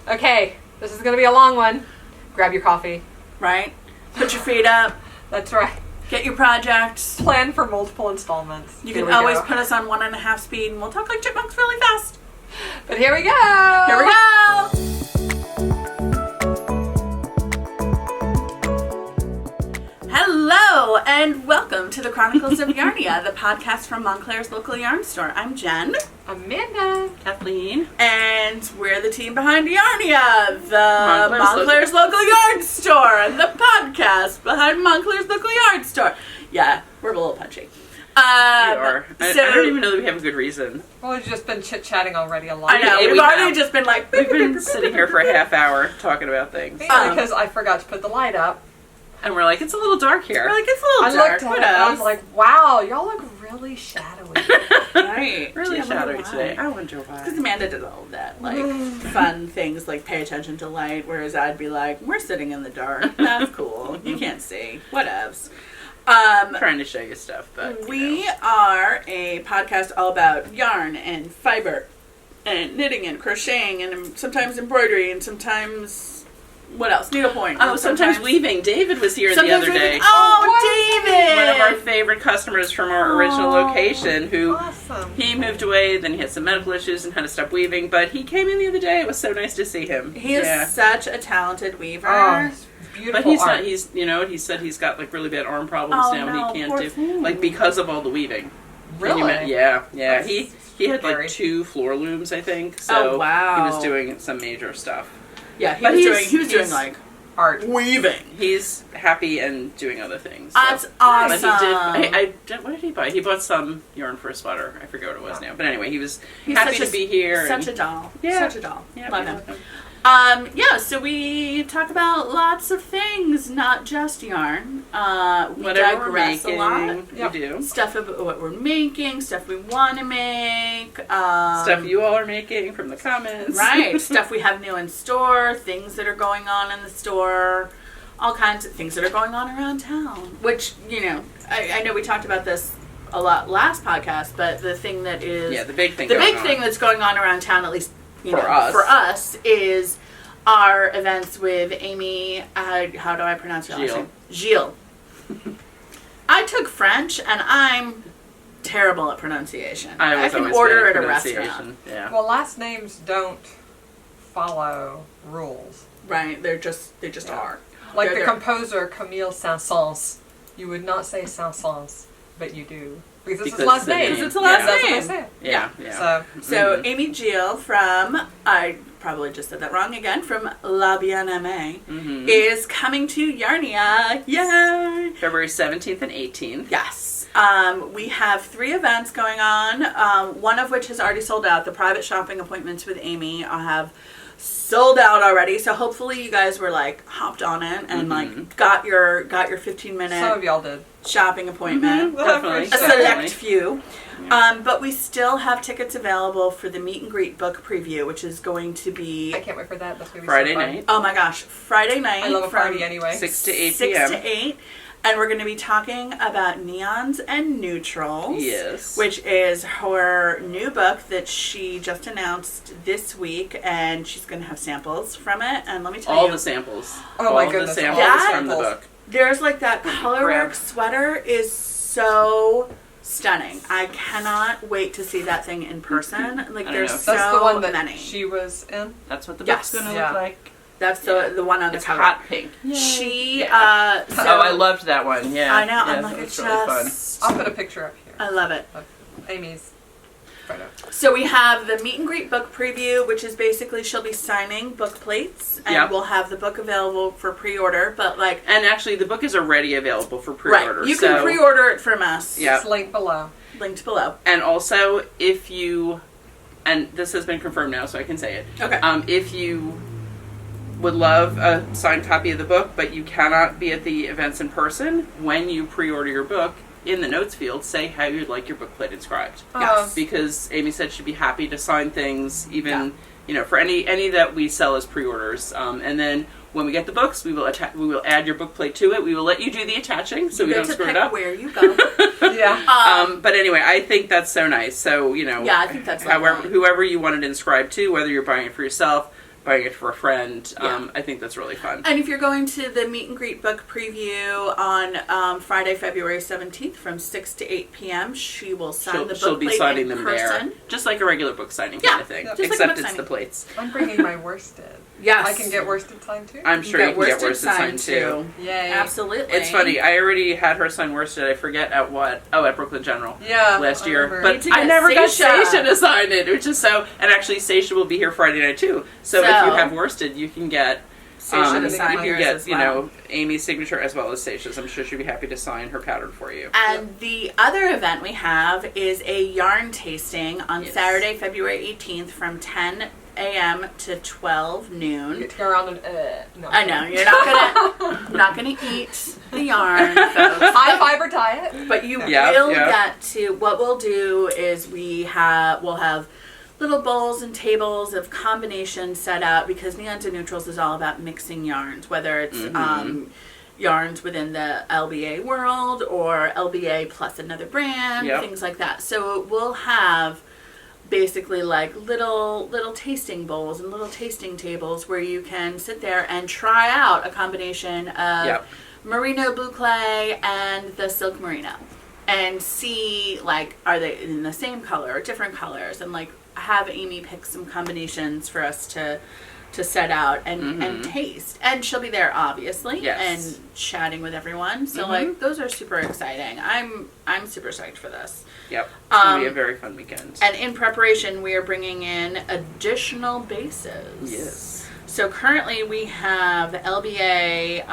Okay, this is going to be a long one. Grab your coffee. Right? Put your feet up. That's right. Get your projects. Plan for multiple installments. You can always put us on 1.5 speed and we'll talk like chipmunks really fast. But here we go. Here we go. Hello and welcome to the Chronicles of Yarnia, the podcast from Montclair's local yarn store. I'm Jen. Amanda. Kathleen. And we're the team behind Yarnia, the Montclair's local yarn store, and the podcast behind Montclair's local yarn store. Yeah, we're a little punchy. We are. I don't even know that we have a good reason. Well, we've just been chit-chatting already a lot. I know. We've already just been like... We've been sitting here for a half hour talking about things. Because I forgot to put the light up. And we're like, it's a little dark here. We're like, it's a little dark. I looked at it and I was like, wow, y'all look really shadowy. Right. Really shadowy today. I wonder why. Because Amanda did all of that, like, fun things, like pay attention to light, whereas I'd be like, we're sitting in the dark. That's cool. You can't see. Whatevs. I'm trying to show you stuff, but we are a podcast all about yarn and fiber and knitting and crocheting and sometimes embroidery and sometimes... What else? Needlepoint. Oh, sometimes weaving. David was here the other day. Oh, David! One of our favorite customers from our original location who he moved away, then he had some medical issues and had to stop weaving, but he came in the other day. It was so nice to see him. He is such a talented weaver. Oh, beautiful but he's art. not, he's, you know, he said he's got like really bad arm problems now and he can't do, like because of all the weaving. Really? Yeah. That's He had scary. like 2 floor looms, I think, so he was doing some major stuff. Yeah, he was doing like art weaving. He's happy and doing other things. So. That's awesome. What did he buy? He bought some yarn for a sweater. I forget what it was now. But anyway, he's happy to be here. Such a doll. Yeah. Such a doll. Yeah, Love him. So we talk about lots of things, not just yarn. We Whatever digress we're making, a lot. we do. Stuff about what we're making, stuff we want to make. Stuff you all are making from the comments. Right. Stuff we have new in store, things that are going on in the store, all kinds of things that are going on around town. Which, you know, I know we talked about this a lot last podcast, but the thing that is... Yeah, the big thing that's going on around town, at least for us, is our events with Aimée, how do I pronounce your last name? Gilles. I took French, and I'm terrible at pronunciation. I can order at a restaurant. Yeah. Well, last names don't follow rules. Right, they just are. Like the composer Camille Saint-Saëns. You would not say Saint-Saëns, but you do. Because it's his last name. Because it's the last name. That's what I said. Yeah. So Aimée Gilles from, I probably just said that wrong again, from La Bien-Aimée, is coming to Yarnia. Yay! February 17th and 18th. Yes. We have 3 events going on, one of which has already sold out. The private shopping appointments with Aimée have sold out already, so hopefully you guys were like hopped on it and like got your 15-minute Some of y'all did. shopping appointment. Definitely. A select few. But we still have tickets available for the meet and greet book preview, which is going to be... I can't wait for that. That's going to be Friday so fun. night. Oh my gosh, Friday night. I love a from party anyway. 6 to 8 6 p.m. to 8. And we're going to be talking about neons and neutrals. Yes. Which is her new book that she just announced this week. And she's going to have samples from it. And let me tell you. All the samples. Oh my goodness. The samples That- from the book. There's like that colorwork sweater is so stunning. I cannot wait to see that thing in person. Like there's so That's the one that many. she was in? That's what the Yes. book's going to Yeah. look like. That's the one on the It's cover. hot pink. She, Oh, I loved that one. Yeah. I know. Yeah, I'm like, that it's was really fun. just... I'll put a picture up here I love it. of Amy's photo. So we have the meet and greet book preview, which is basically she'll be signing book plates, and we'll have the book available for pre-order. But like, and actually, the book is already available for pre-order. right, you can pre-order it from us. Yeah. It's linked below. Linked below. And also, if you, and this has been confirmed now, so I can say it. Okay. If you would love a signed copy of the book, but you cannot be at the events in person, when you pre-order your book, in the notes field, say how you'd like your book plate inscribed. Yes. Because Aimée said she'd be happy to sign things, even for any that we sell as pre-orders. And then when we get the books, we will add your book plate to it. We will let you do the attaching, so we don't screw it up. Where you go. Yeah. But anyway, I think that's so nice. So I think that's whoever you want it inscribed to, whether you're buying it for yourself, buying it for a friend. Yeah. I think that's really fun. And if you're going to the meet and greet book preview on Friday, February 17th from 6 to 8 p.m., she will sign the book She'll be plate signing in them person. there, just like a regular book signing Yeah, kind of thing, just like a except book it's signing. the plates. I'm bringing my worsted. Yes. I can get worsted signed too. I'm sure you can get worsted signed too. Yay. Absolutely. It's funny. I already had her sign worsted. I forget at what. Oh, at Brooklyn General. Yeah. Last I year, remember. Need but to get I never got Seisha. Seisha to sign it, which is so. And actually, Seisha will be here Friday night too. So if you have worsted, you can get. Seisha to you sign can yours get, as you well. know, Amy's signature as well as Seisha's. I'm sure she'd be happy to sign her pattern for you. And the other event we have is a yarn tasting on Yes. Saturday, February 18th from 10 a.m. to 12 You noon. get to go around and no. I know you're not gonna eat the yarn, folks. High fiber tie it. But you Yeah, will yeah. get to. What we'll do is we'll have little bowls and tables of combinations set out because Neons and Neutrals is all about mixing yarns, whether it's yarns within the LBA world or LBA plus another brand, Yep. things like that. So we'll have basically like little tasting bowls and little tasting tables where you can sit there and try out a combination of Yep. merino boucle and the silk merino and see like are they in the same color or different colors, and like have Amy pick some combinations for us to set out and taste, and she'll be there obviously. Yes. And chatting with everyone, so like those are super exciting. I'm super psyched for this. Yep. It's going to be a very fun weekend. And in preparation, we are bringing in additional bases. Yes. So currently we have LBA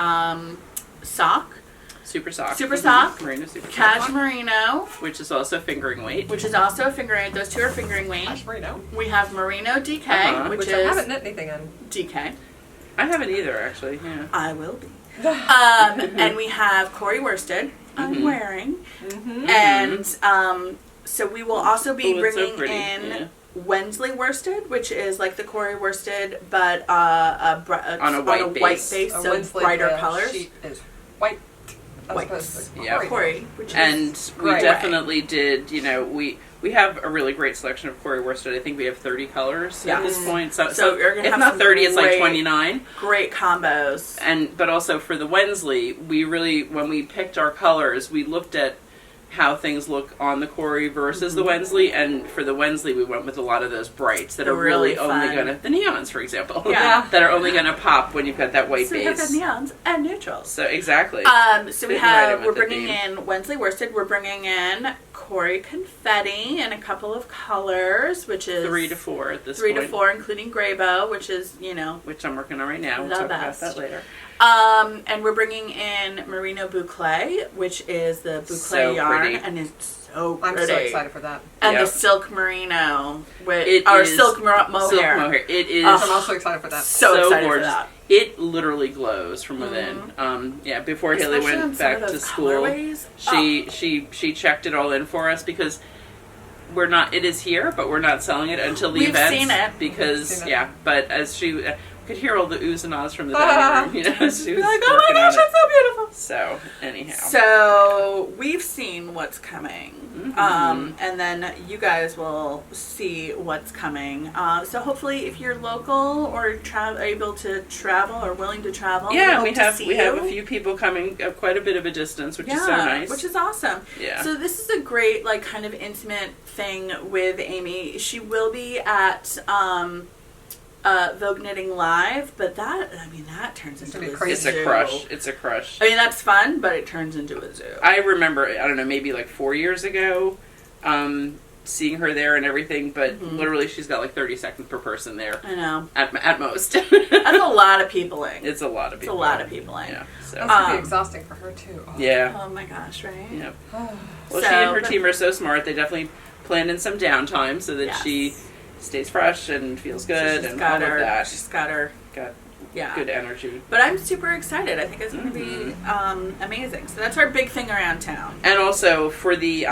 sock, Super sock. Super sock, Merino super cash sock. merino, Which is also fingering weight. which is also a fingering. Those two are fingering weight. Gosh, merino. We have merino DK, which Which is I haven't knit anything in. DK. I haven't either, actually. Yeah. I will be. And we have Corey worsted. I'm wearing, and so we will also be Oh, it's so bringing pretty. in Yeah. Wensley worsted, which is like the Corey worsted, but on a white base. so Wednesday, brighter the colors. sheet is white. As White. opposed to Yeah. Corey, which And is we Right. definitely did, you know, we have a really great selection of Corey worsted. I think we have 30 colors at this Yes. point. So you're gonna if have not some 30, it's like great- 29. great combos. But also for the Wensley, we really, when we picked our colors, we looked at how things look on the Corey versus the Wensley, and for the Wensley we went with a lot of those brights that are Really really only fun. gonna, the neons for example, Yeah. that are only gonna pop when you've got that white So we have base. the neons and neutrals. So exactly. So we Fitting right have, in we're with the bringing theme. in Wensley worsted, we're bringing in Corey confetti in a couple of colors, which is 3 to 4 at this 3 point. to 4, including Graybow, which is, Which I'm working on right now. We'll The talk best. about that later. and we're bringing in merino boucle, which is the boucle So yarn, pretty. and it's so I'm pretty. so excited for that. And Yep. the silk merino, It or is silk mohair. Silk mohair. It is I'm also excited for that. So excited for gorgeous. that. It literally glows from within. Before Haley Especially on went some of back to those school, colorways. she checked it all in for us because we're not. It is here, but we're not selling it until the We've events. seen it. Because Seen it. but as she could hear all the oohs and ahs from the dining room, you know, she was You're like, oh my working gosh, on it. it's so beautiful. So anyhow, So we've seen what's coming, Mm-hmm. and then you guys will see what's coming. So hopefully, if you're local or able to travel or willing to travel, yeah, hope we to have see we have you. a few people coming quite a bit of a distance, which is so nice. Which is awesome. Yeah. So this is a great, like, kind of intimate thing with Aimée. She will be at Vogue Knitting Live, but that turns into gonna be a crazy. It's a zoo. crush. It's a crush. I mean, that's fun, but it turns into a zoo. I remember, I don't know, maybe like 4 years ago, seeing her there and everything, but literally she's got like 30 seconds per person there I know. at most. That's a lot of peopling. It's a lot of It's people. a lot of peopling. Yeah. So. That's gonna be exhausting for her too. Oh. Yeah. Oh my gosh, right? Yep. Oh. Well, So, she and her but- team are so smart. They definitely planned in some downtime so that Yes. she stays fresh and feels good She's and got all her, of that. She's got her, Got yeah. good energy. But I'm super excited. I think it's going to be amazing. So that's our big thing around town. And also for the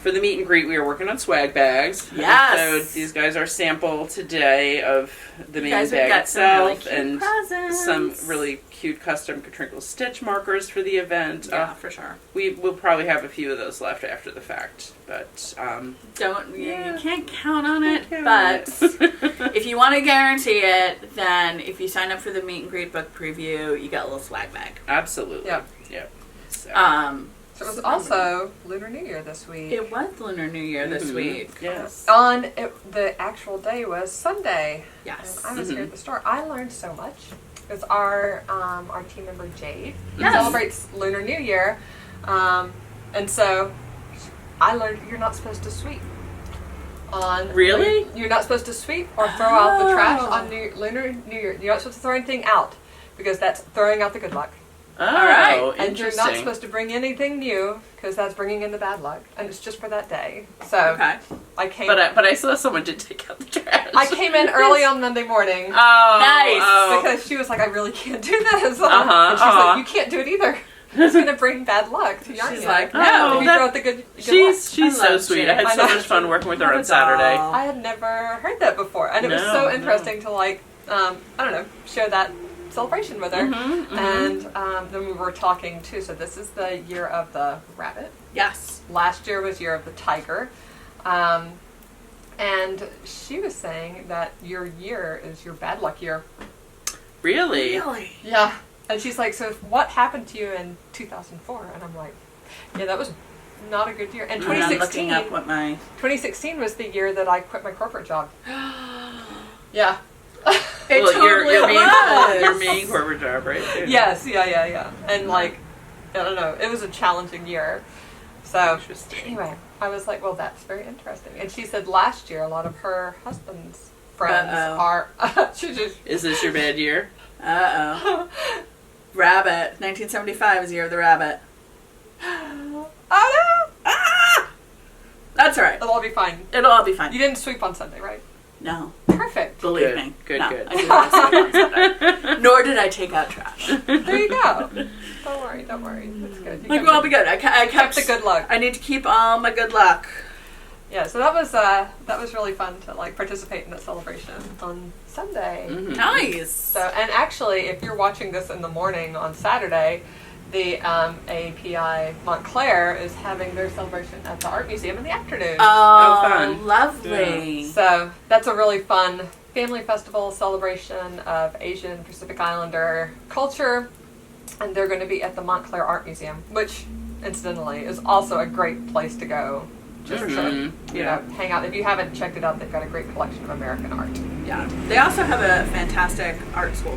meet and greet, we are working on swag bags. Yes. So these guys are sample today of the You main guys would bag get some really itself cute and presents. some really cute custom Crinkle stitch markers for the event. Yeah, for sure. We will probably have a few of those left after the fact, but You can't count on it, Count but it. if you want to guarantee it, then if you sign up for the meet and greet book preview, you get a little swag bag. Absolutely. Yeah. Yep. So, So it was also Lunar New Year this week. It was Lunar New Year this week. yes. The actual day was Sunday. Yes. And I was here at the store. I learned so much. Because our team member Jade Yes. celebrates Lunar New Year. And so I learned you're not supposed to sweep. Really? You're not supposed to sweep or throw out the trash Oh. on Lunar New Year. You're not supposed to throw anything out because that's throwing out the good luck. Oh, right. And you're interesting. not supposed to bring anything new because that's bringing in the bad luck. And it's just for that day. So Okay. I came. But I saw someone did take out the trash. I came in early on Monday morning. Oh, Nice. oh. Because she was like, I really can't do this. And she's uh-huh. like, you can't do it either. It's going to bring bad luck to Yarnia. She's like, Oh, no. if you that- throw out the good She's I so love sweet. Jade. I had I so know. much fun working with her on What a Saturday. doll. I had never heard that before. And it was No, so no. interesting to I don't know, share that celebration with her. And then we were talking too. So this is the year of the rabbit. Yes. Last year was year of the tiger. And she was saying that your year is your bad luck year. Really? Really? Yeah. And she's like, so what happened to you in 2004? And I'm like, yeah, that was not a good year. And And I'm 2016, looking up what my... 2016 was the year that I quit my corporate job. Yeah. It Well, totally your was. main corporate job, right? Yes, yeah. And I don't know, it was a challenging year. So Interesting. anyway, I was like, well, that's very interesting. And she said last year a lot of her husband's friends Uh-oh. are, she just, Is this your bad year? Uh-oh. Rabbit. 1975 is the year of the rabbit. oh no, Ah! That's all right. it'll all be fine. It'll all be fine. You didn't sweep on Sunday, right? No. Perfect. Believe Good, me. good, No, good. I did not sleep on Sunday. Nor did I take out trash. There you go. Don't worry. That's good. You Like, kept well, I'll the- be good. I kept kept the good luck. I need to keep all my good luck. Yeah, so that was really fun to participate in that celebration on Sunday. Mhm. Nice. So, and actually, if you're watching this in the morning on Saturday, the AAPI Montclair is having their celebration at the art museum in the afternoon. Oh, fun. lovely. So that's a really fun family festival celebration of Asian Pacific Islander culture, and they're going to be at the Montclair Art Museum, which incidentally is also a great place to go. Just to Yeah. hang out. If you haven't checked it out, they've got a great collection of American art. Yeah. They also have a fantastic art school.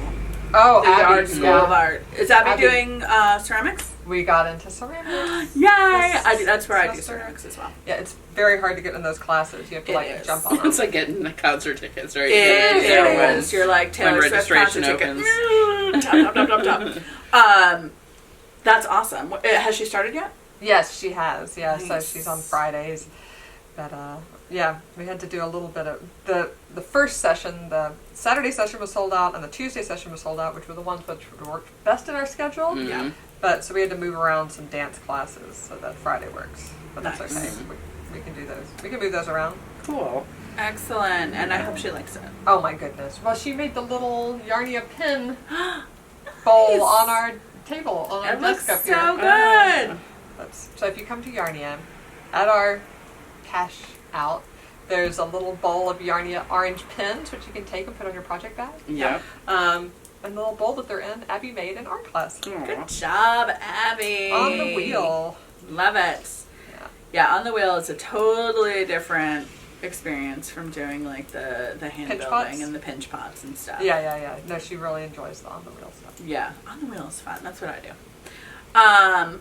Oh, The Abby, Art School yeah. of Art. Is Abby Abby. doing ceramics? We got into ceramics. Yay! That's where I do Semester. ceramics as well. Yeah, it's very hard to get in those classes. You have to It like is. jump on them. It's like getting the concert tickets, right? It You know, when- is. You're like Taylor when Swift registration concert ticket. opens. Top. That's awesome. Has she started yet? Yes, she has. Yeah, so Nice. she's on Fridays. But yeah, we had to do a little bit of the first session. The Saturday session was sold out, and the Tuesday session was sold out, which were the ones which worked best in our schedule. Mhm. Yeah. But so we had to move around some dance classes so that Friday works. But that's Nice. okay. We can do those. We can move those around. Cool. Excellent. And I hope she likes it. Oh my goodness! Well, she made the little Yarnia pin bowl Nice. on our table on our It looks desk up so here. good. So if you come to Yarnia, at our cash out, there's a little bowl of Yarnia orange pins, which you can take and put on your project bag. Yeah. And the little bowl that they're in, Abby made in art class. Good job, Abby. On the wheel. Love it. Yeah. Yeah, on the wheel is a totally different experience from doing like the hand Pinch building pots? and the pinch pots and stuff. Yeah. No, she really enjoys the on the wheel stuff. Yeah, on the wheel is fun. That's what I do.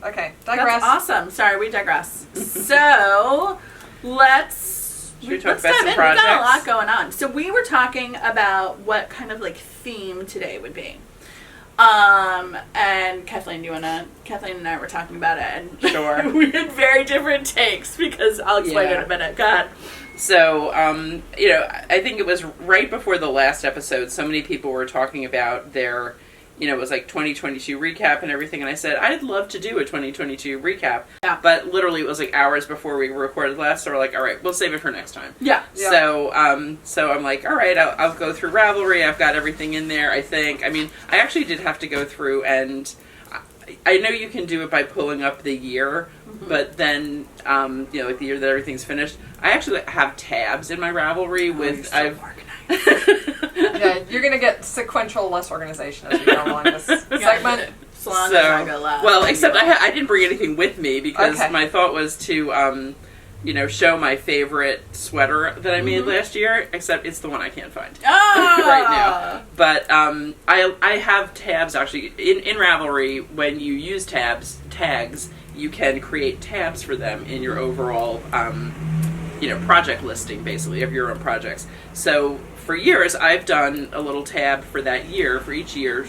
Okay, digress. That's awesome. Sorry, we digress. So let's Should we talk let's about dive some in. We've got a projects? lot going on. So we were talking about what kind of like theme today would be. And Kathleen and I were talking about it, and Sure. we had very different takes because I'll explain Yeah. in a minute. Go ahead. So, I think it was right before the last episode, so many people were talking about their it was like 2022 recap and everything, and I said, I'd love to do a 2022 recap. Yeah. But literally it was like hours before we recorded last, so we're like, all right, we'll save it for next time. Yeah. So I'm like, all right, I'll go through Ravelry. I've got everything in there, I think. I mean, I actually did have to go through, and I know you can do it by pulling up the year, but then, like the year that everything's finished, I actually have tabs in my Ravelry with, Yeah, you're going to get sequential less organization as we go along this segment. As long as I go last. Well, except I didn't bring anything with me because my thought was to, show my favorite sweater that I made last year, except it's the one I can't find right now. But I have tabs, actually. In Ravelry, when you use tags, you can create tabs for them in your overall, project listing, basically, of your own projects. So for years, I've done a little tab for that year, for each year,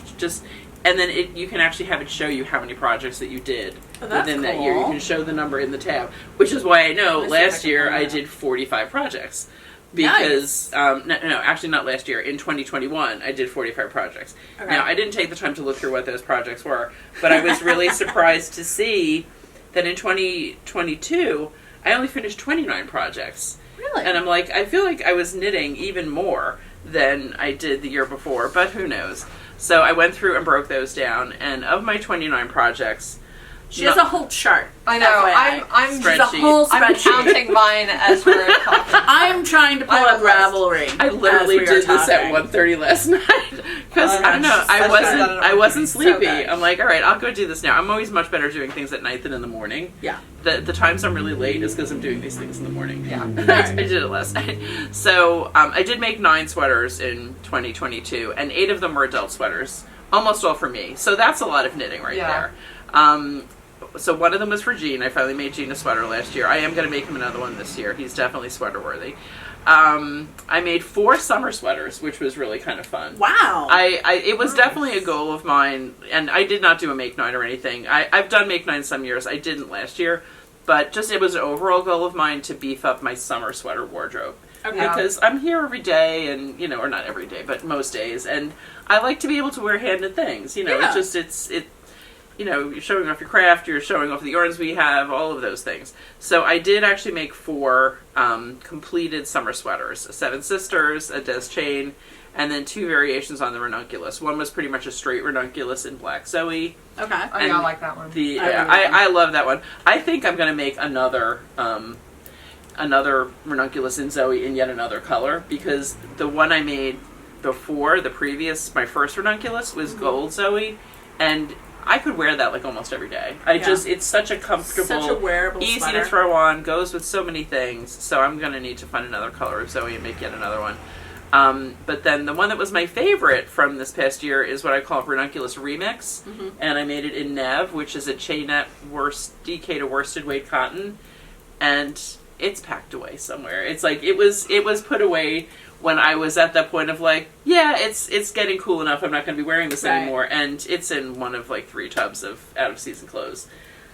and then you can actually have it show you how many projects that you did within that year. You can show the number in the tab, which is why I know last year I did 45 projects. Because, actually not last year. In 2021, I did 45 projects. Okay. Now, I didn't take the time to look through what those projects were, but I was really surprised to see that in 2022, I only finished 29 projects. Really? And I'm like, I feel like I was knitting even more than I did the year before, but who knows. So I went through and broke those down, and of my 29 projects... She has a whole chart. I know. I'm she's a whole spreadsheet. I'm counting mine as we're talking. I'm trying to pull up Ravelry. I literally did this at 1:30 last night because I don't know. I wasn't sleepy. So I'm like, all right, I'll go do this now. I'm always much better doing things at night than in the morning. Yeah. The times I'm really late is because I'm doing these things in the morning. Yeah. I did it last night. So I did make 9 sweaters in 2022, and 8 of them were adult sweaters, almost all for me. So that's a lot of knitting right there. So one of them was for Gene. I finally made Gene a sweater last year. I am going to make him another one this year. He's definitely sweater worthy. I made 4 summer sweaters, which was really kind of fun. Wow. It was definitely a goal of mine, and I did not do a make 9 or anything. I've done make 9 some years. I didn't last year, but just it was an overall goal of mine to beef up my summer sweater wardrobe. Okay. Because I'm here every day, and or not every day, but most days, and I like to be able to wear hand-knit things. You're showing off your craft, you're showing off the yarns we have, all of those things. So I did actually make 4 completed summer sweaters, a 7 Sisters, a Des Chain, and then 2 variations on the ranunculus. One was pretty much a straight ranunculus in Black Zoe. Okay. I like that one. I love that one. I think I'm going to make another ranunculus in Zoe in yet another color, because the one I made before, my first ranunculus, was gold Zoe, and I could wear that like almost every day. It's such a comfortable, such a wearable easy sweater. To throw on, goes with so many things. So I'm going to need to find another color of Zoe and make yet another one. But then the one that was my favorite from this past year is what I call Ranunculus Remix. And I made it in Nev, which is a chainette DK to worsted weight cotton. And it's packed away somewhere. It's like, it was put away when I was at that point of like, yeah, it's getting cool enough, I'm not going to be wearing this anymore, and it's in one of like 3 tubs of out-of-season clothes.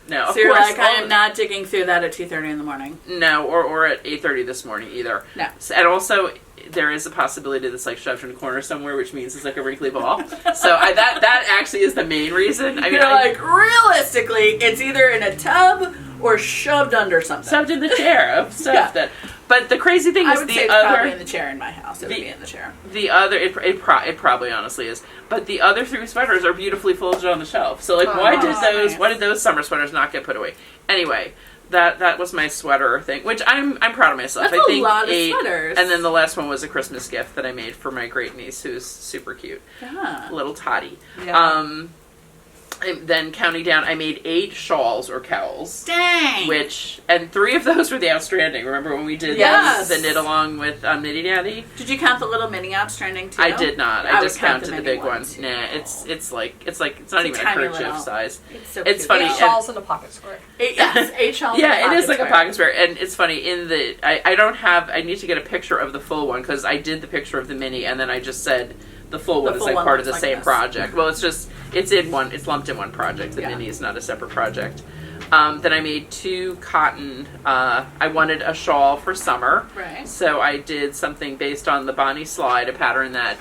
Now, so you're like, I am not digging through that at 2:30 in the morning. No, or at 8:30 this morning either. No. And also, there is a possibility that's like shoved in a corner somewhere, which means it's like a wrinkly ball. So that actually is the main reason. I mean, realistically, it's either in a tub or shoved under something. Shoved in the chair of stuff that... But the crazy thing is it's probably in the chair in my house. It would be in the chair. The other, it probably honestly is. But the other 3 sweaters are beautifully folded on the shelf. So like, why did those summer sweaters not get put away? Anyway, that was my sweater thing, which I'm proud of myself. That's I think a lot of 8, sweaters. And then the last one was a Christmas gift that I made for my great niece, who's super cute, little Toddy. Yeah. Then counting down, I made 8 shawls or cowls. Dang! And 3 of those were the outstanding. Remember when we did the knit along with Knitty Daddy? Did you count the little mini outstanding too? I did not. I just counted the big one. Too. Nah, it's not even a kerchief size. It's so it's cute. funny. 8 shawls in a pocket square. 8 shawls. Yeah, it is like a pocket square, and it's funny. I need to get a picture of the full one because I did the picture of the mini, and then I just said. The full one is like part of the same project. Well, it's lumped in one project. The mini is not a separate project. Then I made 2 cotton. I wanted a shawl for summer. Right. So I did something based on the Bonnie Slide, a pattern that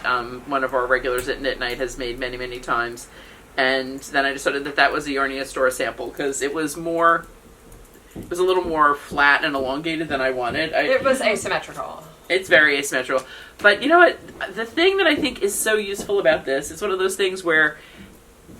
one of our regulars at Knit Night has made many, many times. And then I decided that was a Yarnia store sample because it was a little more flat and elongated than I wanted. It was asymmetrical. It's very asymmetrical. But you know what? The thing that I think is so useful about this, it's one of those things where,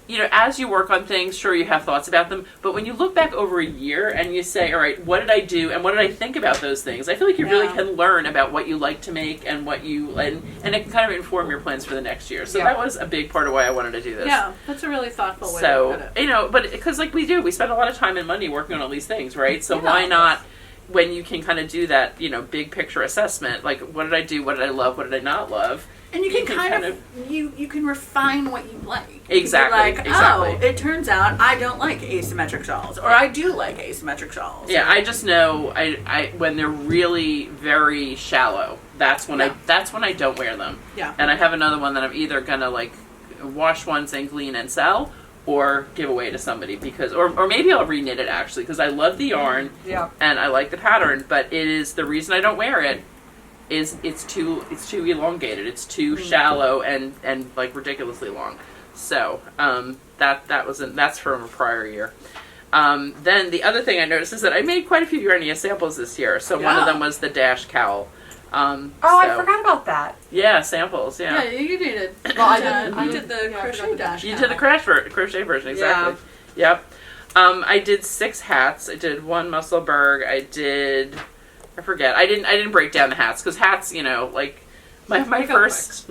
you know, as you work on things, sure, you have thoughts about them, but when you look back over a year and you say, all right, what did I do and what did I think about those things? I feel like you really can learn about what you like to make and what you, and it can kind of inform your plans for the next year. So that was a big part of why I wanted to do this. Yeah, that's a really thoughtful way to put it. You know, but because like we spend a lot of time and money working on all these things, right? So why not, when you can kind of do that, you know, big picture assessment, like what did I do, what did I love, what did I not love? And you can kind of you can refine what you like. Exactly. Like, exactly. oh, it turns out I don't like asymmetric shawls, or I do like asymmetric shawls. Yeah, I just know I when they're really very shallow, that's when I don't wear them. Yeah. And I have another one that I'm either gonna like wash once and clean and sell, or give away to somebody because, or maybe I'll reknit it actually because I love the yarn. Yeah. And I like the pattern, but it is the reason I don't wear it. Is it's too elongated, it's too shallow and like ridiculously long. So that's from a prior year. Then the other thing I noticed is that I made quite a few Yarnia samples this year. So one of them was the dash cowl. I forgot about that. Yeah, samples. Yeah, you did it. Well, I did the crochet dash. You did the crochet version, exactly. Yeah. Yep. I did 6 hats. I did 1 Musselburgh. I forget. I didn't break down the hats because hats, you know, like my first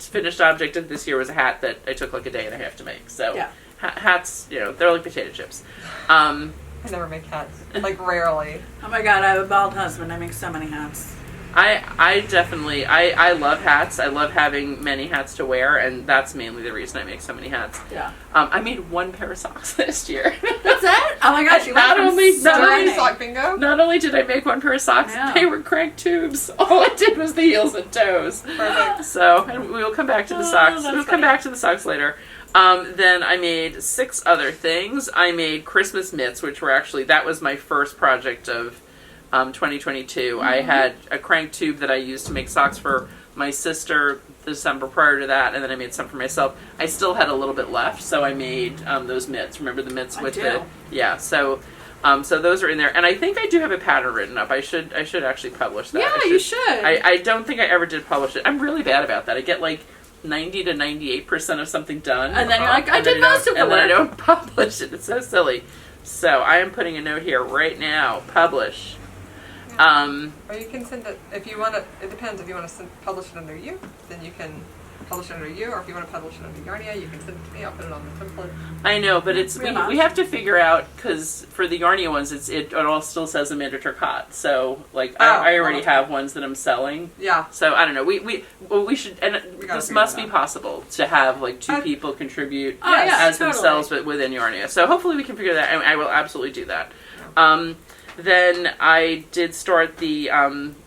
finished object of this year was a hat that I took like a day and a half to make. So hats, you know, they're like potato chips. I never make hats, like rarely. Oh my god, I have a bald husband. I make so many hats. I definitely I love hats. I love having many hats to wear, and that's mainly the reason I make so many hats. Yeah. I made 1 pair of socks this year. That's it? Oh my gosh, you not only sock bingo. Not only did I make 1 pair of socks, they were crank tubes. All I did was the heels and toes. Perfect. So, and we will come back to the socks. We'll come back to the socks later. Then I made 6 other things. I made Christmas mitts, which were actually, that was my first project of 2022. I had a crank tube that I used to make socks for my sister the December prior to that, and then I made some for myself. I still had a little bit left, so I made those mitts. Remember the mitts with the so those are in there, and I think I do have a pattern written up. I should actually publish that. Yeah, you should. I don't think I ever did publish it. I'm really bad about that. I get like 90 to 98% of something done, and then you're like, I did most of the work, and then I don't publish it. It's so silly. So I am putting a note here right now. Publish. Or you can send it if you want to. It depends if you want to publish it under you. Then you can publish it under you, or if you want to publish it under Yarnia, you can send it to me. I'll put it on the template. I know, but it's we have to figure out because for the Yarnia ones, it all still says Amanda Turcotte. So like I already have ones that I'm selling. Yeah. So I don't know. We should, and this must be possible to have like 2 people contribute as themselves within Yarnia. So hopefully we can figure that out. I will absolutely do that. Then I did start the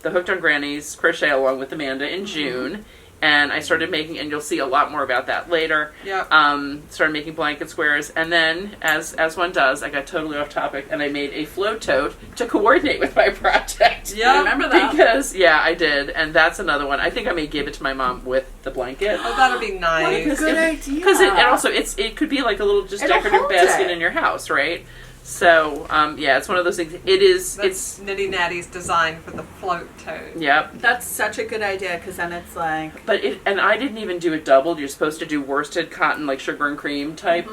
Hooked on Grannies crochet along with Amanda in June, and I started making, and you'll see a lot more about that later. Yeah. Started making blanket squares, and then as one does, I got totally off topic, and I made a float tote to coordinate with my project. Yeah, I remember that. Because I did, and that's another one. I think I may give it to my mom with the blanket. Oh, that'll be nice. What a good idea. Because and also it could be like a little just decorative basket in your house, right? So, it's one of those things. It's Nitty Natty's design for the float tote. Yep. That's such a good idea because then it's like. But and I didn't even do it doubled. You're supposed to do worsted cotton, like sugar and cream type,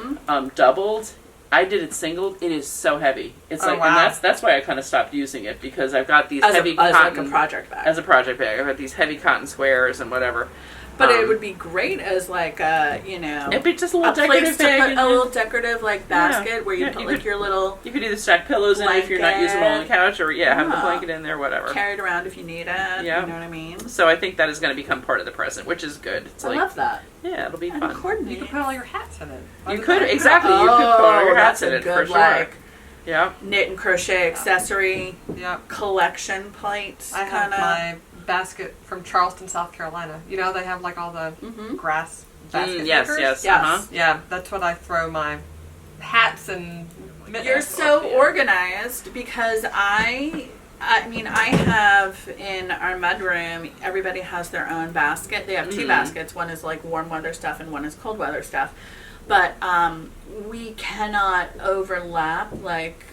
doubled. I did it singled. It is so heavy. It's and that's why I kind of stopped using it because I've got these heavy cotton as like a project bag. As a project bag, I've got these heavy cotton squares and whatever. But it would be great as like a, it'd be just a little place decorative bag. To put a little decorative like basket where you put like your little. You could either stack pillows in it if you're not using them on the couch, or have the blanket in there, whatever. Carry it around if you need it. Yeah. You know what I mean. So I think that is going to become part of the present, which is good. It's I love that. Yeah, it'll be fun. You could put all your hats in it. You could exactly. You could put all your hats in it for sure. Like, yeah. Knit and crochet accessory. Yeah. Collection plates. I have my basket from Charleston, South Carolina. You know, they have like all the grass basket makers. Yes. Yeah, that's what I throw my hats and mittens. You're so organized because I mean, I have in our mudroom, everybody has their own basket. They have two baskets. One is like warm weather stuff and one is cold weather stuff. But we cannot overlap, like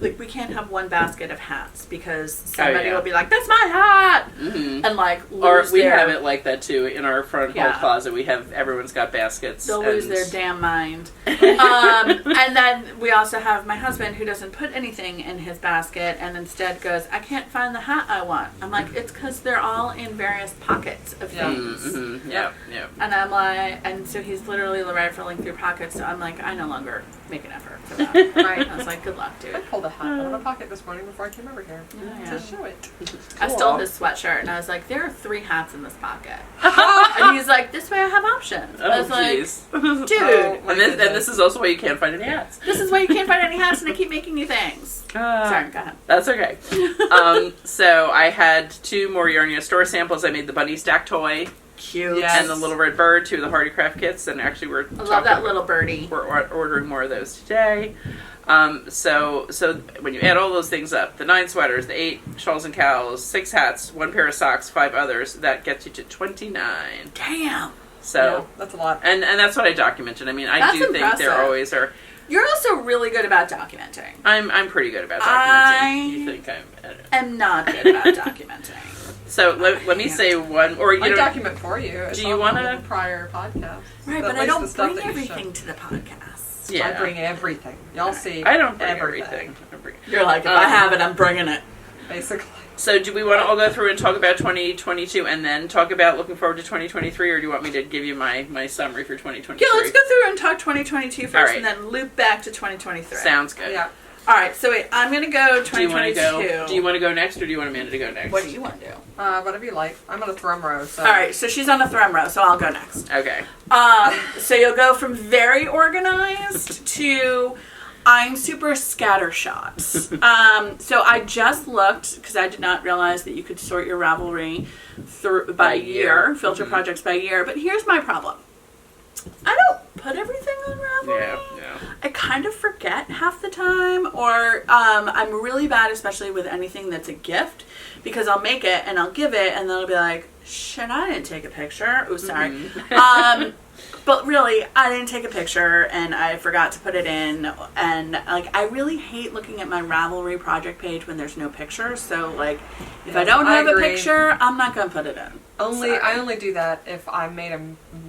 we can't have one basket of hats because somebody will be like, "That's my hat," and like lose or we their, have it like that too in our front hall closet. We have everyone's got baskets. They'll lose their damn mind. And then we also have my husband who doesn't put anything in his basket and instead goes, "I can't find the hat I want." I'm like, "It's because they're all in various pockets of things." Yeah. And I'm like, and so he's literally rifling through pockets. So I'm like, I no longer make an effort for that. Right. I was like, "Good luck, dude." I pulled a hat out of my pocket this morning before I came over here Yeah. to show it. I stole his sweatshirt and I was like, "There are 3 hats in this pocket." And he's like, "This way I have options." I was like, "Dude." And this is also why you can't find any hats. This is why you can't find any hats and I keep making you things. Sorry, go ahead. That's okay. So I had 2 more Yarnia store samples. I made the bunny stack toy. Cute. Yes. And the little red bird, 2 of the Hardy Craft kits, and actually I love that little birdie. We're ordering more of those today. So when you add all those things up, the 9 sweaters, the 8 shawls and cows, 6 hats, 1 pair of socks, 5 others, that gets you to 29. Damn. So Yeah, that's a lot. and that's what I documented. I mean, I That's do think impressive. there always are. You're also really good about documenting. I'm pretty good about documenting. You think I'm not good about documenting. So let me say one, or I document for you. It's do you on wanna- the prior podcast? Right, At but I least the don't stuff bring that you everything show. to the podcast. Yeah. I bring everything. Y'all see. I don't bring everything. everything. You're like, if I have it, I'm bringing it. Basically. So do we want to all go through and talk about 2022 and then talk about looking forward to 2023, or do you want me to give you my summary for 2023? Yeah, let's go through and talk 2022 first All right. and then loop back to 2023. Sounds good. Yeah. All right, so wait, I'm going to go 2022. Do you want to go next, or do you want Amanda to go next? What do you want to do? Whatever you like. I'm on a thrum row. So. All right, so she's on the thrum row, so I'll go next. Okay. So you'll go from very organized to I'm super scattershot. So I just looked because I did not realize that you could sort your Ravelry by year, filter projects by year. But here's my problem: I don't put everything on Ravelry. Yeah. I kind of forget half the time, or I'm really bad, especially with anything that's a gift, because I'll make it and I'll give it, and then I'll be like, "Shit, I didn't take a picture." Oh, sorry. But really, I didn't take a picture, and I forgot to put it in, and like I really hate looking at my Ravelry project page when there's no picture. So like, if I don't have a picture, I'm not gonna put it in. I only do that if I made a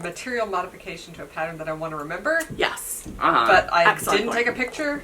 material modification to a pattern that I want to remember. Yes. But I Excellent didn't point. take a picture.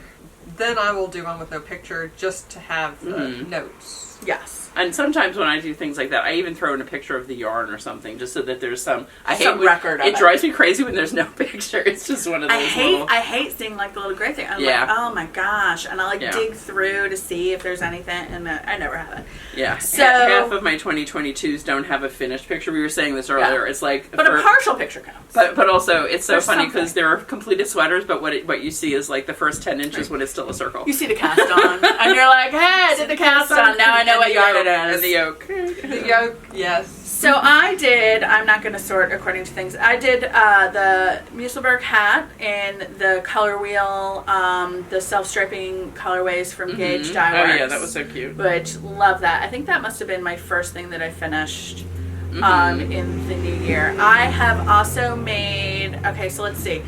Then I will do one with no picture just to have notes. Yes. And sometimes when I do things like that, I even throw in a picture of the yarn or something, just so that there's some. Record of it. It drives me crazy when there's no picture. It's just one of those. I hate seeing like the little gray thing. I'm like, oh my gosh, and I like dig through to see if there's anything, and I never have it. Yeah. So half of my 2022s don't have a finished picture. We were saying this earlier. It's like, but a partial picture counts. But also, it's so There's funny something. because there are completed sweaters, but what you see is like the first 10 inches when it's still a circle. You see the cast on, and you're like, hey, I did the cast on. Now I know what yarn it is. And the yoke. The yoke, yes. So I'm not going to sort according to things. I did the Musselburgh hat in the color wheel, the self-striping colorways from Gauge Dye Works. Oh yeah, that was so cute. Which, love that. I think that must have been my first thing that I finished in the new year. I have also made, okay, so let's see.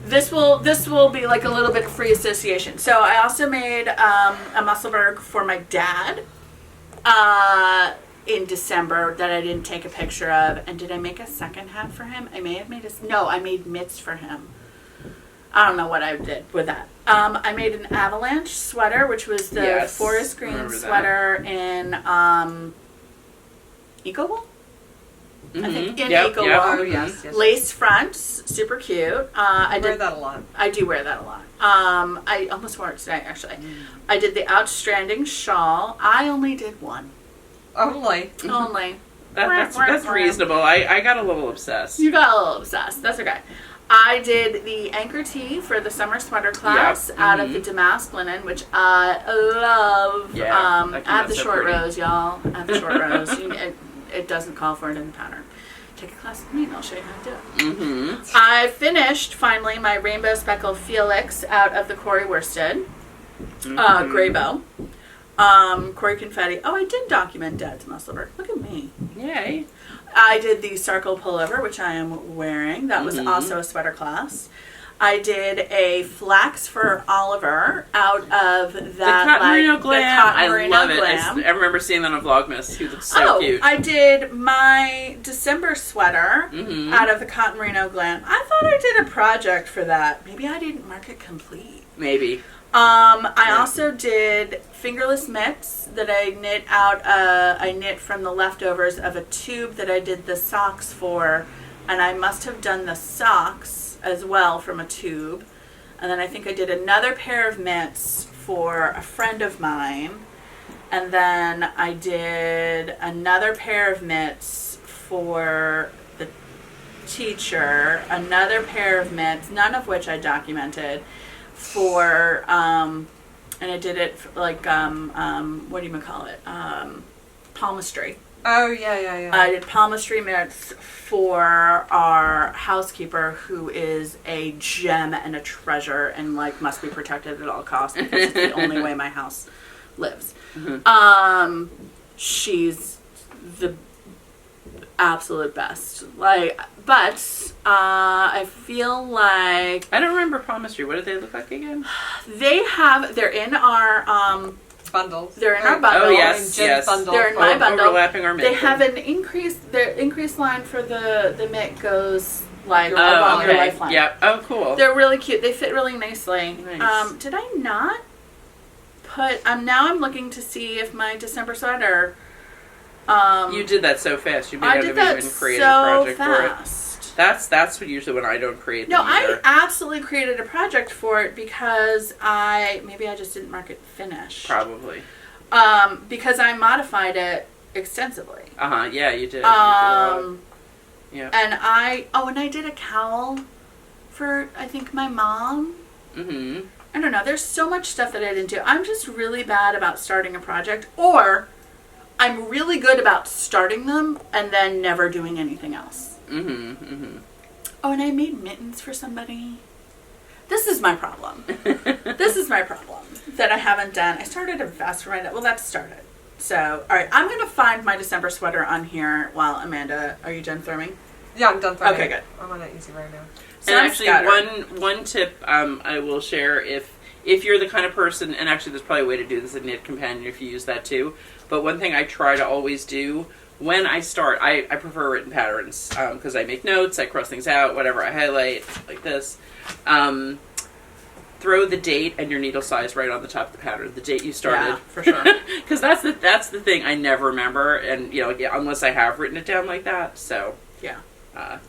This will be like a little bit of free association. So I also made a Musselburgh for my dad in December that I didn't take a picture of. And did I make a second hat for him? I may have made I made mitts for him. I don't know what I did with that. I made an avalanche sweater, which was the forest green sweater in Eco Wool. I think in Eco Wool. Oh, yes. Lace fronts, super cute. I wear that a lot. I do wear that a lot. I almost wore it today, actually. I did the outstanding shawl. I only did one. Only. That's reasonable. I got a little obsessed. You got a little obsessed. That's okay. I did the anchor tee for the summer sweater class out of the damask linen, which I love. I have the short rows, y'all. I have the short rows. It doesn't call for it in the pattern. Take a class with me and I'll show you how to do it. I I finished finally my rainbow speckled Felix out of the Corey Worsted gray bow. Corey Confetti. Oh, I did document Dad's muscle work. Look at me. Yay. I did the Sarkle pullover, which I am wearing. That was also a sweater class. I did a flax for Oliver out of that The cotton merino glam. The cotton I merino love it. glam. I remember seeing that on Vlogmas. He looks so cute. I did my December sweater out of the cotton merino glam. I thought I did a project for that. Maybe I didn't mark it complete. Maybe. I also did fingerless mitts that I knit I knit from the leftovers of a tube that I did the socks for, and I must have done the socks as well from a tube. And then I think I did another pair of mitts for a friend of mine, and then I did another pair of mitts for the teacher, another pair of mitts, none of which I documented, for and I did it for, like what do you call it, palmistry. Oh yeah. I did palmistry mitts for our housekeeper, who is a gem and a treasure and like must be protected at all costs because it's the only way my house lives. She's the absolute best. Like, but I feel like I don't remember palmistry. What did they look like again? they're in our bundles. They're in our bundle. Oh yes, yes. Bundle. They're in my bundle. Overlapping our mitt. They have an increase. The increase line for the mitt goes like Oh, along your okay. lifeline. Yep. Oh, cool. They're really cute. They fit really nicely. Nice. Did I not put? Now I'm looking to see if my December sweater. You did that so fast. You may I not did have that even created so a project fast. for it. That's usually when I don't create No, them either. I absolutely created a project for it because maybe I just didn't mark it finished. Probably. Because I modified it extensively. Yeah, you did. Yeah. And I did a cowl for, I think, my mom. Mm-hmm. I don't know. There's so much stuff that I didn't do. I'm just really bad about starting a project, or I'm really good about starting them and then never doing anything else. Oh, and I made mittens for somebody. This is my problem. This is my problem that I haven't done. I started a vest for my dad. Well, that's started. So, all right. I'm going to find my December sweater on here while Amanda, are you done throwing? Yeah, I'm done throwing. Okay, good. I'm on it easy right now. So and I'm actually, scattered. one tip I will share, if you're the kind of person, and actually there's probably a way to do this in Knit Companion if you use that too, but one thing I try to always do when I start, I prefer written patterns because I make notes, I cross things out, whatever, I highlight like this. Throw the date and your needle size right on the top of the pattern, the date you started. Yeah, for sure. Because that's the thing I never remember, and unless I have written it down like that. So Yeah.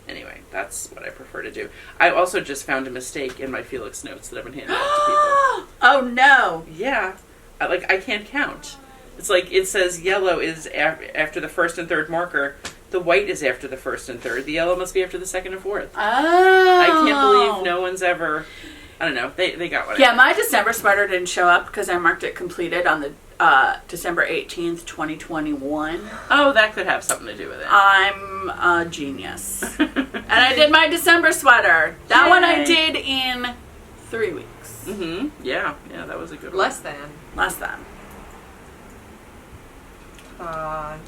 Anyway, that's what I prefer to do. I also just found a mistake in my Felix notes that I've been handing out to people. Oh, no. Yeah, I can't count. It's like it says yellow is after the first and third marker. The white is after the first and third. The yellow must be after the second and fourth. Oh. I can't believe no one's ever. I don't know. They got one. Yeah, my December sweater didn't show up because I marked it completed on the December 18th, 2021. Oh, that could have something to do with it. I'm a genius. And I did my December sweater. That one I did in 3 weeks. Mm-hmm. Yeah, that was a good one. Less than. Less than.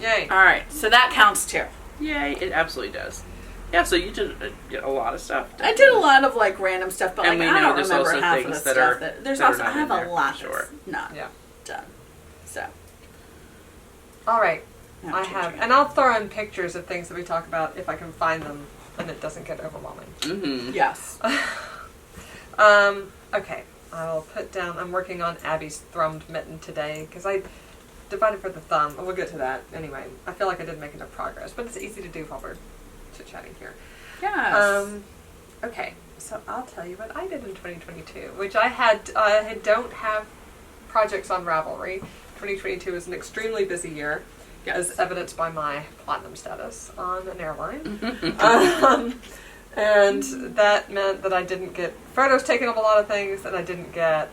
Yay. All right, so that counts too. Yay, it absolutely does. Yeah, so you did a lot of stuff. I did a lot of like random stuff, but And like we I know don't there's remember also half of the things that stuff. are- That, there's that are also I not have in a there, lot sure. that's not Yeah. done. So All right. I'm I changing have, it. and I'll throw in pictures of things that we talk about if I can find them, and it doesn't get overwhelming. Mm-hmm. Yes. Okay. I'll put down. I'm working on Abby's thrummed mitten today because I divided for the thumb. We'll get to that anyway. I feel like I didn't make enough progress, but it's easy to do while we're chit-chatting here. Yes. Okay, so I'll tell you what I did in 2022, which I don't have projects on Ravelry. 2022 is an extremely busy year, as evidenced by my platinum status on an airline. And that meant that I didn't get photos taken of a lot of things, and I didn't get,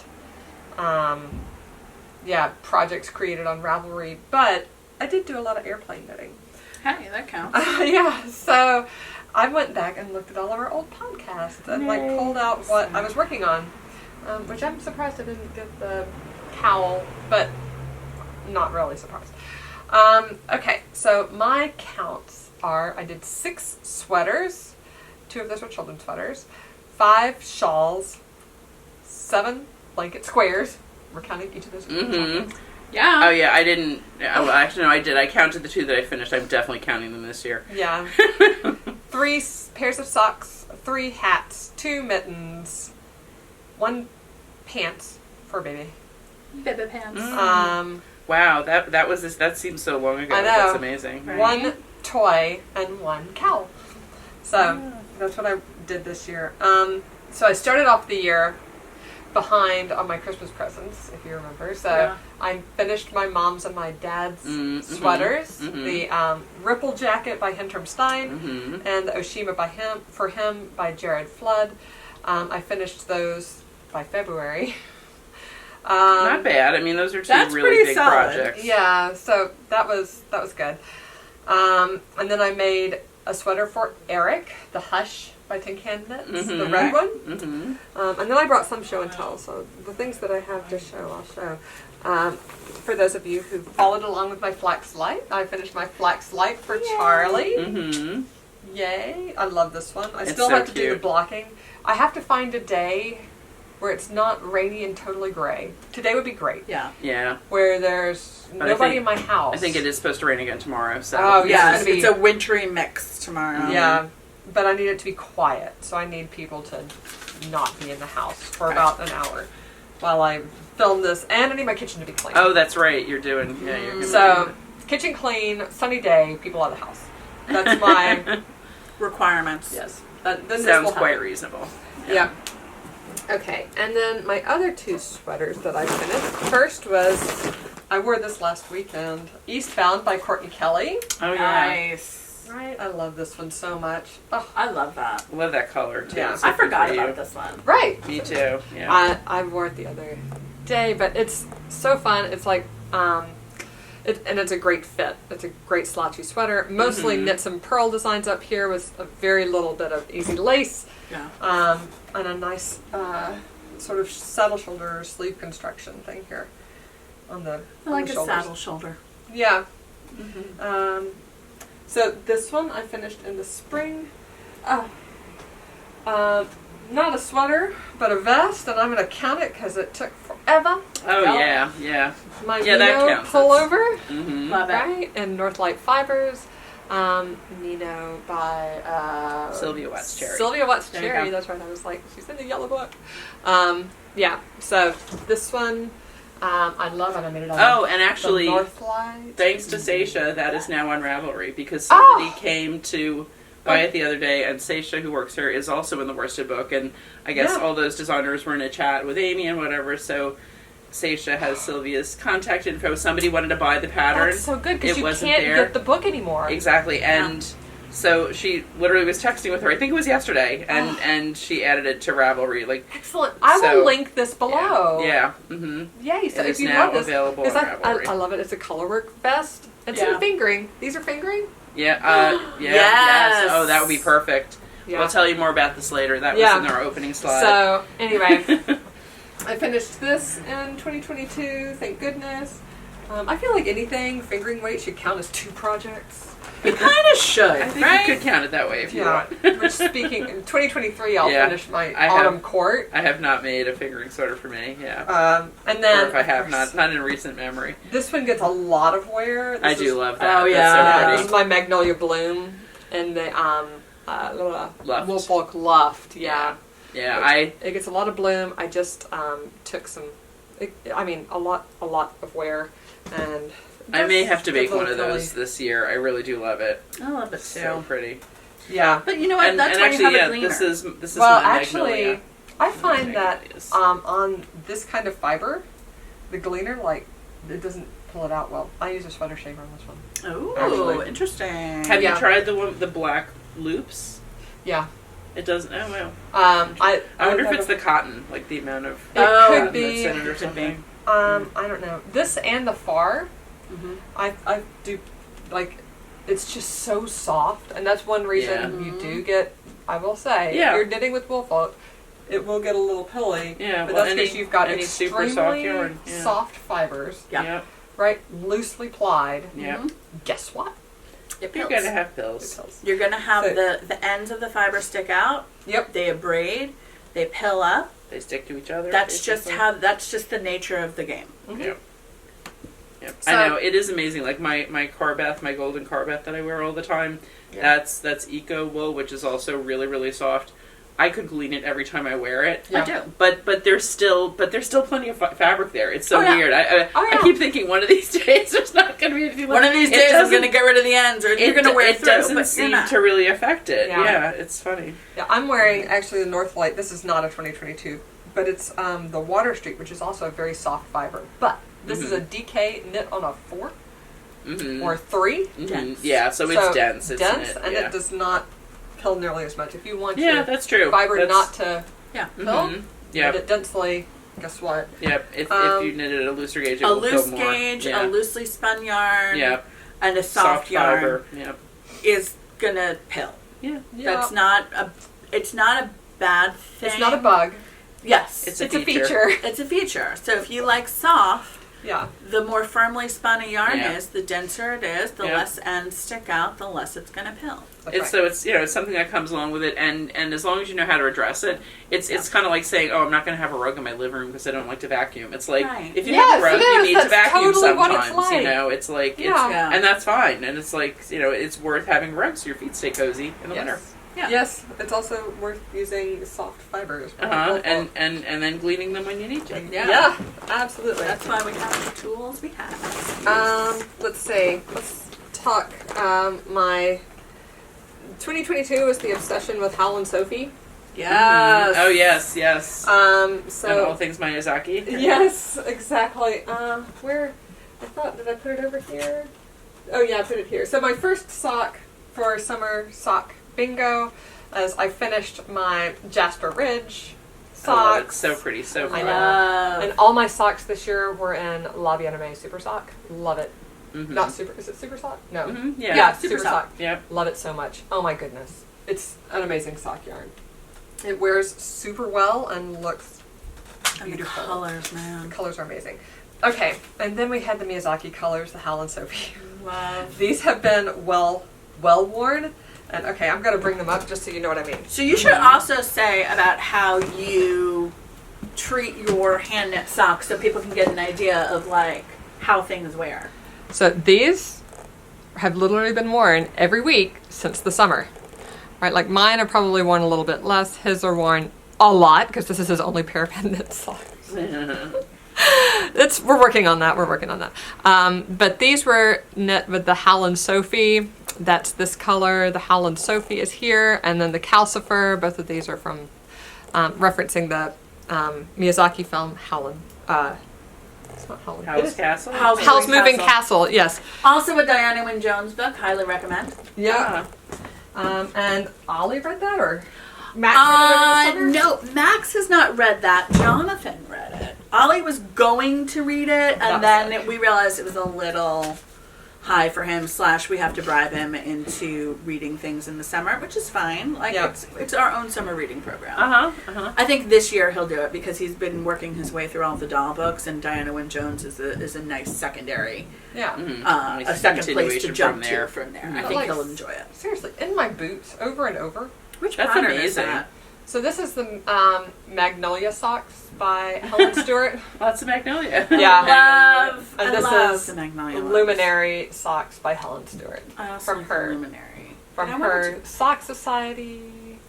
projects created on Ravelry, but I did do a lot of airplane knitting. Hey, that counts. Yeah, so I went back and looked at all of our old podcasts and like Nice. pulled out what I was working on, which I'm surprised I didn't get the cowl, but not really surprised. Okay, so my counts are, I did 6 sweaters, 2 of those were children's sweaters, 5 shawls, 7 blanket squares. We're counting each of those. Mm-hmm. Yeah. Oh yeah, I didn't. Well, actually, no, I did. I counted the 2 that I finished. I'm definitely counting them this year. Yeah. 3 pairs of socks, 3 hats, 2 mittens, 1 pants for a baby. Baby pants. Wow, that seems so long ago. I know. That's amazing. Right. 1 toy and 1 cowl. So that's what I did this year. So I started off the year behind on my Christmas presents, if you remember. So I finished my mom's and my dad's sweaters, the Ripple jacket by Hintram Stein, and the Oshima for him by Jared Flood. I finished those by February. Not bad. I mean, those are 2 That's really pretty big solid. projects. Yeah, so that was good. And then I made a sweater for Eric, the Hush by Tin Can Knits, the red one. And then I brought some show and tell. So the things that I have to show, I'll show. For those of you who followed along with my Flax Light, I finished my Flax Light for Charlie. Mm-hmm. Yay! I love this one. I It's still so have to do the cute. blocking. I have to find a day where it's not rainy and totally gray. Today would be great. Yeah. Yeah. Where there's But I nobody think- in my house. I think it is supposed to rain again tomorrow. So. Oh, Yeah, it's gonna it's a wintry mix tomorrow. Yeah, but I need it to be quiet, so I need people to not be in the house for about an hour while I film this, and I need my kitchen to be clean. Oh, that's right. You're doing. Yeah, you're. Gonna So, kitchen clean, sunny day, people out of the house. That's my Requirements. yes. Then this Sounds will quite happen. reasonable. Yeah. Okay, and then my other 2 sweaters that I finished. First was, I wore this last weekend, Eastbound by Courtney Kelly. Oh yeah. Nice. Right, I love this one so much. Oh, I love that. Love that color too. Yeah. It's I so good forgot for you. about this one. right. Me too. Yeah. I wore it the other day, but it's so fun. It's like, and it's a great fit. It's a great slouchy sweater. Mostly knit some pearl designs up here with a very little bit of easy lace, Yeah. and a nice sort of saddle shoulder sleeve construction thing here on the I like on the a shoulders. saddle shoulder. Yeah. So this one I finished in the spring. Not a sweater, but a vest, and I'm going to count it because it took forever. Oh Yeah. yeah. My Yeah, that Nino counts. pullover, Mm-hmm. Love it. right? And Northlight Fibers. Nino by Sylvia Watts Cherry. Sylvia Watts There you Cherry, go. that's right. I was like, she's in the yellow book. Yeah, so this one, I love it. I made it on Oh, and the actually, Northlight. thanks to Seisha, that is now on Ravelry because somebody came to buy it the other day, and Seisha, who works here, is also in the worsted book, and I guess Yeah. all those designers were in a chat with Aimée and whatever, so Seisha has Sylvia's contact info. Somebody wanted to buy the pattern. That's so good because It you wasn't can't there. get the book anymore. Exactly, and so she literally was texting with her, I think it was yesterday, and she added it to Ravelry, like, Excellent. I So- will link this below. yeah, mm-hmm. Yay. So It if is you now love this, available 'cause on I Ravelry. love it. It's a colorwork vest. It's Yeah. in fingering. These are fingering? Yeah, yeah, Yes. Oh, that would be perfect. Yeah. We'll tell you more about this later. That Yeah. was in our opening slide. So, anyway, I finished this in 2022, thank goodness. I feel like anything fingering weight should count as 2 projects. It kind of should, I think right? you could count it that way if you Yeah. want. Which, speaking, in 2023, I'll Yeah. finish my I autumn have- court. I have not made a figuring sweater for me, yeah. And then, Or if I of have, course, not in recent memory. this one gets a lot of wear. I This do is- love that. Oh, yeah. That's so This pretty. is my Magnolia Bloom and the Luft. Woolfolk Luft. Yeah. Yeah, It gets a lot of bloom. I just took some, a lot of wear, and I may have to make gives a one of little those this year. I really do love it. I love it So too. pretty. Yeah. But you know what? And, That's and why actually, you yeah, have a gleaner. this is Well, my actually, Magnolia. I find that Magnolias. on this kind of fiber, the gleaner, like, it doesn't pull it out well. I use a sweater shaver on this one. Oh, actually. interesting. Have Yeah. you tried the black loops? Yeah. It doesn't. Oh well. I wonder if it's the cotton, like the amount of It Oh, could cotton be. that's in it or Could something. I don't know. This and the far, Mhm. I do, like, it's just so soft, and that's one reason you do get, I will say, if you're knitting with wool folk, it will get a little pilly. Yeah, but well, that's because you've got super extremely soft yarn. Yeah. soft fibers, Yep. right? Loosely plied. Yep. Guess what? It You're pills. gonna have pills. You're gonna have the ends of the fiber stick out. Yep. They abrade. They pill up. They stick to each other. That's just the nature of the game. Yep. Yep. So, I know, it is amazing. Like my Carbeth, my golden Carbeth that I wear all the time, that's eco wool, which is also really, really soft. I could glean it every time I wear it. I do. But there's still plenty of fabric there. It's so weird. I keep thinking one of these days there's not going to be anything. One of these days I'm going to get rid of the ends, or you're going to wear it through. It doesn't seem to really affect it. Yeah. It's funny. Yeah, I'm wearing actually the Northlight. This is not a 2022, but it's the Water Street, which is also a very soft fiber. But this is a DK knit on a 4 or 3. Dense. Yeah, so it's dense. It's dense, knit, and it does not pill nearly as much. If you want your that's true. fiber not to pill, Yeah. knit it densely. Guess what? Yep. If you knitted a looser gauge, it a will pill loose more. gauge, a loosely spun yarn, and a Soft yarn fiber. Yep. is gonna pill. Yeah. That's not a. It's not a bad thing. It's not a bug. Yes, It's It's a a feature. feature. it's a feature. So if you like soft, Yeah. the more firmly spun a yarn Yeah. is, the denser it is, the Yeah. less ends stick out, the less it's gonna pill. That's right. So it's something that comes along with it, and as long as you know how to address it, it's kind of like saying, oh, I'm not going to have a rug in my living room because I don't like to vacuum. It's like if you have a rug, you need to vacuum totally what sometimes. it's like. You know, it's like and that's fine, and it's like it's worth having rugs so your feet stay cozy in the winter. Yeah. Yes, it's also worth using soft fibers. And then gleaning them when you need to. Yeah, absolutely. That's why we have the tools we have. Let's see. Let's talk. My 2022 was the obsession with Hal and Sophie. Yes. Oh yes. And So all things Miyazaki. yes, exactly. Where did I put it over here? Oh yeah, I put it here. So my first sock for summer sock bingo, as I finished my Jasper Ridge socks. It's so pretty, so I fun. know. And all my socks this year were in La Aimée Super Sock. Love it. Not super. Is it Super Sock? No. Yeah. Super Sock. Yep. Love it so much. Oh my goodness, it's an amazing sock yarn. It wears super well and looks beautiful. And the colors, man. The colors are amazing. Okay, and then we had the Miyazaki colors, the Hal and Sophie. Love. These have been well worn. And okay, I'm going to bring them up just so you know what I mean. So you should also say about how you treat your hand knit socks so people can get an idea of like how things wear. So these have literally been worn every week since the summer. Right, like mine are probably worn a little bit less. His are worn a lot because this is his only pair of hand knit socks. We're working on that. But these were knit with the Hal and Sophie. That's this color. The Hal and Sophie is here, and then the Calcifer. Both of these are from referencing the Miyazaki film Howlin'. It's not Howlin'. Howl's Castle. Howl's Moving Castle. Yes. Also a Diana Wynne Jones book. Highly recommend. Yeah. And Ollie read that, or Max? No, Max has not read that. Jonathan read it. Ollie was going to read it, and then we realized it was a little high for him. / we have to bribe him into reading things in the summer, which is fine. Like it's our own summer reading program. I think this year he'll do it because he's been working his way through all the doll books, and Diana Wynne Jones is a nice secondary. Yeah. A second place to jump to from there. I think he'll enjoy it. Seriously, in my boots, over and over. Which That's pattern amazing. is that? So this is the Magnolia socks by Helen Stewart. Lots of Magnolia. Yeah. I And this love is the Magnolia ones. Luminary socks by Helen Stewart. I also from like her. the Luminary. From And I wanted her Sock Society.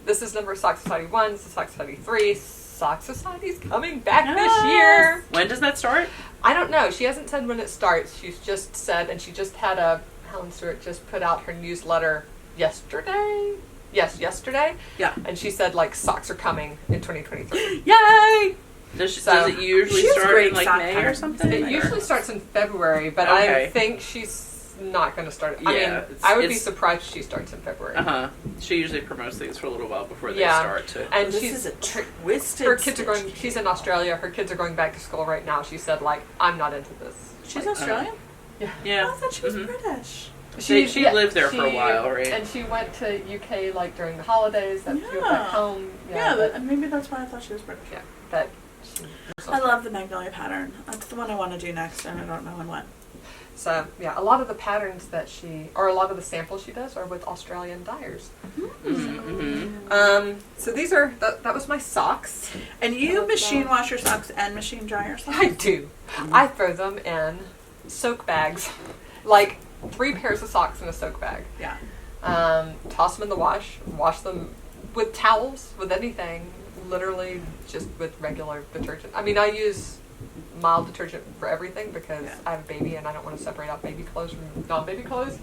This is number Sock Society 1, this is Sock Society 3. Sock Society's coming back this year. When does that start? I don't know. She hasn't said when it starts. She's just said, and she just had Helen Stewart just put out her newsletter yesterday. Yes, yesterday. Yeah. And she said, like, socks are coming in 2023. Yay! Does it usually She has start great in like sock May or patterns. something? It or- usually starts in February, but Okay. I think she's not going to start it. I Yeah, mean, it's- I would be it's- surprised if she starts in February. She usually promotes things for a little while before they Yeah. start to. And This she's is a twisted her kids are going. stitch. She's in Australia. Her kids are going back to school right now. She said, like, I'm not into this. She's Like, Australian? Yeah. I thought she was British. She lived there for a while, right? And she went to UK like during the holidays. That she went back home. Maybe that's why I thought she was British. Yeah, but I love the magnolia pattern. That's the one I want to do next, and I don't know when. So yeah, a lot of the patterns that a lot of the samples she does are with Australian dyers. So these are that was my socks. And you machine wash your socks and machine dry your socks? I do. I throw them in soak bags, like 3 pairs of socks in a soak bag. Yeah. Toss them in the wash them with towels, with anything, literally just with regular detergent. I mean, I use mild detergent for everything because I have a baby and I don't want to separate out baby clothes from non-baby clothes.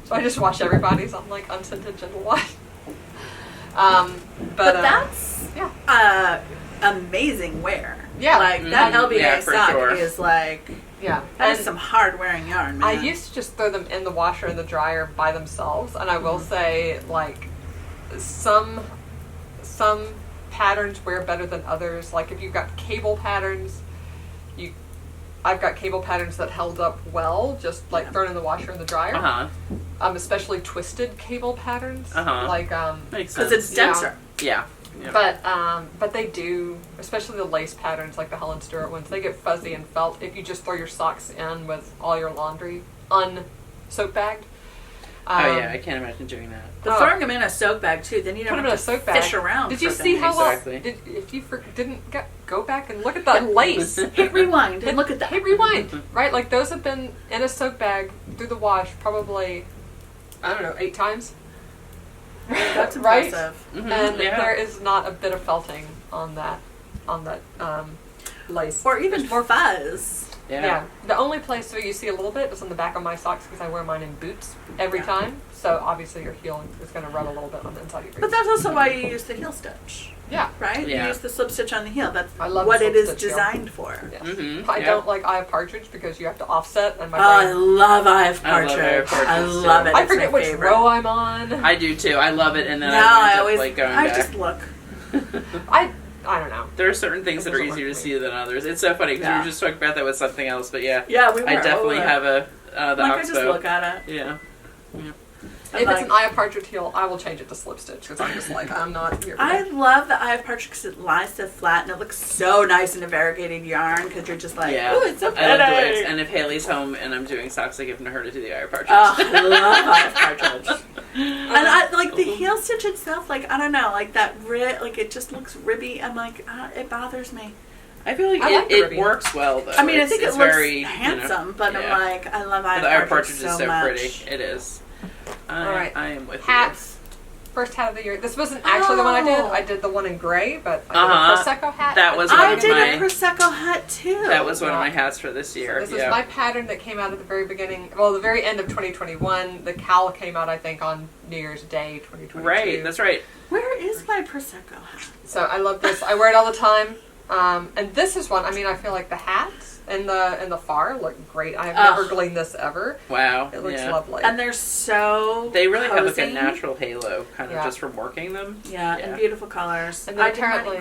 So I just wash everybody's on like unscented gentle wash. But that's amazing wear. Yeah. Like that LBA sock is like that is some hard wearing yarn, man. I used to just throw them in the washer and the dryer by themselves, and I will say like some patterns wear better than others. Like if you've got cable patterns, I've got cable patterns that held up well, just like thrown in the washer and the dryer. Especially twisted cable patterns, like because it's denser. Yeah. But they do, especially the lace patterns, like the Helen Stewart ones. They get fuzzy and felt if you just throw your socks in with all your laundry un-soak bagged. I can't imagine doing that. But throwing them in a soak bag too, then you don't have to fish around. Did you see how if you didn't go back and look at that lace? Hit rewind and look at that. Hit rewind, right? Like those have been in a soak bag through the wash probably, I don't know, 8 times. That's right? impressive. And there is not a bit of felting on that lace. Or even more fuzz. Yeah. The only place where you see a little bit is on the back of my socks because I wear mine in boots every time. So obviously your heel is going to rub a little bit on the inside of your boot. But that's also why you use the heel stitch. Yeah. Right? Yeah. You use the slip stitch on the heel. That's I love what it is heel. designed for. Yeah. I don't like Eye of Partridge because you have to offset and my I love Eye of Partridge. I love it. I forget which row I'm on. I do too. I love it, and then I just look. I don't know. There are certain things that are easier to see than others. It's so funny because we were just talking about that with something else, but yeah, we were. I definitely have the I just look at it. Yeah. If it's an Eye of Partridge heel, I will change it to slip stitch because I'm just like, I'm not here for I that. love the Eye of Partridge because it lies so flat and it looks so nice in a variegated yarn because you're just like, ooh, it's so pretty. I love the way and if Haley's home and I'm doing socks, I give them to her to do the Eye of Partridge. Oh, I love Eye of Partridge. And I like the heel stitch itself, like, I don't know, like that like it just looks ribby. I'm like, it bothers me. I feel like it works well though. I mean, I think it looks very handsome, but I'm like, I love Eye of Partridge Partridge so is so much. pretty. It is. All right. I am with hats. First hat of the year. This wasn't actually the one I did. I did the one in gray, but I did a Prosecco hat. That was I did a Prosecco hat too. That was one of my hats for this year. So this is my pattern that came out at the very beginning. Well, the very end of 2021. The CAL came out, I think, on New Year's Day, 2022. Right. That's right. Where is my Prosecco hat? So I love this. I wear it all the time. And this is one. I mean, I feel like the hats and the far look great. I have never gleaned this ever. Wow. It looks lovely. And they're so They really cozy. have like a natural halo, kind of just from working them. Yeah, and beautiful colors. And then apparently,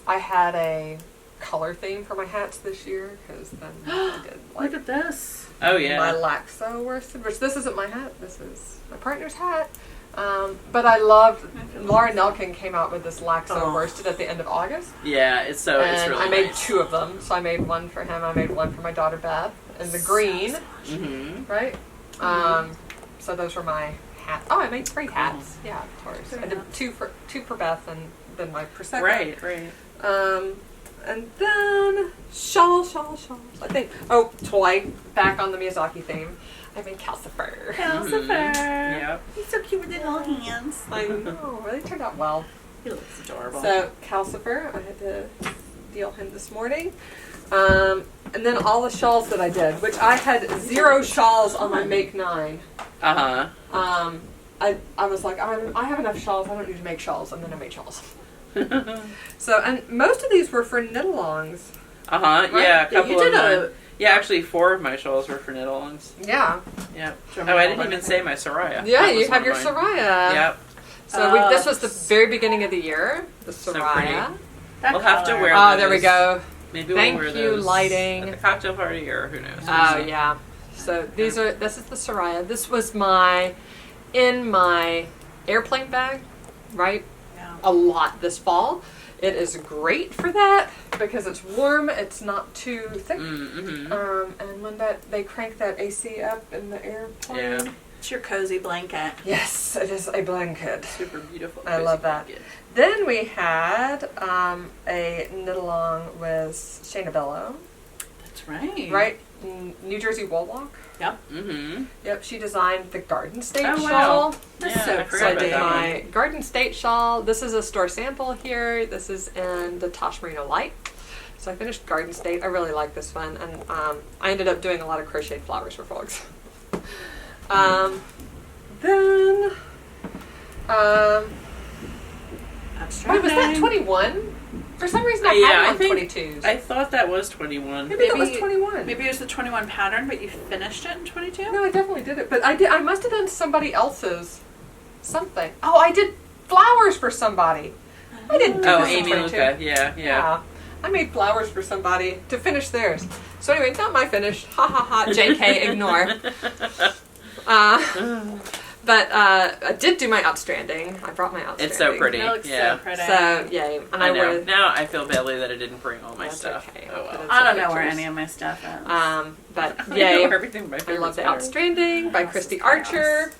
I had a color theme for my hats this year because then I did look at this. Oh yeah. My Laxo worsted, which this isn't my hat. This is my partner's hat. But I loved Laura Nelkin came out with this Laxo worsted at the end of August. Yeah, it's really I made nice. 2 of them. So I made one for him. I made one for my daughter Beth in the green, right? So those were my hats. Oh, I made 3 hats. Yeah, of course. I did two for Beth and then my Prosecco. Right. And then shawls. I think. Oh, toy. Back on the Miyazaki theme. I made Calcifer. Yep. He's so cute with his little hands. I know. Really turned out well. He looks adorable. So Calcifer, I had to deal him this morning. And then all the shawls that I did, which I had 0 shawls on my Make 9. Uh-huh. I was like, I have enough shawls. I don't need to make shawls. And then I made shawls. So, and most of these were for knit-alongs. Uh-huh. Right? Yeah, a couple you did of mine. Yeah, actually 4 of my shawls were for knit-alongs. Yeah. Yeah. Oh, I didn't even say my Soraya. Yeah, you have your Soraya. Yep. So this was the very beginning of the year. The Soraya. We'll have to wear Oh, those. there we go. Maybe Thank we'll wear you, those lighting. at the cocktail party, or who knows. Oh, yeah. So this is the Soraya. This was in my airplane bag, right? Yeah. A lot this fall. It is great for that because it's warm. It's not too thick. Mm-hmm. And when they crank that AC up in the airplane. Yeah. It's your cozy blanket. Yes, it is a blanket. Super beautiful. I love that. blanket. Then we had a knit along with Shayna Bello, That's right. right? New Jersey Wool Walk. Yep. Mm-hmm. Yep, she designed the Garden State Oh, wow. shawl. That's Yeah, so I forgot So I about did that one. my Garden State shawl. This is a store sample here. This is in the Tosh Merino Light. So I finished Garden State. I really like this one. And I ended up doing a lot of crocheted flowers for folks. Then, what was that, 21? For some reason I Yeah, had I one think 22s. I thought that was 21. Maybe that was Maybe- 21. Maybe it was the 21 pattern, but you finished it in 22? No, I definitely did it. But I must have done somebody else's something. Oh, I did flowers for somebody. I didn't do Oh, this in Amy 22. Luca. Yeah. I made flowers for somebody to finish theirs. So anyway, not my finish. Ha ha ha. JK, ignore. But I did do my outstanding. I brought my outstanding. It's so pretty. It looks Yeah. so pretty. So yay, and I I know. wear. Now I feel badly that I didn't bring all my That's stuff. okay. Oh I'll put well. it I don't know where pictures. any of my stuff is. But I yay. know everything by I favorite love the sweater. outstanding by House Christy is chaos. Archer.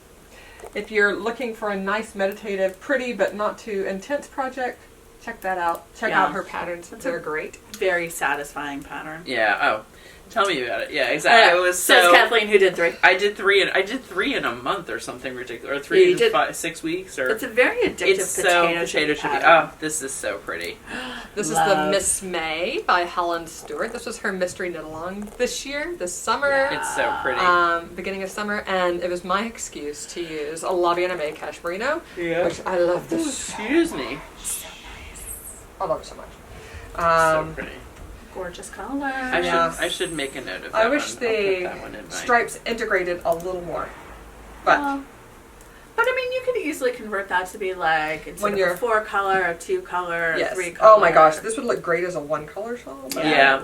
If you're looking for a nice, meditative, pretty but not too intense project, check that out. Check Yeah. out her patterns. They're great. Very satisfying pattern. Yeah. Oh, tell me about it. Yeah. Exactly. It was Says so. Kathleen, who did 3. I did 3 in a month or something ridiculous, or 3 You in did- 6 weeks, or It's a very addictive it's so potato chip chippy. pattern. Oh, this is so pretty. This is the Love. Miss May by Helen Stewart. This was her mystery knit along this summer. It's so pretty. Beginning of summer, and it was my excuse to use a La Bien Aimée Cashmerino, Yeah. which I love this. Excuse me. I love it so much. So pretty. Gorgeous color. I should make a note of that. I wish one. I'll the put that one in my- stripes integrated a little more, but But I mean, you could easily convert that to be like instead When of you're- a 4 color, a 2 color, yes. 3 color. Oh my gosh, this would look great as a one color shawl. But, Yeah. it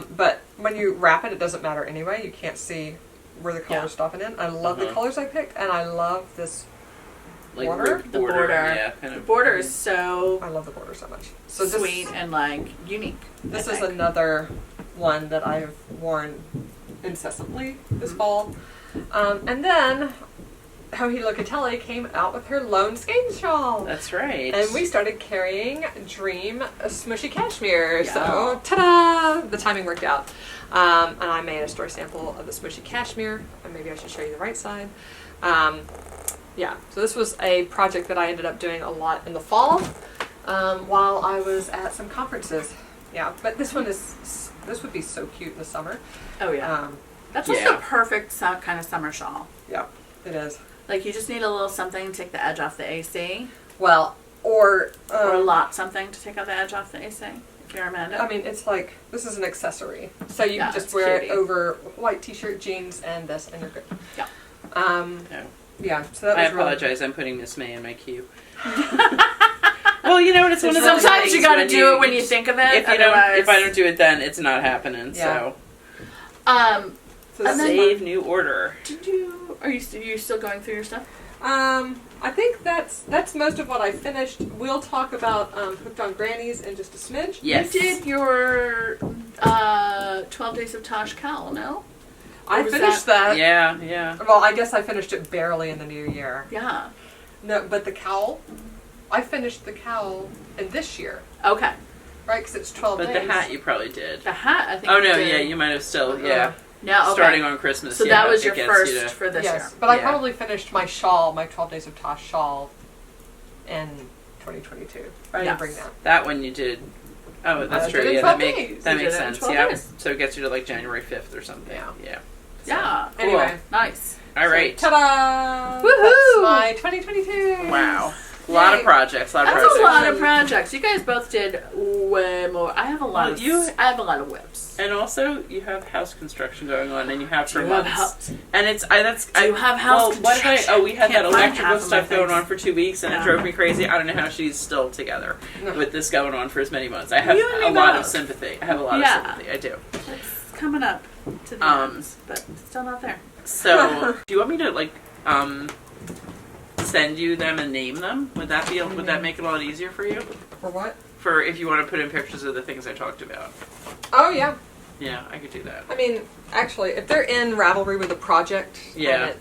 would. But when you wrap it doesn't matter anyway. You can't see where the color's stopping in. I love the colors I picked, and I love this. Like Border? ribbed The border. border. Yeah. Kind The of. border is so I love the border so much. So sweet and like unique. This I is think. another one that I've worn incessantly this fall. And then Hohi Locatelli came out with her Lone Skein shawl. That's right. And we started carrying Dream Smushy Cashmere. Yeah. So, ta-da! The timing worked out. And I made a store sample of the Smushy Cashmere. And maybe I should show you the right side. Yeah, so this was a project that I ended up doing a lot in the fall while I was at some conferences. Yeah, but this would be so cute in the summer. Oh yeah. That's Yeah. just the perfect kind of summer shawl. Yeah, it is. Like you just need a little something to take the edge off the AC, Well, or or a lot something to take out the edge off the AC. If you're Amanda. I mean, it's like, this is an accessory. So you Yeah, can just it's wear cutie. it over white t-shirt, jeans, and this, and you're good. Yeah. No. Yeah, so that I was really- apologize. I'm putting Miss May in my queue. Well, you know, it's one of those Sometimes you things gotta when do it when you think of it. If I don't do it, then it's not happening. Yeah. So So And this then- is save new order. Are you still going through your stuff? I think that's most of what I finished. We'll talk about Hooked on Grannies in just a smidge. Yes. You did your 12 Days of Tosh Cal, no? I was finished that. Yeah, yeah. Well, I guess I finished it barely in the new year. Yeah. No, but the cowl, I finished the cowl in this year, Okay. right? Because it's 12 But days. the hat you probably did. The hat, I think. Oh you no, did. yeah, you might have still, yeah. Yeah, okay. Starting on Christmas. So yeah, that was it your gets first you to- for this yes, year. but I Yeah. probably finished my shawl, my 12 Days of Tosh shawl, in 2022. I didn't Yes. bring that. That one you did. Oh, that's I true. did it Yeah, 12 that days. makes You sense. did it in 12 Yeah. days. So it gets you to like January 5th or something. Yeah. Yeah. Yeah. Cool. Anyway. Nice. All right. Ta-da! Woohoo! That's my 2022. Wow. A lot of Yay. projects. A lot of That's projects. a lot of projects. You guys both did way more. I have a lot Well, I have a lot of whips. And also, you have house construction going on, and you have for Do you have months. house- And it's Do you have house What did I? construction? Oh, we had that Can't find electrical half of my stuff going things. on for 2 weeks, and Yeah. it drove me crazy. I don't know how she's still together No. with this going on for as many months. I have You and me a lot of both. sympathy. I have a lot Yeah. of sympathy. I do. coming up to the ends, but still not there. So, do you want me to like send you them and name them? Would that make it a lot easier for you? For what? For if you want to put in pictures of the things I talked about. Oh yeah. Yeah, I could do that. I mean, actually, if they're in Ravelry with a project, Yeah,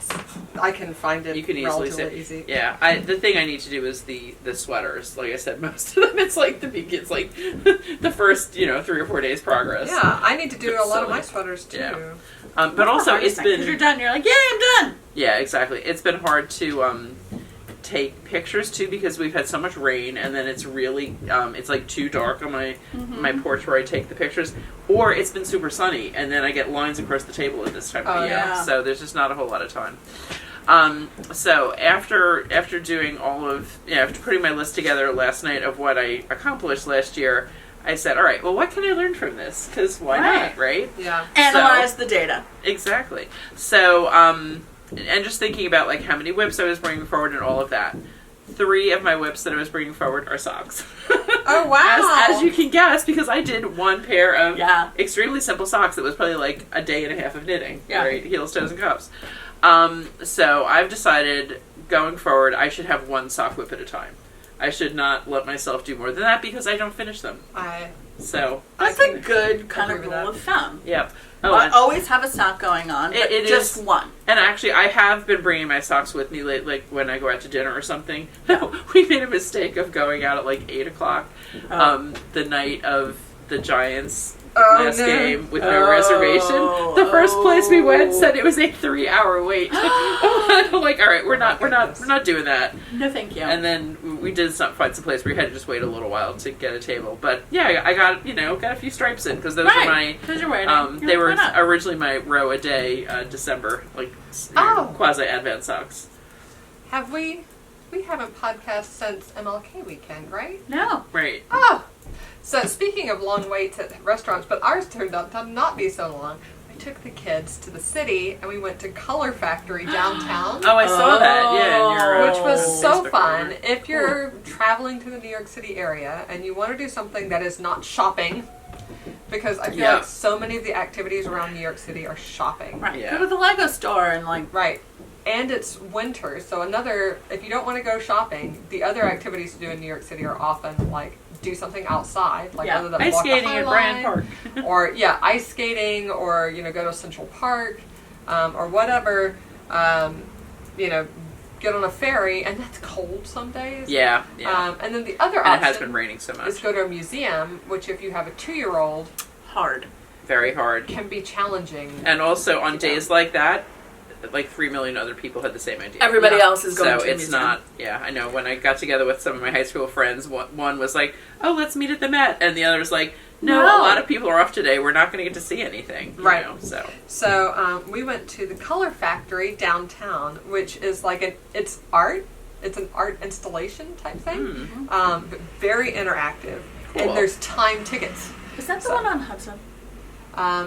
I can find it. you can easily relatively say. easy. Yeah, the thing I need to do is the sweaters. Like I said, most of them it's like it's like the first 3 or 4 days progress. Yeah, I need to do It's a lot of silly. my sweaters too. Yeah. But also it's been. Because you're done, you're like, yay, I'm done! Yeah, exactly. It's been hard to take pictures too because we've had so much rain, and then it's really it's like too dark on my porch where I take the pictures, or it's been super sunny, and then I get lines across the table at this time of the year. yeah. So there's just not a whole lot of time. So after doing after putting my list together last night of what I accomplished last year, I said, all right, well, what can I learn from this? Because why not, right? Yeah. Analyze the data. Exactly. So, and just thinking about like how many whips I was bringing forward and all of that. 3 of my whips that I was bringing forward are socks. Oh wow! As you can guess, because I did one pair of Yeah. extremely simple socks that was probably like a day and a half of knitting. Yeah. Right? Heels, toes, and cuffs. So I've decided going forward I should have 1 sock whip at a time. I should not let myself do more than that because I don't finish them. So That's a good kind of agree rule with of thumb. yeah. I always have a sock going on, but It just is- one. And actually, I have been bringing my socks with me late, like when I go out to dinner or something. We made a mistake of going out at like 8 o'clock, the night of the Giants last game with my reservation. The first place we went said it was a 3-hour wait. I'm like, all right, we're not doing that. No, thank you. And then we did find some place where we had to just wait a little while to get a table. But yeah, I got got a few stripes in because those were my. Because you're waiting. They were originally my row a day December quasi Advent socks. Have we haven't podcast since MLK weekend, right? No. Right. Oh! So speaking of long waits at restaurants, but ours turned out to not be so long. I took the kids to the city and we went to Color Factory downtown. Oh, I saw that. Yeah, in your, Which was so Facebook fun. order. If you're traveling to the New York City area and you want to do something that is not shopping, because I feel like so many of the activities around New York City are shopping. Right. Yeah. Go to the Lego store and like. Right. And it's winter, so if you don't want to go shopping, the other activities to do in New York City are often like do something outside, like whether that's ice walk the skating High at Line, Bryant Park. or ice skating, or go to Central Park, or whatever. Get on a ferry, and that's cold some days. Yeah. And then the other And option it has been raining so much. is go to a museum, which if you have a 2-year-old, Hard. Very hard. can be challenging. And also on days like that, like 3 million other people had the same idea. Everybody else is going so to a it's museum. not. Yeah, I know. When I got together with some of my high school friends, one was like, "Oh, let's meet at the Met," and the other was like, "No, a lot of people are off today. We're not going to get to see anything." Right. So we went to the Color Factory downtown, which is like it's art. It's an art installation type thing. But very interactive, Cool. and there's time tickets. Is that the one on Hudson?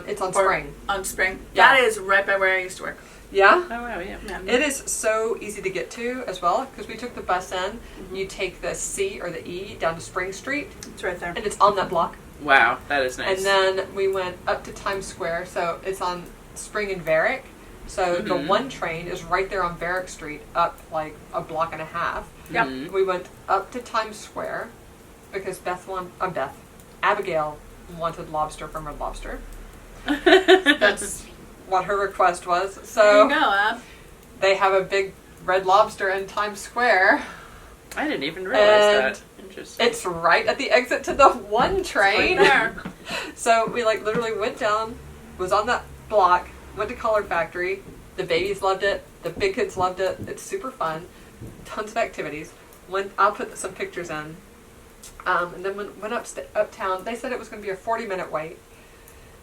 It's on Spring. On Spring. Yeah. That is right by where I used to work. Yeah. Oh wow, yeah. It is so easy to get to as well because we took the bus in. You take the C or the E down to Spring Street, It's right there. and it's on that block. Wow, that is nice. And then we went up to Times Square, so it's on Spring and Varick. So the one train is right there on Varick Street, up like a block and a half. Yep. We went up to Times Square because Abigail wanted lobster from Red Lobster. That's what her request was. There So you go, Ab. they have a big Red Lobster in Times Square. I didn't even realize And that. Interesting. It's right at the exit to the one train. Right there. So we literally went down, was on that block, went to Color Factory. The babies loved it. The big kids loved it. It's super fun. Tons of activities. I'll put some pictures in. And then went uptown. They said it was going to be a 40-minute wait.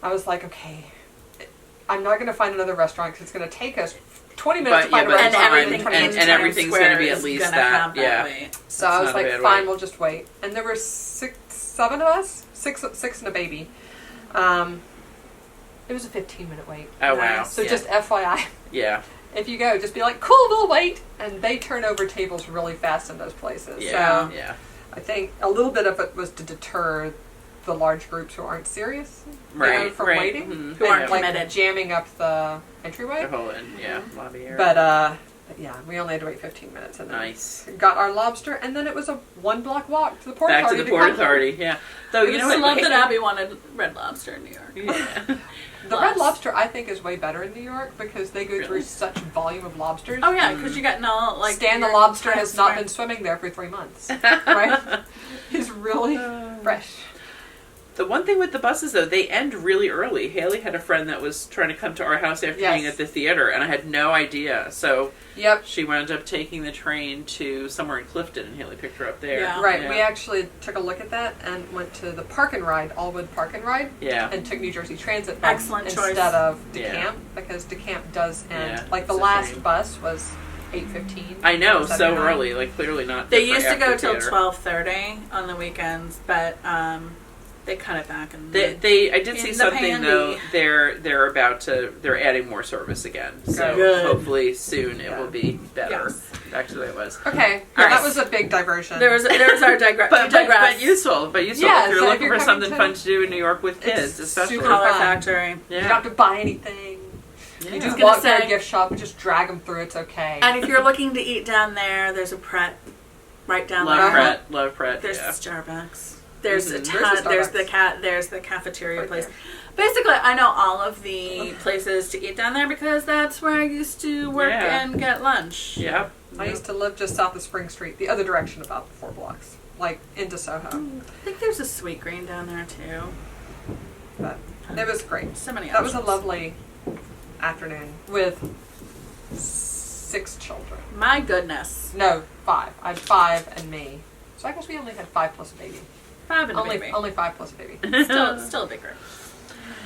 I was like, okay, I'm not going to find another restaurant because it's going to take us 20 minutes to find a but restaurant. and everything's going to be at least that. Yeah. So I was not a like, bad fine, wait. we'll just wait. And there were 7 of us, six and a baby. It was a 15-minute wait. Oh wow. So yeah. just FYI, Yeah. if you go, just be like, cool, we'll wait. And they turn over tables really fast in those places. Yeah. So Yeah. I think a little bit of it was to deter the large groups who aren't serious, from right. waiting, Mm-hmm. Who aren't like committed. jamming up the entryway. The whole lobby area. But yeah, we only had to wait 15 minutes, and then Nice. got our lobster, and then it was a 1-block walk to the Port Back Authority. to the Port Authority, yeah. Though, you know I what? love that Abby wanted Red Lobster in New York. Yeah. The Red Lobster, I think, is way better in New York because they go Really? through such volume of lobsters. Oh yeah, because you got no like. Stan the your lobster time has not spent- been swimming there for 3 months, right? He's really fresh. The one thing with the buses, though, they end really early. Haley had a friend that was trying to come to our house after being at the theater, and I had no idea. So Yep. she wound up taking the train to somewhere in Clifton, and Haley picked her up there. Yeah. Right, Yeah. we actually took a look at that and went to the Park and Ride, Allwood Park and Ride, Yeah. and took New Jersey Transit bus Excellent choice. instead of Yeah. DeCamp, because DeCamp does end, Yeah, like the it's a last shame. bus was 8:15. I know, or so 7:09. early. Like, clearly not. They for used to after go till theater. 12:30 on the weekends, but they cut it back. And They I did see In the something though. pandy. They're adding more service again. So Good. hopefully soon it Yeah. will be better. Yes. Back to the way it was. Okay, All that right. was a big diversion. there's our digress. But useful. Yeah, if so you're if looking you're for coming something to- fun to do in New York with kids, It's especially. super Color fun. Factory. You Yeah. don't have to buy anything. Yeah. You just gonna walk through say- a gift shop and just drag them through. It's okay. And if you're looking to eat down there, there's a Pret right down Love there. Pret. Love Pret. There's Yeah. the Starbucks. There's a Mhm. ton. There's the There's the cafeteria Right place. there. Basically, I know all of the places to eat down there because that's where I used to work Yeah. and get lunch. Yep. I used to live just south of Spring Street, the other direction about 4 blocks, like into Soho. I think there's a Sweet Green down there too. But it was great. So many. That was a options. lovely afternoon with 6 children. My goodness. No, 5. I had 5 and me. So I guess we only had 5 plus a baby. 5 and a Only baby. 5 plus a baby. Still a big group.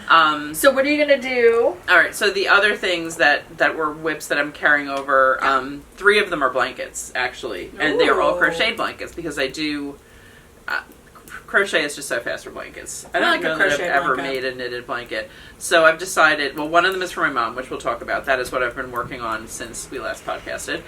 Um, So what are you gonna do? all right. So the other things that were whips that I'm carrying over, 3 of them are blankets actually, and they're all Ooh. crocheted blankets because I do. Crochet is just so fast for blankets. I I don't like a know that I've crochet ever blanket. made a knitted blanket. So I've decided, well, one of them is for my mom, which we'll talk about. That is what I've been working on since we last podcasted.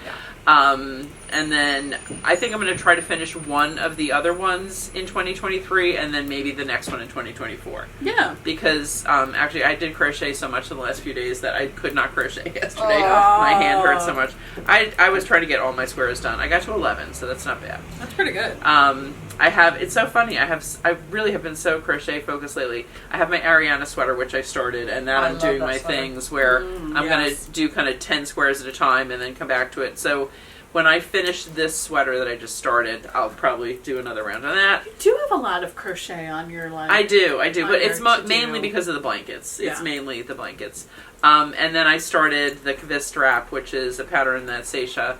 And then I think I'm going to try to finish one of the other ones in 2023 and then maybe the next one in 2024. Yeah. Because actually I did crochet so much in the last few days that I could not crochet yesterday. Oh. My hand hurt so much. I was trying to get all my squares done. I got to 11, so that's not bad. That's pretty good. It's so funny. I really have been so crochet focused lately. I have my Ariana sweater, which I started, and now I I'm love doing that my sweater. things where I'm going yes. to do kind of 10 squares at a time and then come back to it. So when I finish this sweater that I just started, I'll probably do another round on that. You do have a lot of crochet on your line. I do, on but it's your to-do. mainly because of the blankets. It's Yeah. mainly the blankets. And then I started the Kvist wrap, which is a pattern that Seisha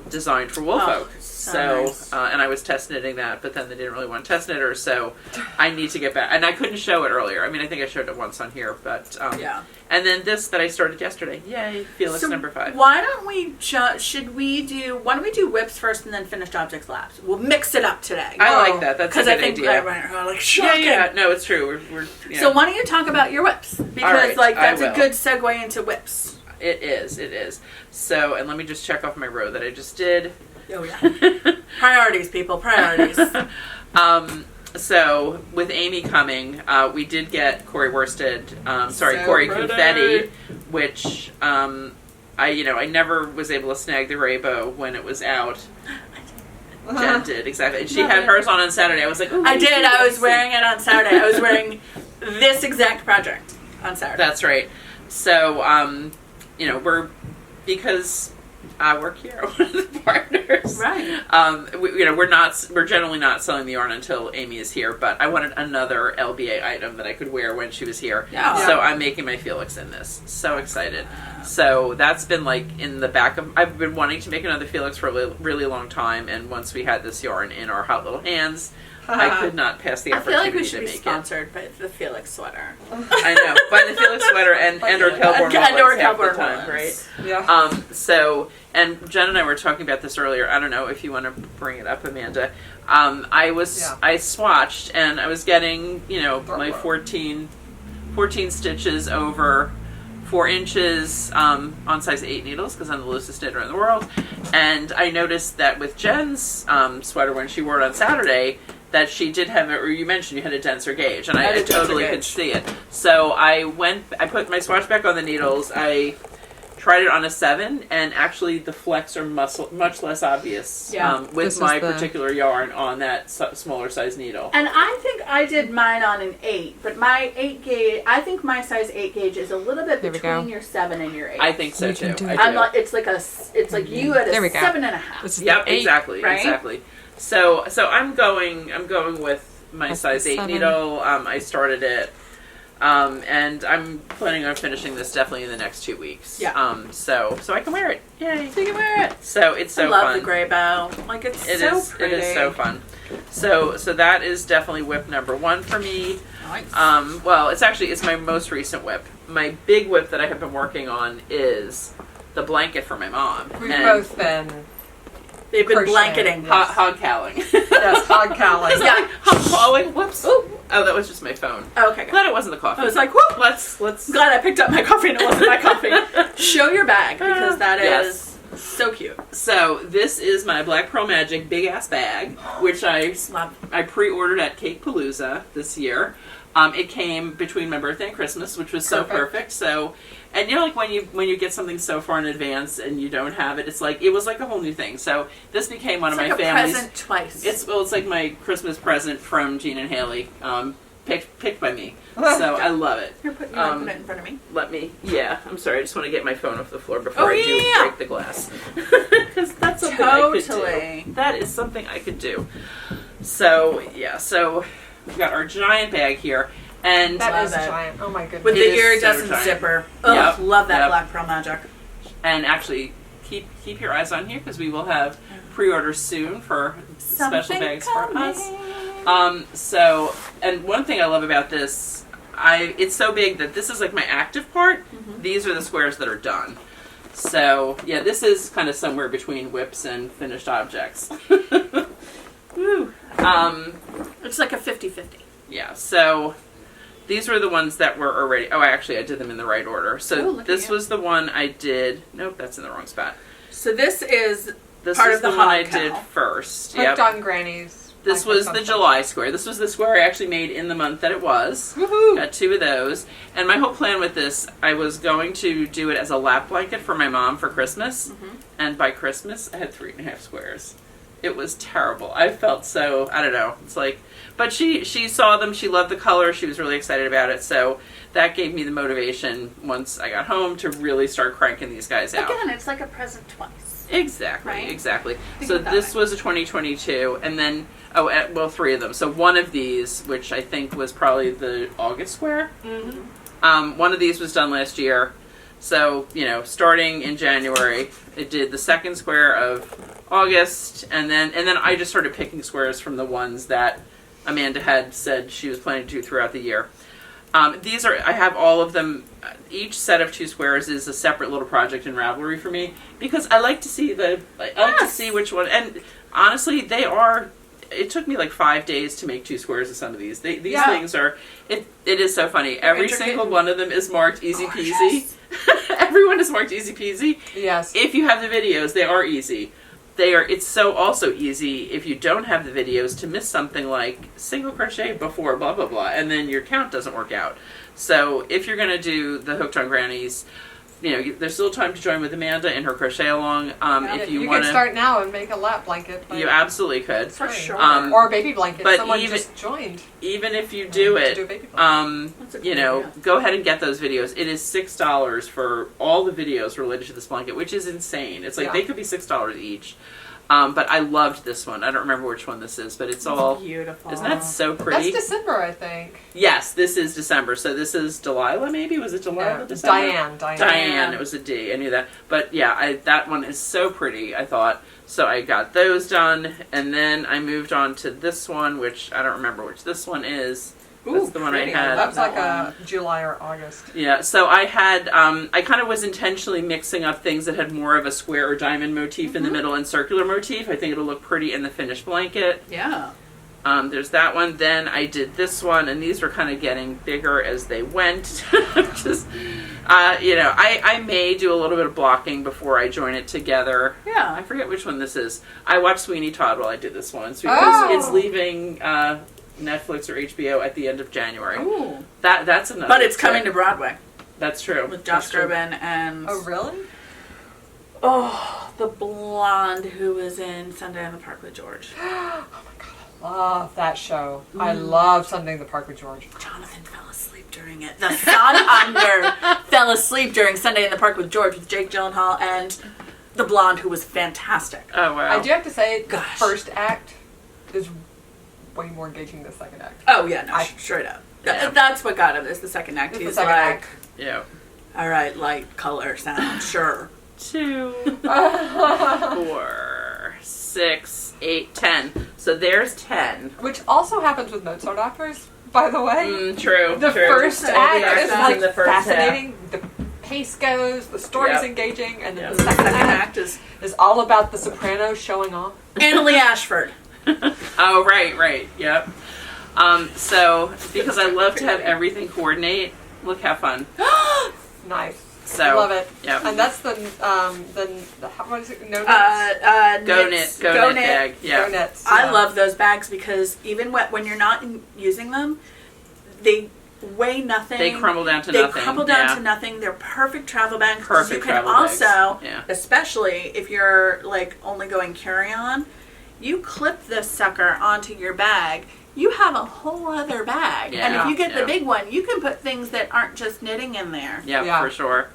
designed for Woolfolk. so nice. And I was test knitting that, but then they didn't really want to test knitter, so I need to get back. And I couldn't show it earlier. I mean, I think I showed it once on here, but Yeah. And then this that I started yesterday. Yay, Felix So number 5. Why don't we why don't we do whips first and then finished objects last? We'll mix it up today. I like that. That's a Because good I think idea. we're like Yeah, shocking. yeah, no, it's true. We're yeah. So why don't you talk about your whips? Because right, I that's a will. good segue into whips. It is. So, and let me just check off my row that I just did. Oh yeah. Priorities, people. Priorities. So with Aimée coming, we did get Corey Worsted, So Corey pretty. Confetti, which I never was able to snag the rainbow when it was out. Jen did, exactly. And she Love had it. hers on Saturday. I was like, ooh, I did. I was see. wearing it on Saturday. I was wearing this exact project on Saturday. That's right. So, because we're here, one of the partners. Right. We're generally not selling the yarn until Aimée is here, but I wanted another LBA item that I could wear when she was here. Yeah. So I'm making my Felix in this. So excited. So that's been like in the back of, I've been wanting to make another Felix for a really, really long time, and once we had this yarn in our hot little hands, I could not pass the I feel opportunity like we should to be make it. sponsored by the Felix sweater. I know, by the Felix sweater and or Kelborn And or Woolens half the Kelborn time, Woolens. right? Yeah. So, and Jen and I were talking about this earlier. I don't know if you want to bring it up, Amanda. I swatched, and I was getting, my 14 stitches over 4 inches on size 8 needles, because I'm the loosest knitter in the world. And I noticed that with Jen's sweater, when she wore it on Saturday, that she did have, or you mentioned you had a denser gauge, and I had I a denser totally gauge. could see it. So I put my swatch back on the needles. I tried it on a 7, and actually the flecks are much less obvious Yeah. with This is my the- particular yarn on that smaller size needle. And I think I did mine on an 8, but my 8 gauge, I think my size 8 gauge is a little bit There we between go. your 7 and your 8. I think so You too. can do I it. do. I'm like, it's like you at a There we go. 7.5. This is Yep, the 8. exactly, right? exactly. So I'm going with my That's size the 8 7. needle. I started it, and I'm planning on finishing this definitely in the next 2 weeks. Yeah. So I can wear it. Yay! So you can wear it. So it's so I love fun. the gray bow. Like it's It so is. pretty. It is so fun. So that is definitely whip number 1 for me. Nice. Well, it's my most recent whip. My big whip that I have been working on is the blanket for my mom. We've And both been They've been crochet. blanketing. hog cowling. yes, hog cowling. Yeah. Hog calling. Whoops. Oh, that was just my phone. Okay, good. Glad it wasn't the coffee. I was like, whoop. let's. Glad I picked up my coffee and it wasn't my coffee. Show your bag because that is Yes. so cute. So this is my Black Pearl Magic big ass bag, which I Love. pre-ordered at Cake Palooza this year. It came between my birthday and Christmas, which was so perfect. So, and you know, like when you get something so far in advance and you don't have it, it's like it was like a whole new thing. So this became one It's of like my a family's. present twice. It's like my Christmas present from Jean and Haley, picked by me. So I love it. Here, put it in front of me. Let me. Yeah, I'm sorry. I just want to get my phone off the floor before I do yeah. break the glass, because that's something I could Totally. do. That is something I could do. So yeah. So we've got our giant bag here, and That Love is it. giant. Oh my goodness. With It the is so iridescent giant. zipper. Ugh, Yep. love that Yep. Black Pearl Magic. and actually keep your eyes on here because we will have pre-orders soon for special Something bags coming. for us. So, and one thing I love about this, it's so big that this is like my active part. Mm-hmm. These are the squares that are done. So, yeah, this is kind of somewhere between whips and finished objects. Woo. It's like a 50-50. Yeah, so these were the ones that were already... Oh, actually, I did them in the right order. Oh, So look at this you. was the one I did... Nope, that's in the wrong spot. So this is This part is of the the one I hog did cow. first. Hooked Yep. on Grannies. This was the July square. This was the square I actually made in the month that it was. Woohoo! Got 2 of those. And my whole plan with this, I was going to do it as a lap blanket for my mom for Christmas. Mm-hmm. And by Christmas, I had 3.5 squares. It was terrible. I felt so, I don't know. It's like, but she saw them. She loved the color. She was really excited about it. So that gave me the motivation once I got home to really start cranking these guys out. Again, it's like a present twice. Exactly, Right? exactly. Think So of it that this way. was a 2022, and then, 3 of them. So one of these, which I think was probably the August square, one of these was done last year. So, starting in January, it did the second square of August, and then I just started picking squares from the ones that Amanda had said she was planning to do throughout the year. I have all of them. Each set of 2 squares is a separate little project in Ravelry for me because I like to see to see which one. And honestly, they are. It took me like 5 days to make 2 squares of some of these. These things are. It is so funny. Every intricate. single one of them is marked easy peasy. Everyone is marked easy peasy. Yes. If you have the videos, they are easy. It's so also easy if you don't have the videos to miss something like single crochet before blah blah blah, and then your count doesn't work out. So if you're gonna do the Hooked on Grannies, there's still time to join with Amanda in her crochet along. If you you want can to, start now and make a lap blanket. you absolutely could. For sure. Or a baby blanket. but Someone even- just joined. Even if you do to it, do a baby blanket. That's a good idea. go ahead and get those videos. It is $6 for all the videos related to this blanket, which is insane. It's like Yeah. they could be $6 each. But I loved this one. I don't remember which one this is, but it's all. Beautiful. Isn't that so pretty? That's December, I think. Yes, this is December. So this is Delilah, maybe? Was it Delilah? Yeah. December? Diane. Diane. It was a D. I knew that. But yeah, that one is so pretty, I thought. So I got those done, and then I moved on to this one, which I don't remember which this one is. That's the one I pretty. had. That was That like a July or August. Yeah, so I had, I kind of was intentionally mixing up things that had more of a square or diamond motif in the middle and circular motif. I think it'll look pretty in the finished blanket. Yeah. There's that one. Then I did this one, and these were kind of getting bigger as they went. Just, I may do a little bit of blocking before I join it together. Yeah. I forget which one this is. I watched Sweeney Todd while I did this one. Because it's leaving Netflix or HBO at the end of January. Ooh. That's another. But it's coming to Broadway. That's true. With Josh Groban and... Oh, really? Oh, the blonde who was in Sunday in the Park with George. Oh my god, I love that show. I love Sunday in the Park with George. Jonathan fell asleep during it. The son under fell asleep during Sunday in the Park with George with Jake Gyllenhaal and the blonde who was fantastic. Oh, wow. I do have to say, the Gosh. first act is way more engaging than the second act. Oh, yeah, no, straight up. Yeah. That's what got him, is the second act. It's the He's second like, act. Yeah. all right, light, color, sound, sure. 2, 4, 6, 8, 10. So there's 10. Which also happens with Mozart operas, by the way. True. The true. first act is like the first fascinating. The pace goes, the story's Yep. engaging, and then Yep. the second act act is is all about the sopranos showing off. Annalie Ashford. Oh, right. Yep. So, because I love to have everything coordinate, look how fun. Nice. So, Love it. Yep. And that's the what is it? No knits? Go knits. knit bag. Yeah. Go knits. I yeah. love those bags because even when you're not using them, they weigh nothing. They crumble down to They nothing. crumble down Yeah. to nothing. They're perfect travel bags. Perfect You can travel also, bags. Yeah. especially if you're like only going carry-on, you clip this sucker onto your bag. You have a whole other bag. Yeah. And if you get Yeah. the big one, you can put things that aren't just knitting in there. Yeah, Yeah. for sure.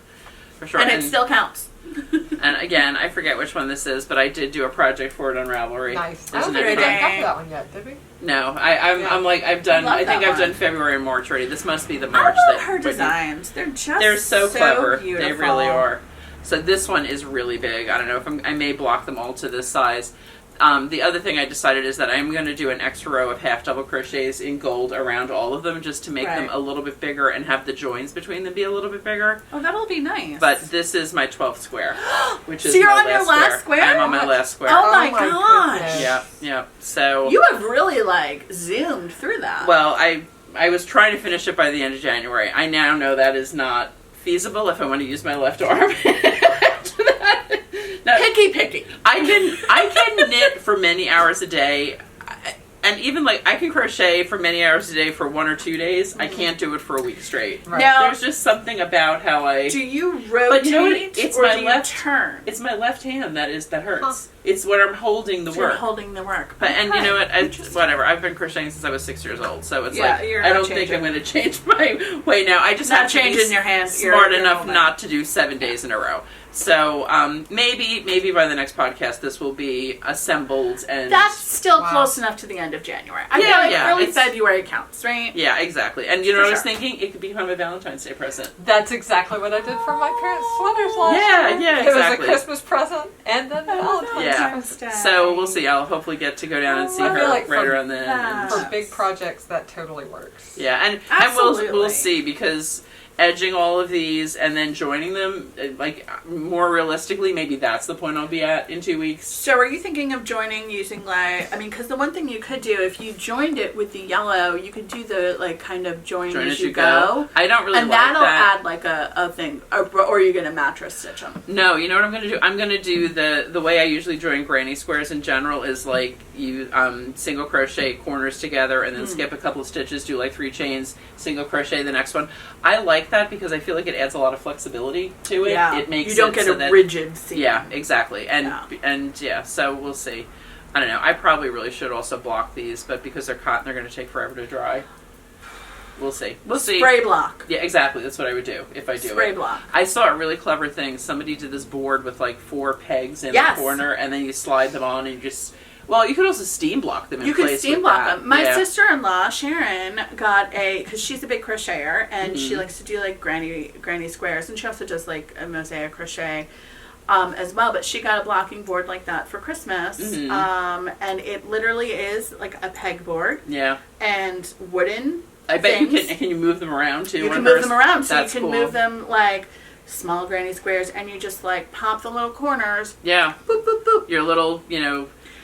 For sure. And it still counts. And again, I forget which one this is, but I did do a project for it on Ravelry. Nice. I There's don't an think we invite. got to that one yet, did we? No, Yeah. I'm like, I've done, love I think that I've done one. February and March already. This must be the I March love that her designs. They're just They're so clever. beautiful. They really are. So this one is really big. I don't know if I may block them all to this size. The other thing I decided is that I'm going to do an extra row of half double crochets in gold around all of them just to make them Right. a little bit bigger and have the joins between them be a little bit bigger. Oh, that'll be nice. But this is my 12th square, which is So you're my on your last square? I'm on my last square. Oh my my gosh. goodness. Yeah. So You have really like zoomed through that. well, I was trying to finish it by the end of January. I now know that is not feasible if I want to use my left arm. No, picky. I can knit for many hours a day, and even like I can crochet for many hours a day for 1 or 2 days. I can't do it for a week straight. Right. Now, There's just something about how I. do you rotate But you know what? It's or my do you left turn? It's my left hand that hurts. Huh. It's when I'm holding the So you're work. holding the work. But and you know what? Interesting. Whatever. I've been crocheting since I was 6 years old, so it's Yeah, like you're I not don't think changing. I'm going to change my way now. I just Not have to be changing your hands. smart You're enough holding. not to do 7 days in a row. So maybe by the next podcast this will be assembled and That's still Wow. close enough to the end of January. I Yeah, feel like yeah, early it's- February counts, right? yeah, exactly. And you know For what I was sure. thinking? It could become a Valentine's Day present. That's exactly what I did for my parents' sweaters last Yeah, year. yeah, It was exactly. a Christmas present and then Valentine's Yeah. present. So we'll see. I'll hopefully get to go down and see I her feel like right for- around then. and- For big projects, that totally works. Yeah, and Absolutely. we'll see because edging all of these and then joining them, like more realistically, maybe that's the point I'll be at in 2 weeks. So are you thinking of joining using like, I mean, because the one thing you could do if you joined it with the yellow, you could do the like kind of join as you go. I don't really And like that'll that. add like a thing, or you're going to mattress stitch them. No, you know what I'm going to do? I'm going to do the way I usually join granny squares in general is like you single crochet corners together and then skip a couple of stitches, do like 3 chains, single crochet the next one. I like that because I feel like it adds a lot of flexibility to it. Yeah, It makes you don't it get so a that, rigid seam. Yeah, exactly. And Yeah. so we'll see. I don't know. I probably really should also block these, but because they're cotton, they're going to take forever to dry. We'll see. We'll see. Spray block. Yeah, exactly. That's what I would do if I do Spray it. block. I saw a really clever thing. Somebody did this board with like 4 pegs in Yes. the corner, and then you slide them on, and you just. Well, you could also steam block them in You place. could steam with block that. them. My Yeah. sister-in-law Sharon got because she's a big crocheter and she likes to do like granny squares, and she also does like a mosaic crochet as well. But she got a blocking board like that for Christmas, and it literally is like a pegboard Yeah. and wooden. I bet you things. can. Can you move them around too? You on can move hers? them around, so you That's can cool. move them like small granny squares, and you just like pop the little corners, Yeah. boop boop boop, Your little,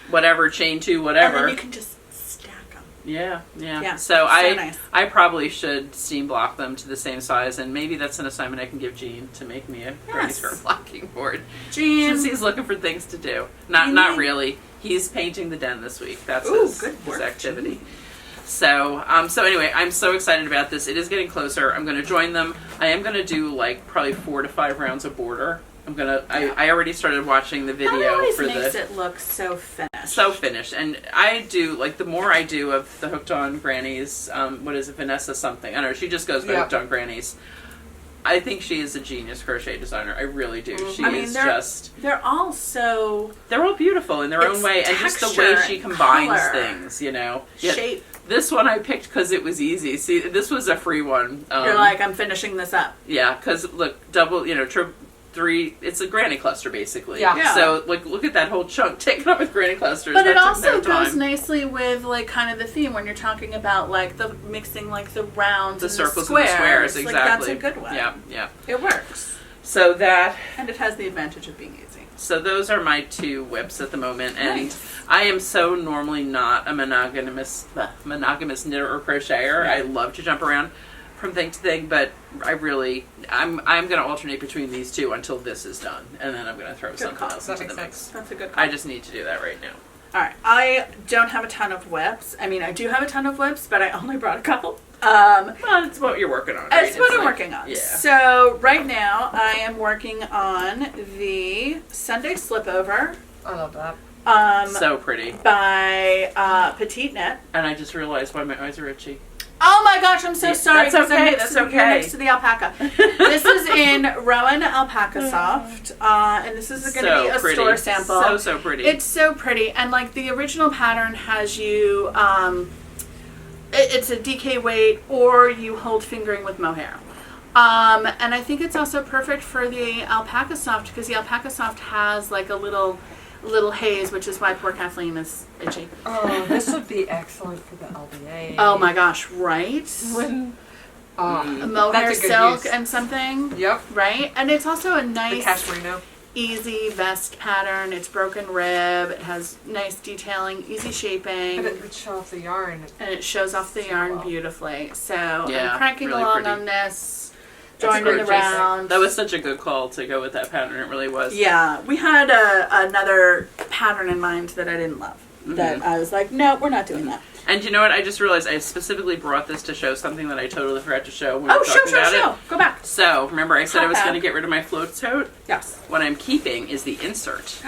whatever chain 2, whatever. and then you can just stack them. Yeah. Yeah, So so I nice. I probably should steam block them to the same size, and maybe that's an assignment I can give Gene to make me a Grannies CAL blocking board. Gene. Since he's looking for things to do. Not really. He's painting the den this week. That's his activity. Gene. So anyway, I'm so excited about this. It is getting closer. I'm going to join them. I am going to do like probably 4 to 5 rounds of border. I already started watching the video that always for makes it look so finished. So finished. And I do, like, the more I do of the Hooked on Grannies, what is it, Vanessa something? I don't know, she just goes by Hooked on Grannies. I think she is a genius crochet designer. I really do. She is just... They're all so... They're all beautiful in their own way. And just the way she combines things, you know. Shape. This one I picked because it was easy. See, this was a free one. You're like, I'm finishing this up. Yeah, because, look, double, you know, 3, it's a granny cluster basically. Yeah. So like, look at that whole chunk taken up with granny clusters. But that it took also no time. goes nicely with like kind of the theme when you're talking about like the mixing like the rounds, the and circles, the squares. and the squares. Exactly. Like, that's a good one. Yeah. It works, So that, and it has the advantage of being easy. so those are my 2 whips at the moment, and Nice. I am so normally not a monogamous knitter or crocheter. Yeah. I love to jump around from thing to thing, but I'm going to alternate between these 2 until this is done, and then I'm going to throw something call. else That into the makes mix. That's a good call. I just need to do that right now. All right, I don't have a ton of whips. I mean, I do have a ton of whips, but I only brought a couple. Well, it's what you're working on. Right? It's what I'm like- working on. Yeah. So right now, I am working on the Sunday Slipover. I love that. So pretty. By Petite Knit. And I just realized why my eyes are itchy. Oh my gosh, I'm so sorry. That's 'cause I okay, mixed- that's okay. you're next to the alpaca. This is in Rowan Alpaca Soft, and this is going to be a pretty. store sample. So pretty. It's so pretty, and like the original pattern has you, it's a DK weight, or you hold fingering with mohair. And I think it's also perfect for the Alpaca Soft because the Alpaca Soft has like a little haze, which is why poor Kathleen is itchy. Oh, this would be excellent for the LBA. Oh my gosh, right? When, A mohair that's a good silk use. and something. Yep. Right? And it's also a The nice, cashmerino. easy vest pattern. It's broken rib. It has nice detailing, easy shaping. And it would show off the yarn. And it shows off the yarn well. beautifully. So Yeah, I'm cranking really along pretty. on this. That's Joined in the gorgeous. round. That was such a good call to go with that pattern. It really was. Yeah, we had another pattern in mind that I didn't love. That I was like, no, we're not doing that. And you know what? I just realized I specifically brought this to show something that I totally forgot to show when we were Oh, talking about show. it. Go back. So, remember I said I Hop was back. going to get rid of my float tote? Yes. What I'm keeping is the insert.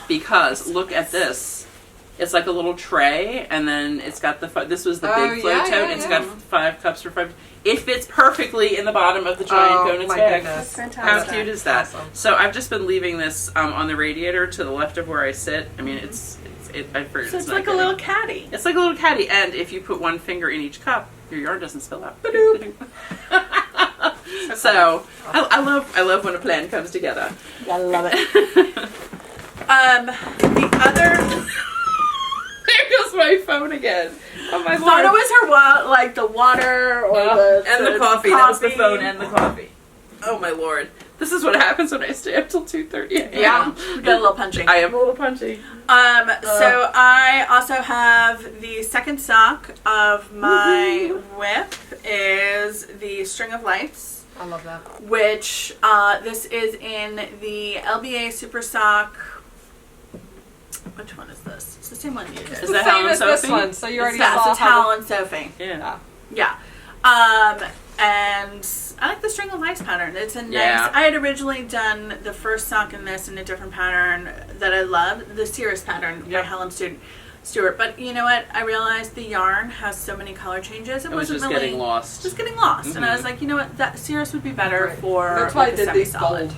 Because, look at this. It's like a little tray, and then it's got the... This was the big float tote. It's got 5 cups for 5... It fits perfectly in the bottom of the giant donut my bag. goodness. That's How fantastic. cute is that? Awesome. So I've just been leaving this on the radiator to the left of where I sit. I mean, I figured So it's it's not like a getting- little caddy. It's like a little caddy, and if you put one finger in each cup, your yarn doesn't spill out. So I love when a plan comes together. I love it. The other... There goes my phone again. Oh my I thought it lord! was her like the water or And the coffee. That was the phone and the coffee. Oh my lord! This is what happens when I stay up till 2:30 a.m. Yeah, we got a little punchy. I am a little punchy. So I also have the second sock of my whip is the String of Lights, I love that. which this is in the LBA Super Sock. Which one is this? It's the same one you did. Is It's the that same Helen as this Sophie? one, so you already Yeah, saw so it's how Hal and Sophie. Yeah. Yeah. And I like the String of Lights pattern. It's a nice... Yeah. I had originally done the first sock in this in a different pattern that I loved, the Cirrus pattern by Yep. Helen Stewart. But you know what? I realized the yarn has so many color changes. It was wasn't just really... getting lost. Just getting lost. And I was like, you know what? That Cirrus would be better Right. for That's why I like, a did these semi-solid.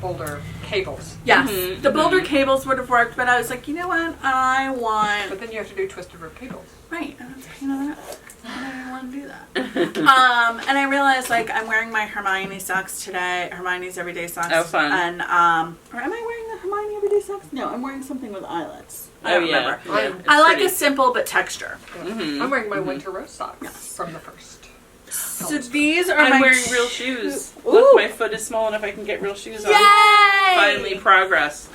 bolder cables. Yes. Mhm, The bolder mhm. cables would have worked, but I was like, you know what? I want... But then you have to do twisted rope cables. Right. And I was like, you know what? I don't want to do that. And I realized, like, I'm wearing my Hermione socks today. Hermione's Everyday Socks. Oh, fun. And, or am I wearing the Hermione Everyday Socks? No, I'm wearing something with eyelets. I Oh don't yeah. remember. Yeah, I'm- it's I like pretty. a simple but texture. Mhm. I'm wearing my winter rose socks Yes. from the first. So these are I'm my wearing real shoes. Ooh. Look, my foot is small enough I can get real shoes on. Yay! Finally, progress.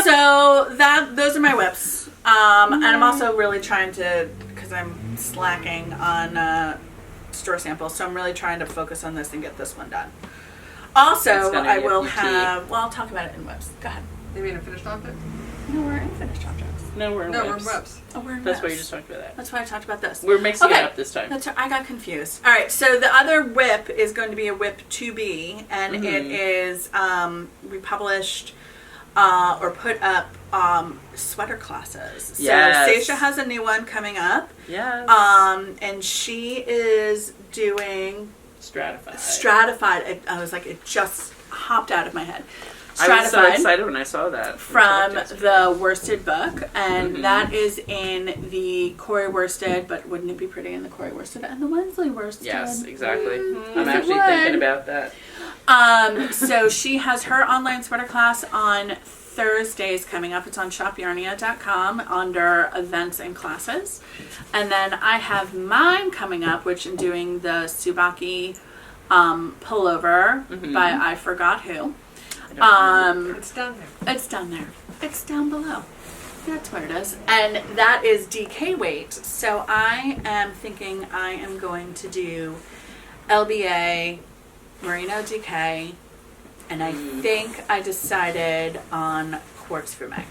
So those are my whips. And I'm also really trying to, because because I'm slacking on store samples. So I'm really trying to focus on this and get this one done. Also, I will have. Well, I'll talk about it in whips. Go ahead. You mean a finished object? No, we're in finished objects. No, we're in No, whips. we're in whips. Oh, we're in That's whips. why you just talked about that. That's why I talked about this. We're mixing it up this time. That's I got confused. All right, so the other whip is going to be a whip 2B, and it is republished or put up sweater classes. Yes. So Stacia has a new one coming up. Yes. And she is doing Stratified. I was like, it just hopped out of my head. I was so excited when I saw that. From the Worsted book, and that is in the Corey Worsted, but wouldn't it be pretty in the Corey Worsted and the Wensley Worsted? Yes, exactly. Mm-hmm. I'm actually thinking about that. So she has her online sweater class on Thursdays coming up. It's on shopyarnia.com under events and classes. And then I have mine coming up, which I'm doing the Tsubaki pullover by I Forgot Who. It's down there. It's down there. It's down below. That's where it is. And that is DK weight. So I am thinking I am going to do LBA, Merino DK, and I think I decided on Quartz Fume,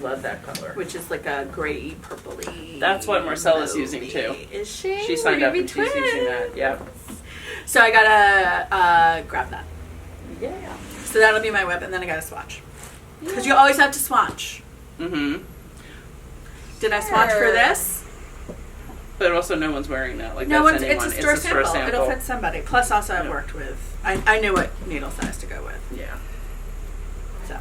Love that color. which is like a gray, purpley. That's what Marcella's using too. Is she? She signed We're up and she's twins. using that. Yeah. So I gotta grab that. Yeah. So that'll be my whip, and then I gotta swatch. Because you always have to swatch. Mm-hmm. Did I swatch for this? But also no one's wearing that. Like No that's one's. anyone. It's a store sample. It'll fit somebody. Plus, also I've worked with. I knew what needle size to go with. Yeah. So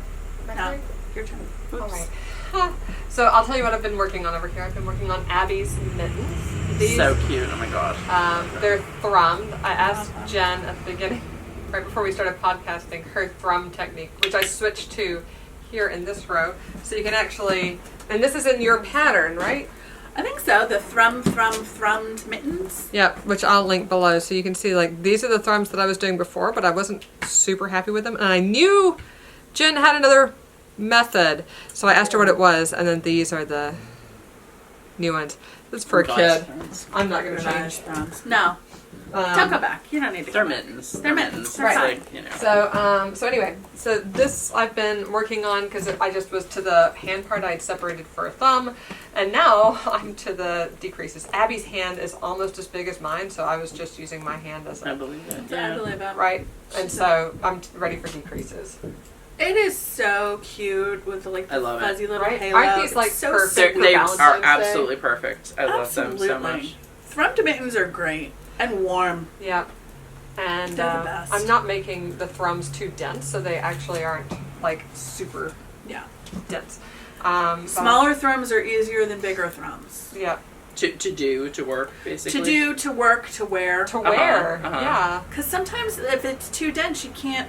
My now turn? your turn. All right. So I'll tell you what I've been working on over here. I've been working on Abby's mittens. These, So cute. Oh my gosh. they're thrummed. I asked Jen at the beginning, right before we started podcasting, her thrum technique, which I switched to here in this row. So you can actually, and this is in your pattern, right? I think so. The thrummed mittens. Yep, which I'll link below so you can see, like, these are the thrums that I was doing before, but I wasn't super happy with them. And I knew Jen had another method, so I asked her what it was, and then these are the new ones. This is for a kid. I'm not going to change. No. Don't go back. You don't need to. They're mittens. They're mittens. They're Right. like, you know. So anyway, so this I've been working on because I just was to the hand part I'd separated for a thumb, and now I'm to the decreases. Abby's hand is almost as big as mine, so I was just using my hand as I a, believe that. I Yeah. believe it. right, and so I'm ready for decreases. It is so cute with the I love it. fuzzy little Right? halo. Aren't these, like, It's so perfect? They Valentine's are Day. absolutely perfect. I love them so much. Thrummed mittens are great and warm. Yeah, and They're the best. I'm not making the thrums too dense, so they actually aren't like super Yeah. dense. Smaller thrums are easier than bigger thrums. Yeah, To work, basically. To do, to work, to wear. to wear. uh-huh. Yeah. Because sometimes if it's too dense, you can't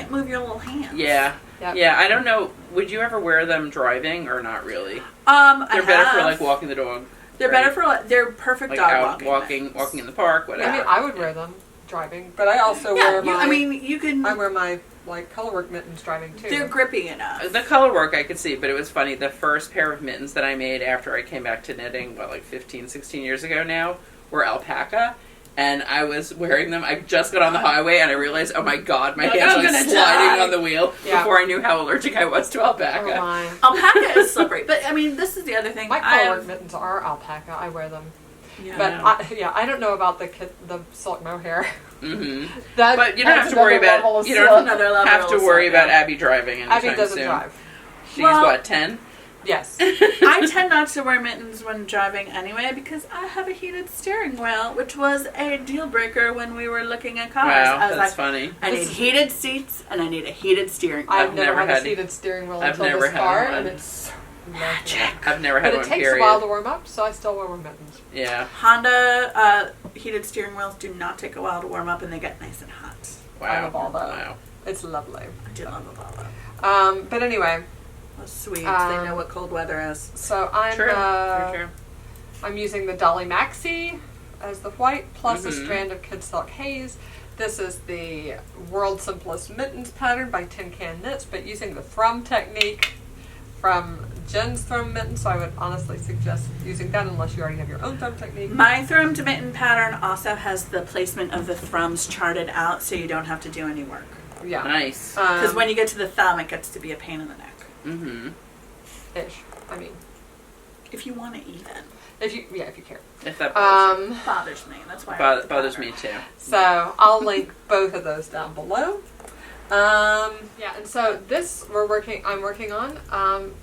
move your little hands. Yeah. Yep. Yeah, I don't know. Would you ever wear them driving or not really? They're They're better for like walking the dog. They're better for they're perfect Like dog out walking. walking in the park, whatever. I mean, I would wear them driving, but I also Yeah, wear my. you can. I wear my like colorwork mittens driving too. They're grippy enough. The color work I could see, but it was funny. The first pair of mittens that I made after I came back to knitting, like 15, 16 years ago now, were alpaca. And I was wearing them. I just got on the highway and I realized, oh my god, my Like, hands I'm are gonna sliding die. on the wheel Yeah. before I knew how allergic I was to alpaca. Oh my. Alpaca is slippery, but I mean, this is the other thing. My colorwork mittens are alpaca. I wear them, Yeah. but I don't know about the silk mohair. Mm-hmm. That, But you don't have that's to worry another about level of you silk. don't Another level have to of worry silk, about yeah. Abby driving anytime Abby doesn't soon. drive. She's Well- what, 10? Yes. I tend not to wear mittens when driving anyway because I have a heated steering wheel, which was a deal breaker when we were looking at cars. Wow, I was that's like, funny. I need heated seats and I need a heated steering wheel. I've never never had a had- seated steering wheel I've until never this had car, one. and it's magic. I've never had But one, it takes period. a while to warm up, so I still wear my mittens. Yeah. Honda heated steering wheels do not take a while to warm up and they get nice and hot. Wow. I love all that. Wow. It's lovely. I do love a Volvo. But anyway, Those Swedes, they Um, know what cold weather is. so I'm True. Very true. I'm using the Dolly Maxi as the white plus a Mhm. strand of Kid Silk Haze. This is the World's Simplest Mittens pattern by Tin Can Knits, but using the thrum technique from Jen's thrum mitten, so I would honestly suggest using that unless you already have your own thrum technique. My thrum to mitten pattern also has the placement of the thrums charted out, so you don't have to do any work. Yeah. Nice. Because when you get to the thumb, it gets to be a pain in the neck. Mm-hmm. Ish. I mean, If you want it even. if you care. If that bothers you. Bothers me. That's why. Bothers me too. So I'll link both of those down below. Yeah, and so this I'm working on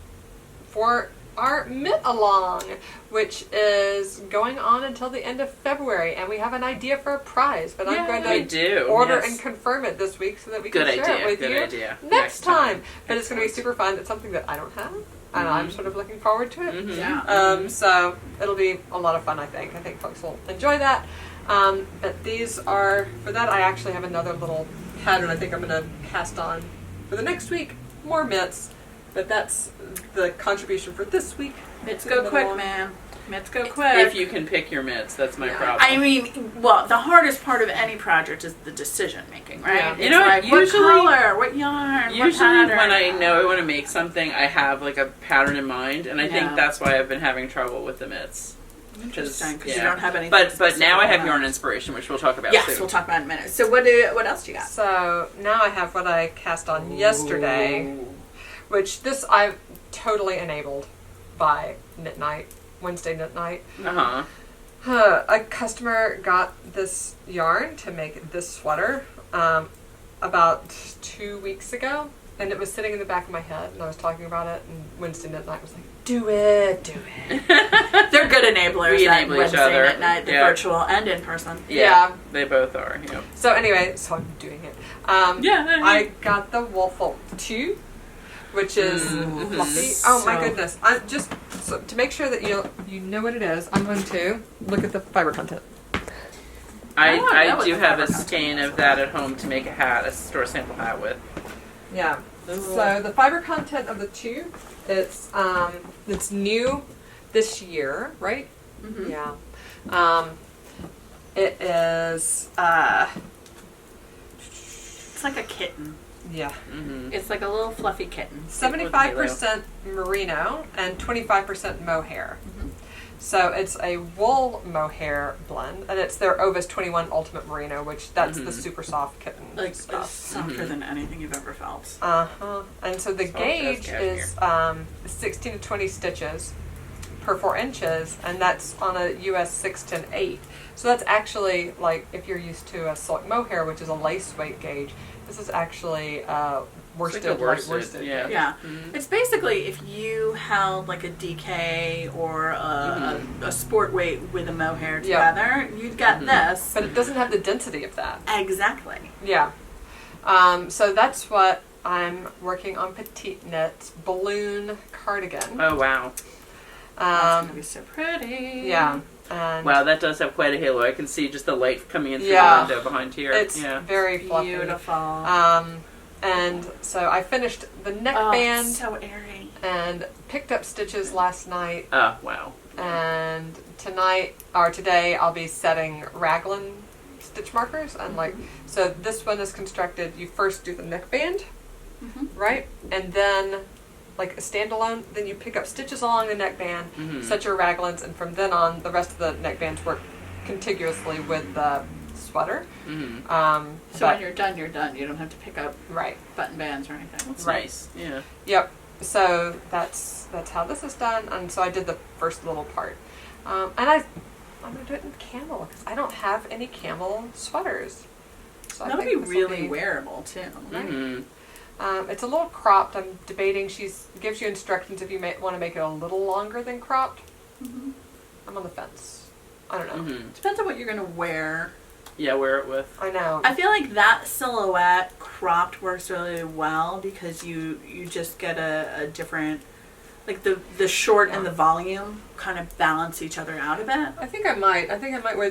for our Mitt Along, which is going on until the end of February, and we have an idea for a prize, but I'm going to order and confirm it this week so that we can share it with you next time. But it's going to be super fun. It's something that I don't have, and I'm sort of looking forward to it. Mm-hmm. Yeah. So it'll be a lot of fun, I think. I think folks will enjoy that. But these are, for that I actually have another little pattern I think I'm going to cast on for the next week. More mitts. But that's the contribution for this week. Mitts go quick, man. Mitts go quick. If you can pick your mitts, that's my problem. I mean, well, the hardest part of any project is the decision making, right? Yeah. It's You know, like, usually- what color, what yarn, what Usually pattern. when I know I want to make something, I have like a pattern in mind, and I think that's why I've been having trouble with the mitts. Interesting, because you don't have anything. But now I have yarn inspiration, which we'll talk about Yes, soon. we'll talk about it in a minute. So what else do you got? So now I have what I cast on yesterday, which this I've totally enabled by Knit Night, Wednesday Knit Night. Uh-huh. A customer got this yarn to make this sweater about 2 weeks ago, and it was sitting in the back of my head, and I was talking about it, and Wednesday Knit Night was like, do it. They're good enablers. We at enable each Wednesday other. At night, the Yeah. virtual and in person. Yeah. They both are, yeah. So anyway, so I'm doing it. I got the Woolfolk 2, which is fluffy. Oh my goodness! I'm just to make sure that you know what it is. I'm going to look at the fiber content. I do have a skein of that at home to make a hat, a store sample hat with. Yeah. So the fiber content of the 2, it's new this year, right? Mm-hmm. Yeah. It is. It's like a kitten. Yeah. Mm-hmm. It's like a little fluffy kitten. 75% merino and 25% mohair. Mm-hmm. So it's a wool mohair blend, and it's their Ovis 21 Ultimate Merino, which that's the super soft kitten Like stuff. softer than anything you've ever felt. And so the gauge is 16 to 20 stitches per 4 inches, and that's on a US 610/8. So that's actually like if you're used to a silk mohair, which is a lace weight gauge. This is actually worsted, It's like a light worsted, worsted. yeah. gauge. Yeah. It's basically if you held like a DK or a sport weight with a mohair together, you'd get this. But it doesn't have the density of that. Exactly. Yeah. So that's what I'm working on. Petite Knit's balloon cardigan. Oh, wow. That's going to be so pretty. Yeah. And Wow, that does have quite a halo. I can see just the light coming in through Yeah. the window behind here. it's yeah. very fluffy. Beautiful. And so I finished the neckband It's so airy. and picked up stitches last night. Oh, wow. And today I'll be setting raglan stitch markers, and so this one is constructed. You first do the neckband, right, and then like a standalone. Then you pick up stitches along the neckband, set your raglans, and from then on, the rest of the neckbands work contiguously with the sweater. So when you're done, you're done. You don't have to pick up Right. button bands or anything. That's Right. nice. Yeah. Yep. So that's how this is done, and so I did the first little part, and I'm gonna do it in camel because I don't have any camel sweaters. So That'll I be think this'll really wearable too. Right. Mm-hmm. It's a little cropped. I'm debating. Gives you instructions if you want to make it a little longer than cropped. I'm on the fence. I don't know. Mm-hmm. Depends on what you're gonna wear. Yeah, wear it with. I know. I feel like that silhouette cropped works really well because you just get a different, like the short and the volume kind of balance each other out a bit. I think I might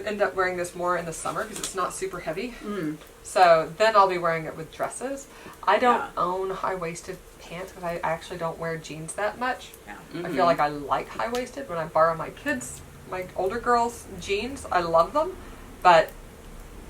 end up wearing this more in the summer because it's not super heavy. Mm. So then I'll be wearing it with dresses. I don't Yeah. own high-waisted pants because I actually don't wear jeans that much. Yeah. I feel like I like high-waisted. When I borrow my older girls' jeans, I love them, but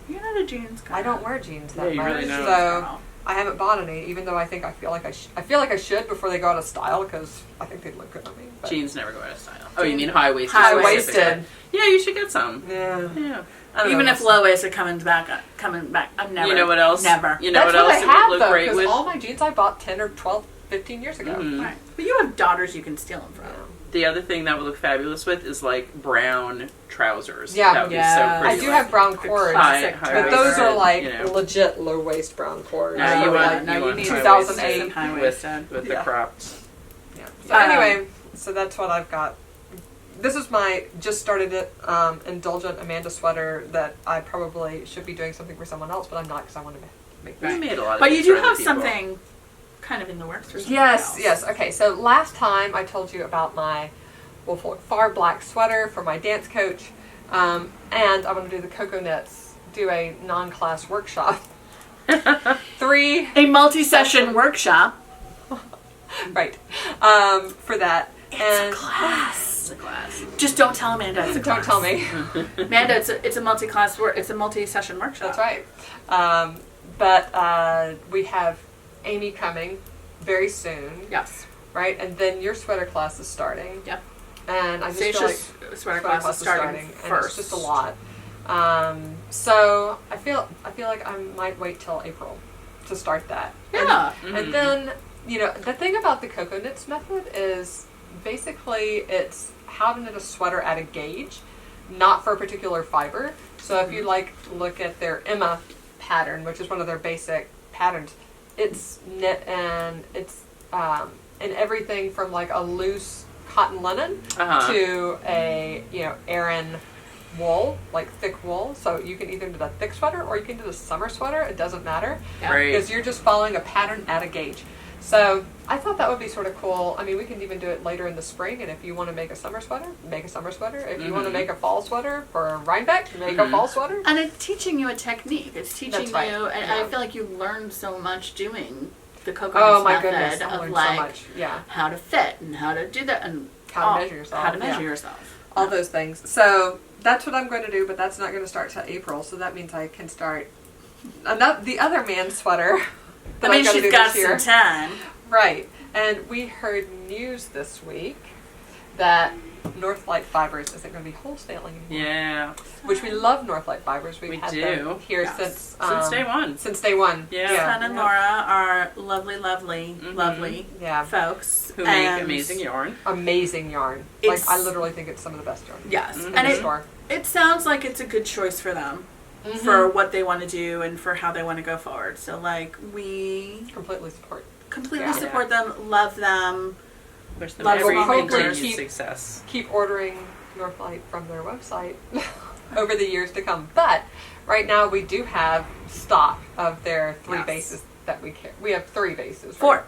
You're not a jeans guy. I don't wear jeans that Yeah, you much. really don't. So I haven't bought any, even though I feel like I should before they go out of style, because I think they'd look good on me. But Jeans never go out of style. Oh, you mean high-waisted? High-waisted. specifically. Yeah, you should get some. Yeah. Yeah. Even if low waist are coming back, I'm never. You know what else? Never. You know That's what else I it have, would look though, great because with? all my jeans I bought 10 or 12, 15 years ago. Mhm. Right. But you have daughters you can steal them from. Yeah. The other thing that would look fabulous with is like brown trousers. Yeah. That would Yeah. be so pretty. I do like, have brown cords, high but those are like you know. legit low waist brown cords. Yeah, So you want- like, you you want need 2008 high with waisted. the Yeah. cropped. yeah. So Um, anyway, so that's what I've got. This is my just started it indulgent Amanda sweater that I probably should be doing something for someone else, but I'm not because I want to make. We made a lot of But you things do for other have people. something kind of in the works for something Yes, else. yes. Okay, so last time I told you about my far black sweater for my dance coach, and I'm going to do the Cocoa Knits, do a non-class workshop. 3, A multi-session workshop. right, for that. It's a class. It's a class. Just don't tell Amanda it's a class. Don't tell me. Amanda, it's a multi-class work. It's a multi-session workshop. That's right. But we have Aimée coming very soon, Yes. right? And then your sweater class is starting. Yep. And I just feel like Seisha's sweater class is starting and first. it's just a lot. So I feel like I might wait till April to start that. Yeah. And then, the thing about the Cocoa Knits method is basically it's how to knit a sweater at a gauge, not for a particular fiber. So if you look at their Emma pattern, which is one of their basic patterns, it's knit and it's in everything from like a loose cotton linen to a Aran wool, like thick wool. So you can either do a thick sweater or you can do the summer sweater. It doesn't matter. Yeah. Right. Because you're just following a pattern at a gauge. So I thought that would be sort of cool. I mean, we can even do it later in the spring, and if you want to make a summer sweater, make a summer sweater. If you want to make a fall sweater for Rhinebeck, make a fall sweater. And it's teaching you a technique. It's teaching That's right. you, and Yeah. I feel like you learned so much doing the Cocoa Oh Knits my method goodness, I of learned like so much. Yeah, how to fit and how to do that and How to measure yourself, How to measure yeah. yourself. all those things. So that's what I'm going to do, but that's not going to start till April. So that means I can start the other man's sweater. I that mean, I've gotta she's do got this year. some time. Right. And we heard news this week that Northlight Fibers isn't going to be wholesaling anymore. Yeah. Which we love Northlight Fibers. We've We had do. them here Yes. since Day one. Since day one. Yeah. Son and Laura are lovely, lovely, lovely Yeah. folks. Who make And amazing yarn. Amazing yarn. Like It's- I literally think it's some of the best yarn. Yes. Mhm. In And the it, store. it sounds like it's a good choice for them. For what they want to do and for how they want to go forward. So, we Completely support. completely Yeah. support them, love them. Wish them Love every will hopefully continued keep- success. Keep ordering Northlight from their website over the years to come. But right now we do have stock of their 3 Yes. bases that we carry. We have 3 bases. Right? 4.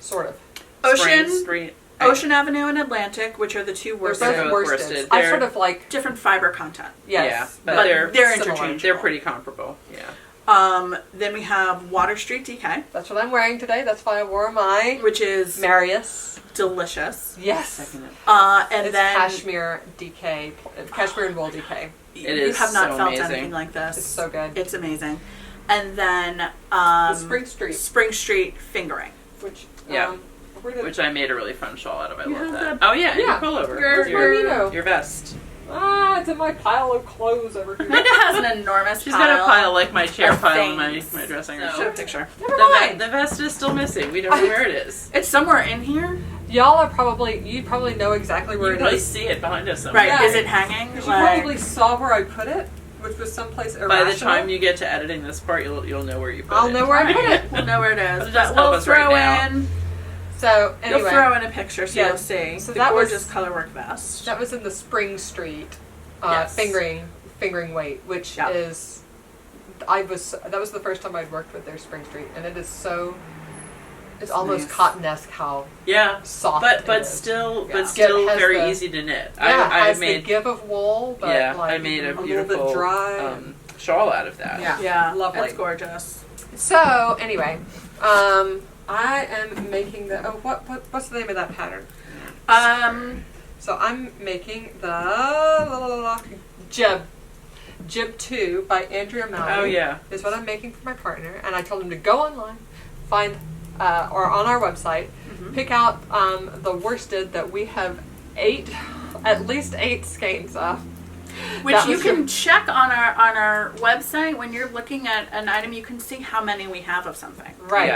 Sort of. Ocean, Spring Street. Ocean Avenue and Atlantic, which are the 2 They're worst. both both worsted. worsted. I They're- sort of like, Different fiber content. yes. Yeah, but But they're they're similar. interchangeable. They're pretty comparable. Yeah. Then we have Water Street DK, That's what I'm wearing today. That's why I wore my which is Marius. delicious. Yes. Second it. And It's then cashmere DK, cashmere and wool DK. you It is have not so felt amazing. anything like this. It's so good. It's amazing. And then The Spring Street, fingering. which Yeah. where did Which I made a really fun shawl out of. I You love have that. Oh yeah, Yeah. your pullover. Where's my Nino? Your vest. it's in my pile of clothes over here. Linda has an enormous She's got a pile like my chair of pile in things. my dressing room. Show a picture. Never mind. The vest is still missing. We don't know where it is. It's somewhere in here. Y'all are you probably know exactly where You it probably is. see it behind us somewhere. Right. Yeah. Is it hanging? You probably saw where I put it, which was someplace irrational. By the time you get to editing this part, you'll know where you put it. I'll know where I put it. We'll know where it is. Just help We'll us right throw now. in. So anyway, You'll throw in a picture so Yeah. you'll see So the that was- gorgeous colorwork vest. that was in the Spring Street Yes. fingering weight, which Yeah. is that was the first time I'd worked with their Spring Street, and it is so. It's almost nice. cotton-esque how Yeah. soft But it is. still Yeah. still Has very the- easy to knit. Yeah, I has made the give of wool, but I made a little beautiful bit dry. shawl out of that. Yeah. Yeah, Lovely. It's gorgeous. So anyway, I am making the what's the name of that pattern? So I'm making the Jib 2 by Andrea Malley. Oh yeah. Is what I'm making for my partner, and I told him to go online, find or on our website, pick out the worsted that we have at least 8 skeins of. Which you can check on our website. When you're looking at an item, you can see how many we have of something. Right.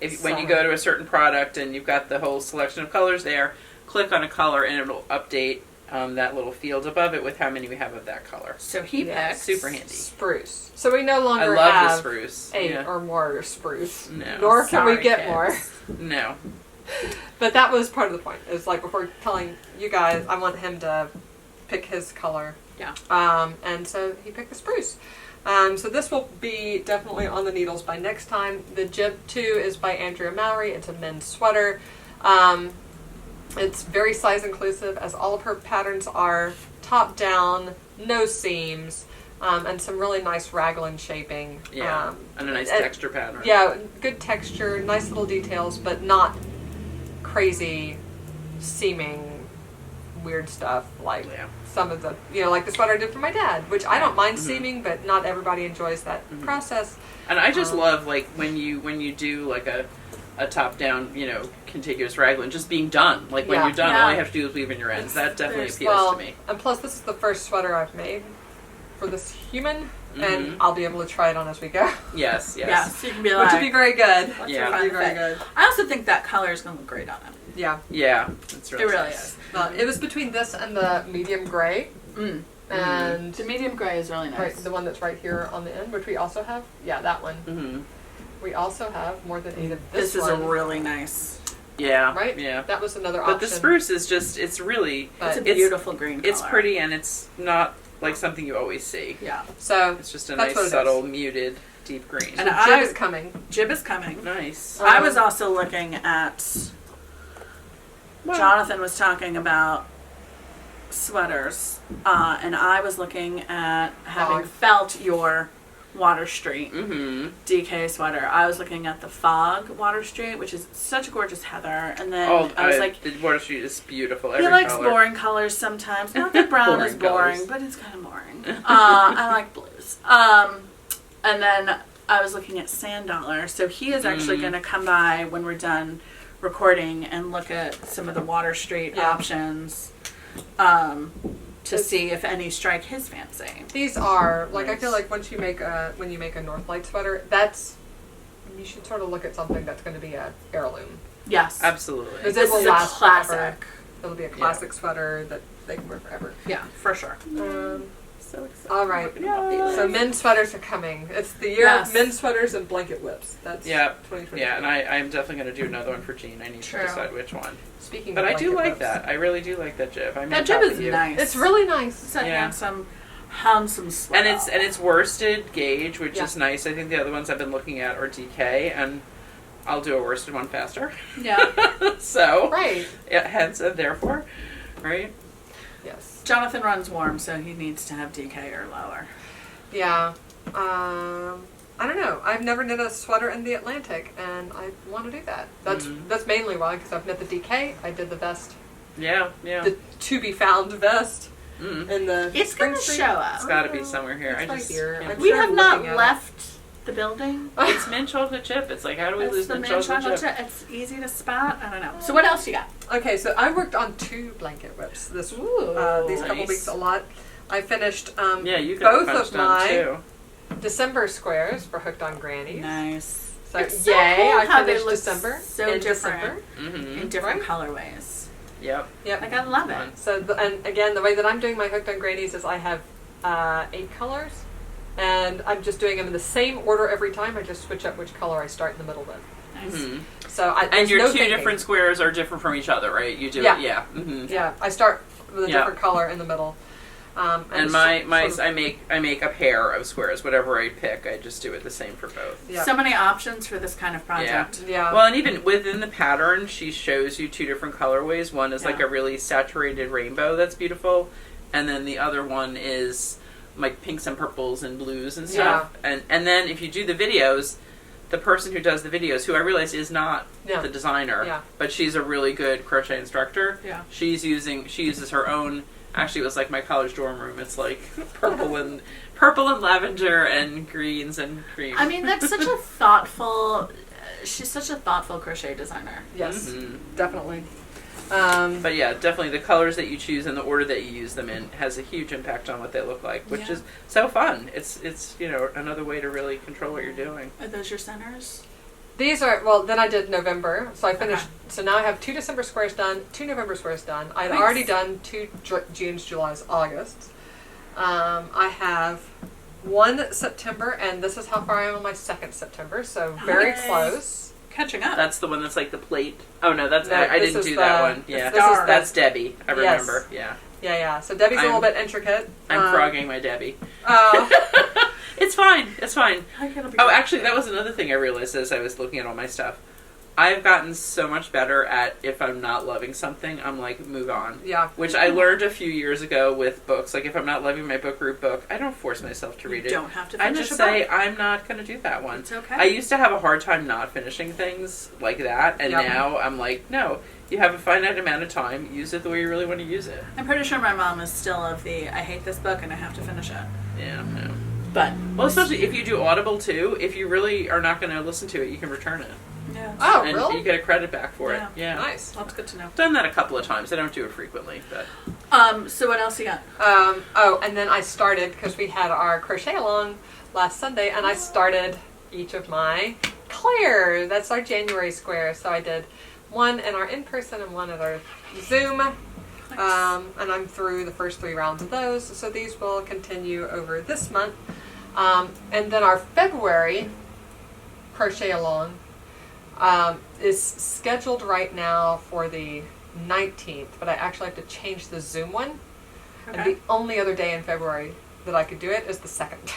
Yeah. When you go to a certain product and you've got the whole selection of colors there, click on a color and it'll update that little field above it with how many we have of that color. So he Yeah. picks Super handy. Spruce. So we no I longer love have the spruce. 8 Yeah. or more spruce. No. Nor can we Sorry, get kids. more. No. But that was part of the point. It's like before telling you guys, I want him to pick his color. Yeah. And so he picked the spruce. So this will be definitely on the needles by next time. The jib 2 is by Andrea Mallory. It's a men's sweater. It's very size inclusive, as all of her patterns are top down, no seams, and some really nice raglan shaping. Yeah. And a nice texture pattern. Yeah, good texture, nice little details, but not crazy seaming weird stuff like Yeah. some of the, like the sweater I did for my dad, which I don't mind seaming, but not everybody enjoys that process. And I just love like when you do like a top down, contiguous raglan just being done. Like when Yeah. you're done, Yeah. all you have to do is weave in your ends. That definitely there's- appeals to me. And plus this is the first sweater I've made for this human, and I'll be able to try it on as we go. Yes, yes. Yes, you can be Which like, would be very good. Yeah. Which would be very good. I also think that color is going to look great on him. Yeah. Yeah. It's really It really nice. is. It was between this and the medium gray, and The medium gray is really nice. right, the one that's right here on the end, which we also have. Yeah, that one. Mm-hmm. We also have more than 8 of This this is one. a really nice. Yeah. Right? Yeah. That was another option. But the spruce is just, it's really, But It's a beautiful green color. it's pretty and it's not like something you always see. Yeah. So It's just a That's what nice, it subtle, muted, deep green. And the jib is coming. Jib is coming. Nice. I was also looking at. Well, Jonathan was talking about sweaters, and I was looking at having Fog. felt your Water Street Mm-hmm. DK sweater. I was looking at the Fog Water Street, which is such a gorgeous heather, and then I was like, the Water Street is beautiful. he Every likes color. boring colors sometimes. Not that brown is Boring boring, colors. but it's kind of boring. I like blues. And then I was looking at Sand Dollar, so he is actually going to come by when we're done recording and look at some of the Water Street Yeah. options to see if any strike his fancy. These are like I Nice. feel like when you make a North Light sweater, you should sort of look at something that's going to be a heirloom. Yes. Absolutely. Because This it will is a last forever. classic. It'll be a classic sweater that they can wear forever. Yeah, for sure. So excited. All right. Yeah. So men's sweaters are coming. It's the year Yes. of men's sweaters and blanket whips. That's Yeah. 2023. Yeah, and I'm definitely going to do another one for Jean. I need True. to decide which one. Speaking But of I do blanket like whips. that. I really do like that jib. I That jib is nice. It's really nice. It's a Yeah. handsome sweater. And it's worsted gauge, which Yeah. is nice. I think the other ones I've been looking at are DK, and I'll do a worsted one faster. yeah. So, Right. yeah, hence and therefore, right? Yes. Jonathan runs warm, so he needs to have DK or lower. Yeah. I don't know. I've never knit a sweater in the Atlantic, and I want to do that. That's mainly why, because I've knit the DK. I did the vest, Yeah, yeah. the to be found vest Mm. in the It's Spring going to Street. show up. It's got to be somewhere here. It's I right just here. yeah. I'm We sure have I'm not looking at it. left the building. It's mint chocolate chip. It's like, how do we It's lose the mint mint chocolate chip? chocolate chip. It's easy to spot. I don't know. So what else you got? Okay, so I worked on 2 blanket whips these couple Nice. weeks a lot. I finished Yeah, you could have both punched of on my too. December squares for Hooked on Grannies. Nice. So It's so yay, cool I how they finished look December. so in different. December. Mm-hmm. In different Right? colorways. Yep. Yep. Like I love it. Fun. So, and again, the way that I'm doing my Hooked on Grannies is I have 8 colors, and I'm just doing them in the same order every time. I just switch up which color I start in the middle with. Nice. Mhm. So And there's your no two thinking. different squares are different from each other, right? You do Yeah. it, yeah. Mm-hmm. Yeah, I start with a Yeah. different color in the middle. And it's my sort of- I make a pair of squares. Whatever I pick, I just do it the same for both. yeah. So many options for this kind of project. Yeah. Well, and even within the pattern, she shows you 2 different colorways. One is like Yeah. a really saturated rainbow that's beautiful, and then the other one is like pinks and purples and blues and stuff. And then if you do the videos, the person who does the videos, who I realize is not Yeah. the designer, Yeah. but she's a really good crochet instructor. Yeah. She uses her own. Actually, it was like my college dorm room. It's like purple and lavender and greens and cream. I mean, that's such a thoughtful she's such a thoughtful crochet designer. Yes, Mhm. definitely. But yeah, definitely the colors that you choose and the order that you use them in has a huge impact on what they look like, which is so fun. It's another way to really control what you're doing. Are those your centers? These are, well, then I did November, so I finished, so now I have 2 December squares done, 2 November squares done. I had already done 2 June's, July's, August. I have 1 September, and this is how far I am on my 2nd September, so very close. Catching up. That's the one that's like the plate. Oh no, that's No, I this didn't is do the- that one. this- Yeah, this is that's Debbie. I Yes. remember. Yeah, Yeah. So Debbie's a little bit intricate. I'm frogging my Debbie. Oh. It's fine. It's fine. Oh, Oh, actually, that was another thing I realized as I was looking at all my stuff. I've gotten so much better at if I'm not loving something, I'm like, move on. Yeah. Which I learned a few years ago with books. Like, if I'm not loving my book group book, I don't force myself to read it. You don't have to I finish just a say, book. I'm not going to do that one. It's okay. I used to have a hard time not finishing things like that, and Yep. now I'm like, no, you have a finite amount of time, use it the way you really want to use it. I'm pretty sure my mom is still of the, I hate this book and I have to finish it. Yeah, no. But, Well, especially if you do Audible too, if you really are not going to listen to it, you can return it. yeah. Oh, And really? you get a credit back for Yeah. it. Yeah. Nice. That's good to know. Done that a couple of times. I don't do it frequently, but So what else you got? And then I started, because we had our crochet along last Sunday, and I started each of my Claire. That's our January square. So I did one in our in-person and one at our Zoom. And I'm through the first 3 rounds of those. So these will continue over this month. And then our February crochet along is scheduled right now for the 19th, but I actually have to change the Zoom one. And Okay. the only other day in February that I could do it is the 2nd.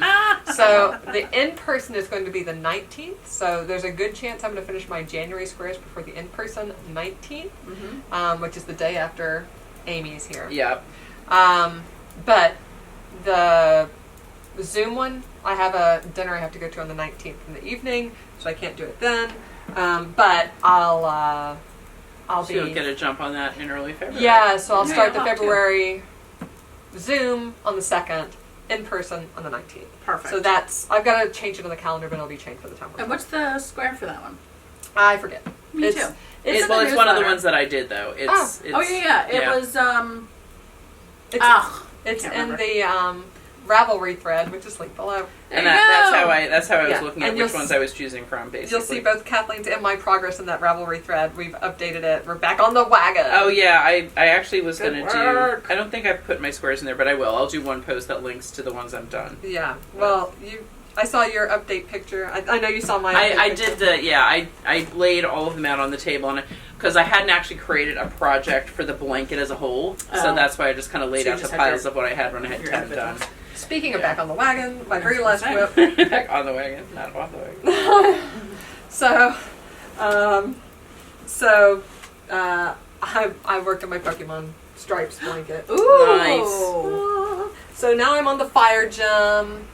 Ah! So the in-person is going to be the 19th. So there's a good chance I'm going to finish my January squares before the in-person 19th, which is the day after Amy's here. yeah. But the Zoom one, I have a dinner I have to go to on the 19th in the evening, so I can't do it then. But I'll So be. you'll get a jump on that in early February. Yeah, so I'll start the you'll have to. February Zoom on the 2nd, in person on the 19th. Perfect. So that's, I've got to change it on the calendar, but it'll be changed for the time. And what's the square for that one? I forget. Me It's- too. It's It's one of the newsletter. ones that I did though. It's, Oh. it's Oh yeah. It was It's, it's can't in remember. the Ravelry thread, which is linked below. and There you that's go. how I was Yeah, looking and at you'll which ones s- I was choosing from. Basically, You'll see both Kathleen's and my progress in that Ravelry thread. We've updated it. We're back on the wagon. Oh yeah, I actually was Good gonna work. do. I don't think I've put my squares in there, but I will. I'll do one post that links to the ones I'm done. Yeah. Well, I saw your update picture. I know you saw my update I picture. did I laid all of them out on the table and because I hadn't actually created a project for the blanket as a whole, so Oh. that's why I just kind of laid So you out the just had piles your- of what I had when I had your 10 outfit done. Speaking of Yeah. back on the wagon, my very last That's whip. Back on the wagon, not off the wagon. I worked on my Pokemon Stripes blanket. Ooh. So now I'm on the fire gem.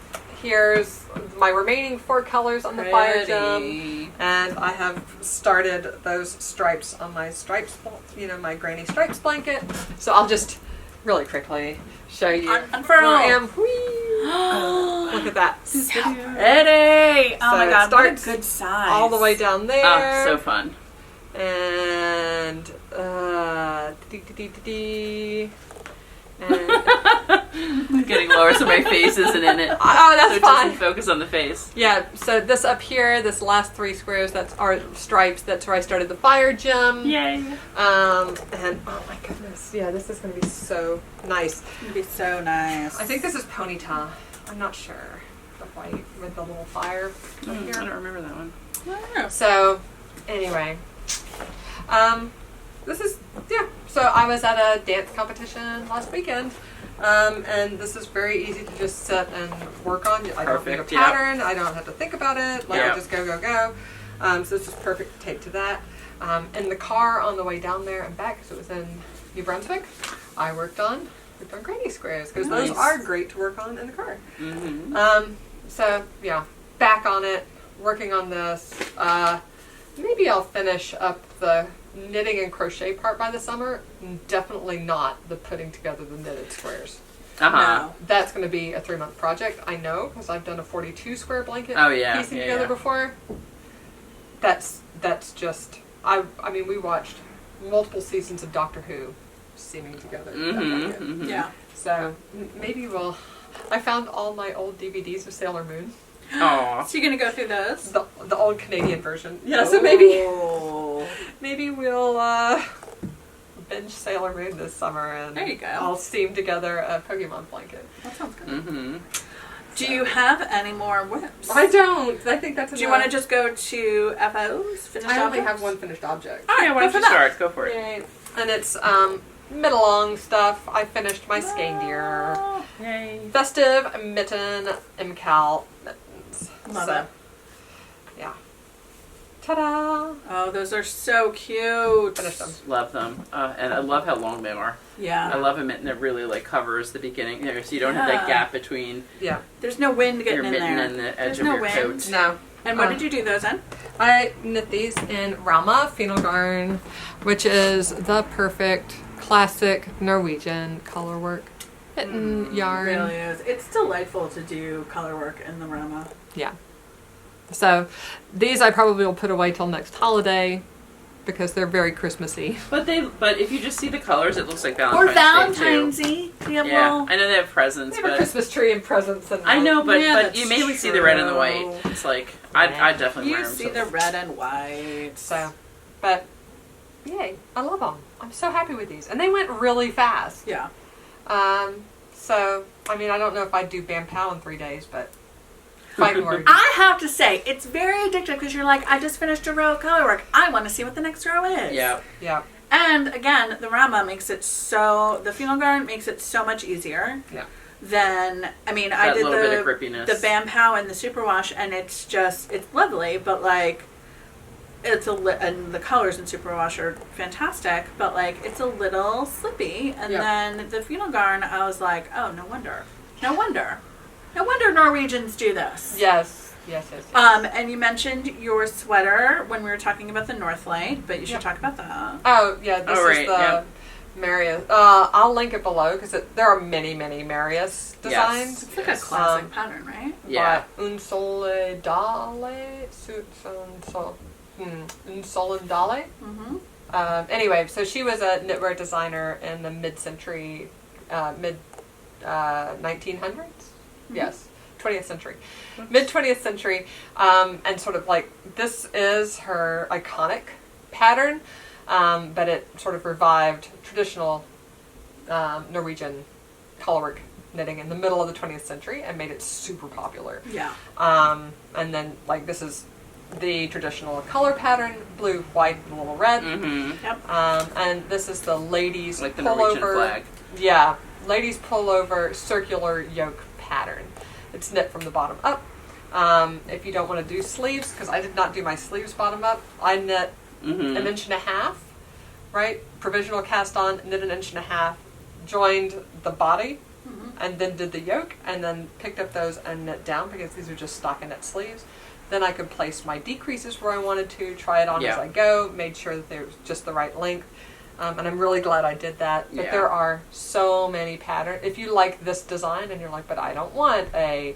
Here's my remaining 4 colors on the fire gem. Pretty. And I have started those stripes on my my Granny Stripes blanket. So I'll just really quickly show you Unfurl. where I am. Whee! Look at that. So pretty. Oh So my it god, what a starts good size. All the way down there. Oh, so fun. And and Getting lower so my face isn't in it. oh, So that's it fine. doesn't focus on the face. Yeah, so this up here, this last 3 squares, that's our stripes. That's where I started the fire gem. Yay. And oh my goodness, yeah, this is going to be so nice. It'd be so nice. I think this is Ponyta. I'm not sure. The white with the little fire up I here. don't remember that one. So, anyway, this is, yeah. So I was at a dance competition last weekend, and this is very easy to just sit and work on. I don't need a Perfect, yeah. pattern. I don't have to think about it. Like, Yeah. I just go. So this is perfect to take to that. In the car on the way down there and back, because it was in New Brunswick, I worked on granny squares, because those Nice. are great to work on in the car. Mm-hmm. So yeah, back on it, working on this. Maybe I'll finish up the knitting and crochet part by the summer. Definitely not the putting together the knitted squares. Uh-huh. No. That's going to be a 3-month project, I know, because I've done a 42 square blanket Oh, yeah, piecing yeah, together yeah. before. that's just I mean we watched multiple seasons of Doctor Who seeming together. Yeah. So maybe I found all my old DVDs of Sailor Moon. Aw. So you're gonna go through those? The old Canadian version. Yeah, so Oh. maybe we'll binge Sailor Moon this summer and There you go. I'll steam together a Pokemon blanket. That sounds good. Mm-hmm. Do you have any more whips? I don't. I think that's Do you want to just go to FOs? Finished I only objects? have one finished object. All right, Yeah, why go don't for you that. start? Go for it. Yay. And it's mid-along stuff. I finished my Skandir. Oh, Yay. Festive Mitten MCAL mittens. Love So, it. yeah. Ta-da! Oh, those are so cute. Finished them. Love them. And I love how long they are. I Yeah. love a mitten that really like covers the beginning there, so you don't have that Yeah. gap between Yeah. There's no wind your getting in mitten there. and the edge There's of no your wind. coat. No. And what did you do those in? I knit these in Rauma Finalgarn, which is the perfect classic Norwegian colorwork mitten yarn. Really is. It's delightful to do color work in the Roma. Yeah. So these I probably will put away till next holiday because they're very Christmassy. But if you just see the colors, it looks like Or Valentine's Day Valentine's-y. Yeah, too. Yeah, well, I know they have presents, They have a but Christmas tree and presents and I know, but Yeah, but that's you mainly see the red and the true. white. It's like I definitely wear you them. see the red and white. So, but yay, I love them. I'm so happy with these, and they went really fast. Yeah. So I mean, I don't know if I'd do Bam Pow in 3 days, but fighting words. I have to say, it's very addictive because you're like, I just finished a row of color work. I want to see what the next row is. Yeah. Yeah, And again, the Rama makes it so, the Finalgarn makes it so much easier yeah, than, I mean, I That did little bit of grippiness. the Bam Pow and the Superwash, and it's just, it's lovely, but like, and the colors in Superwash are fantastic, but like, it's a little slippy. And Yep. then the Finalgarn, I was like, oh, no wonder. No wonder Norwegians do this. yes. And you mentioned your sweater when we were talking about the Northlight, but you should Yep. talk about that. Oh yeah, this Oh, right, is the yep. Marius. I'll link it below because there are many Marius designs. It's like a classic pattern, right? Yeah. But Unsolendale. Mm-hmm. Anyway, so she was a knitwear designer in the mid-century, 1900s. Yes, 20th century, mid 20th century, and sort of like this is her iconic pattern, but it sort of revived traditional Norwegian colorwork knitting in the middle of the 20th century and made it super popular. Yeah. And then like this is the traditional color pattern: blue, white, and a little red. Mm-hmm. Yep. And this is the ladies Like the pullover. Norwegian flag. Yeah, ladies pullover circular yoke pattern. It's knit from the bottom up. If you don't want to do sleeves, because I did not do my sleeves bottom up, I knit Mm-hmm. an inch and a half, right? Provisional cast on, knit an inch and a half, joined the body, and then did the yoke, and then picked up those and knit down because these are just stockinette sleeves. Then I could place my decreases where I wanted to, try it on Yeah. as I go, made sure that they were just the right length. And I'm really glad I did that. But Yeah. there are so many patterns. If you like this design and you're like, but I don't want a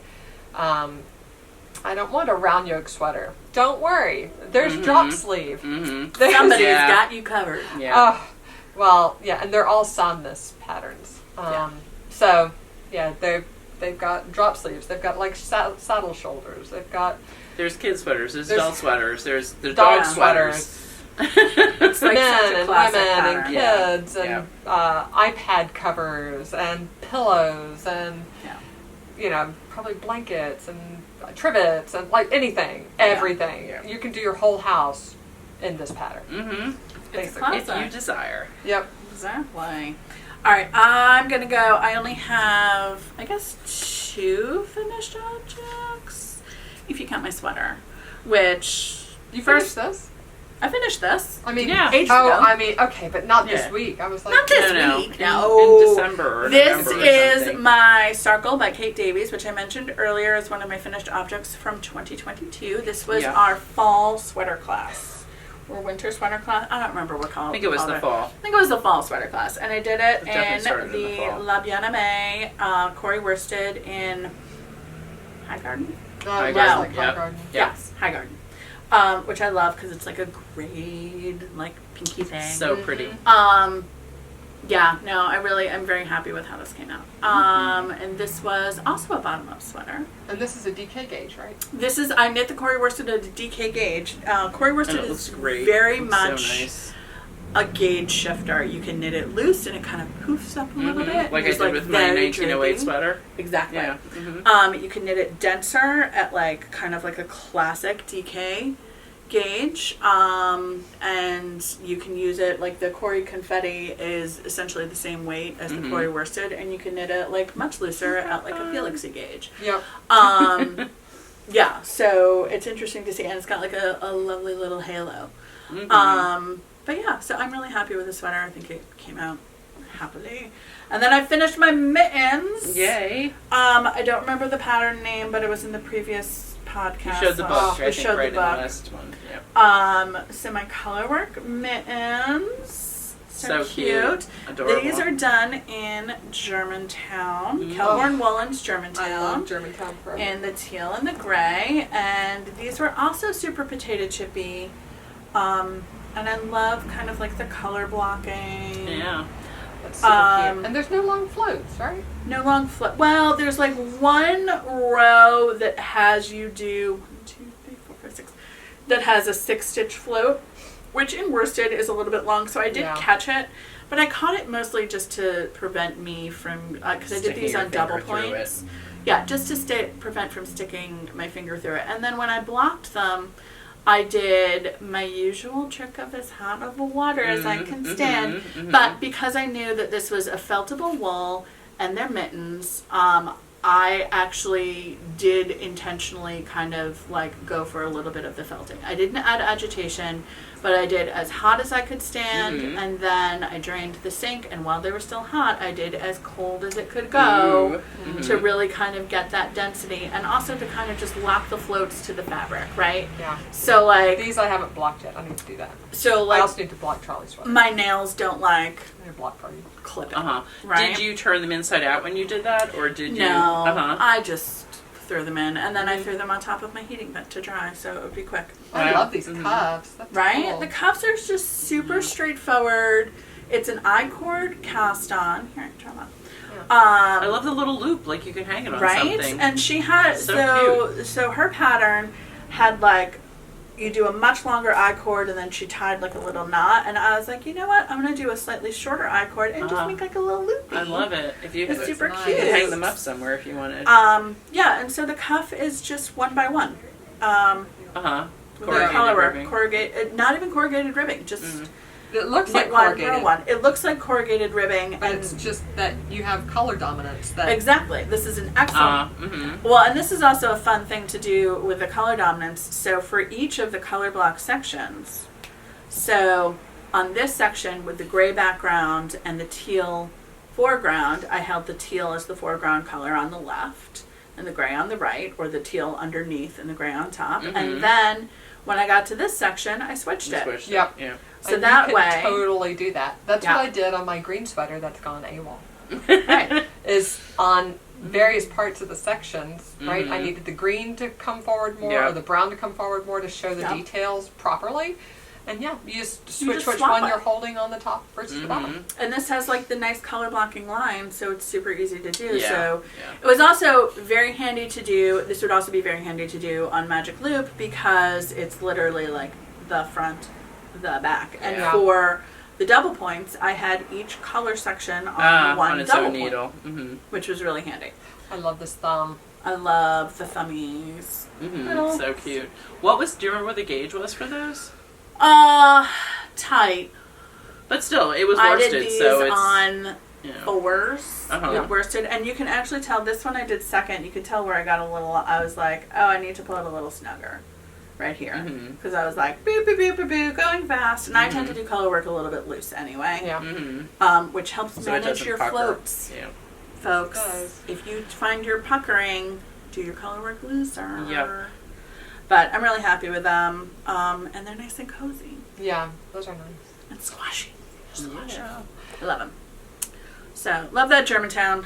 round yoke sweater. Don't worry. There's drop sleeve. Mm-hmm. There's- Somebody's Yeah. got you covered. Yeah. Oh, well, yeah, and they're all Somnus patterns. Yeah. So, yeah, they've got drop sleeves. They've got like saddle shoulders. They've got There's kid sweaters. There's There's adult sweaters. There's dog dog sweaters. sweaters. It's like Men such a and classic women pattern. and Yeah. kids and iPad covers and pillows and Yeah. Probably blankets and trivets and like anything, everything. Yeah. You can do your whole house in this pattern. Mm-hmm. It's a Basically. If classic. you desire. Yep. Exactly. All right, I'm going to go. I only have, I guess, 2 finished objects, if you count my sweater, which You First- finished this? I finished this. I mean, Yeah. Ages oh, ago. I mean, okay, but not Yeah. this week. I was like, Not this No. week. In No. December or This November or is something. my Sarkle by Kate Davies, which I mentioned earlier as one of my finished objects from 2022. This was Yeah. our fall sweater class. Or winter sweater class. I don't remember what I think it was the fall. I think it was the fall sweater class. And I did it definitely started in the in fall. the La Bien Aimée, Corey Worsted in High Garden. High yeah, Garden, like yeah. High Garden. Yeah. Yes, High Garden. which I love because it's like a grade, like pinky thing. So pretty. Yeah, no, I'm very happy with how this came out. And this was also a bottom-up sweater. And this is a DK gauge, right? This is, I knit the Corey worsted at a DK gauge. Corey worsted is great. very It's much so nice. a gauge shifter. You can knit it loose and it kind of poofs up a little bit. Like It's I did with my very 1908 draping. sweater. Exactly. Yeah. You can knit it denser at like kind of like a classic DK gauge, and you can use it like the Corey confetti is essentially the same weight as the Corey worsted, and you can knit it like much looser at like a Felixy gauge. Yep. Yeah, so it's interesting to see, and it's got like a lovely little halo. But yeah, so I'm really happy with the sweater. I think it came out happily. And then I finished my mittens. Yay. I don't remember the pattern name, but it was in the previous podcast. You showed the book, I we think, showed right the in book. the last one. So my colorwork mittens. So cute. Adorable. These are done in Germantown. Kelborn Woolens, Germantown. I love Germantown forever. In the teal and the gray. And these were also super potato chippy. And I love kind of like the color blocking. Yeah. That's super cute. And there's no long floats, right? No long float. Well, there's like one row that has you do 1, 2, 3, 4, 5, 6. That has a 6-stitch float, which in worsted is a little bit long. So I did catch it, but I caught it mostly just to prevent me from because I did these on double points. Yeah, just to prevent from sticking my finger through it. And then when I blocked them, I did my usual trick of as hot of a water as I can stand. But because I knew that this was a feltable wool and their mittens, I actually did intentionally kind of like go for a little bit of the felting. I didn't add agitation, but I did as hot as I could stand, and then I drained the sink, and while they were still hot, I did as cold as it could go to really kind of get that density, and also to kind of just lock the floats to the fabric, right? Yeah. So like... These I haven't blocked yet. I need to do that. So I like... also need to block Charlie's sweater. My nails don't like... I need to block Charlie. Clipping. Right? Did you turn them inside out when you did that, or did you? No, I just threw them in, and then I threw them on top of my heating vent to dry, so it would be quick. I love these cuffs. That's right? cool. The cuffs are just super straightforward. It's an I-cord cast on. Here, turn on. I love the little loop, like you can hang it on something. And she had so her pattern had like you do a much longer I-cord, and then she tied like a little knot, and I was like, you know what, I'm gonna do a slightly shorter I-cord and just make like a little loopy. I love it. If you it's super nice. cute. You can hang them up somewhere if you wanted. Yeah, and so the cuff is just 1 by 1. Corrugated, not even corrugated ribbing, just it looks like one, corrugated. row one. It looks like corrugated ribbing, But it's just that you have color dominance. That exactly. This is an excellent. Well, and this is also a fun thing to do with the color dominance. So for each of the color block sections, so on this section with the gray background and the teal foreground, I held the teal as the foreground color on the left and the gray on the right, or the teal underneath and the gray on top. And then when I got to this section, I switched it. Yep. Yeah. So and that you can way, totally do that. That's what I did on my green sweater that's gone AWOL. right. Is on various parts of the sections, right? I needed the green to come forward more or the brown to come forward more to show the details properly. And you just switch which one you're holding on the top versus the bottom. And this has like the nice color blocking line, so it's super easy to do. Yeah. So it was also very handy to do. This would also be very handy to do on Magic Loop because it's literally like the front, the back. And for the double points, I had each color section on one its double own point, needle, which was really handy. I love this thumb. I love the thummies. So cute. Do you remember what the gauge was for those? Tight. But still, it was worsted, I did these so it's on 4s with worsted, and you can actually tell this one I did second. You could tell where I got a little. I was like, oh, I need to pull it a little snugger, right here, because I was like, boo, boo, boo, boo, boo, going fast, and I tend to do color work a little bit loose anyway. Which helps manage your floats, folks. If you find you're puckering, do your color work looser. Yep. But I'm really happy with them, and they're nice and cozy. Yeah, those are nice. And squashy. Yeah. I love them. So, love that Germantown.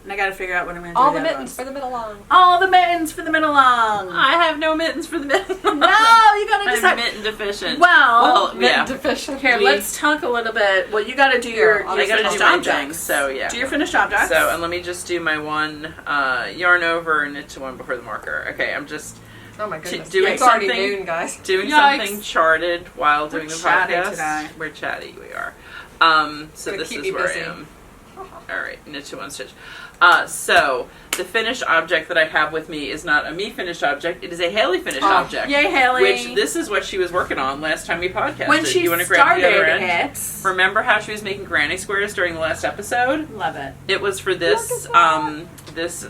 And I gotta figure out what I'm gonna do. All with the other mittens ones. for the middle long. All the mittens for the middle long. I have no mittens for the mitten. No, you gotta I'm decide. mitten deficient. Well, yeah. Deficient. Here, We- let's talk a little bit. Well, you gotta do your I gotta finished do my objects. thing, so yeah. Do your finished objects. So, and let me just do my one yarn over and knit to one before the marker. Okay, I'm just Oh my goodness. doing It's already something- noon, guys. doing Yikes. something charted while doing the chatty podcast. today. We're chatty, we are. So Gonna this keep is me where busy. I am. Alright, knit to one stitch. So, the finished object that I have with me is not a me finished object, it is a Haley finished object. Yay, Haley. Which, this is what she was working on last time we podcasted. when she you want to grab the other started end? it. Remember how she was making granny squares during the last episode? Love it. It was for this, Look at this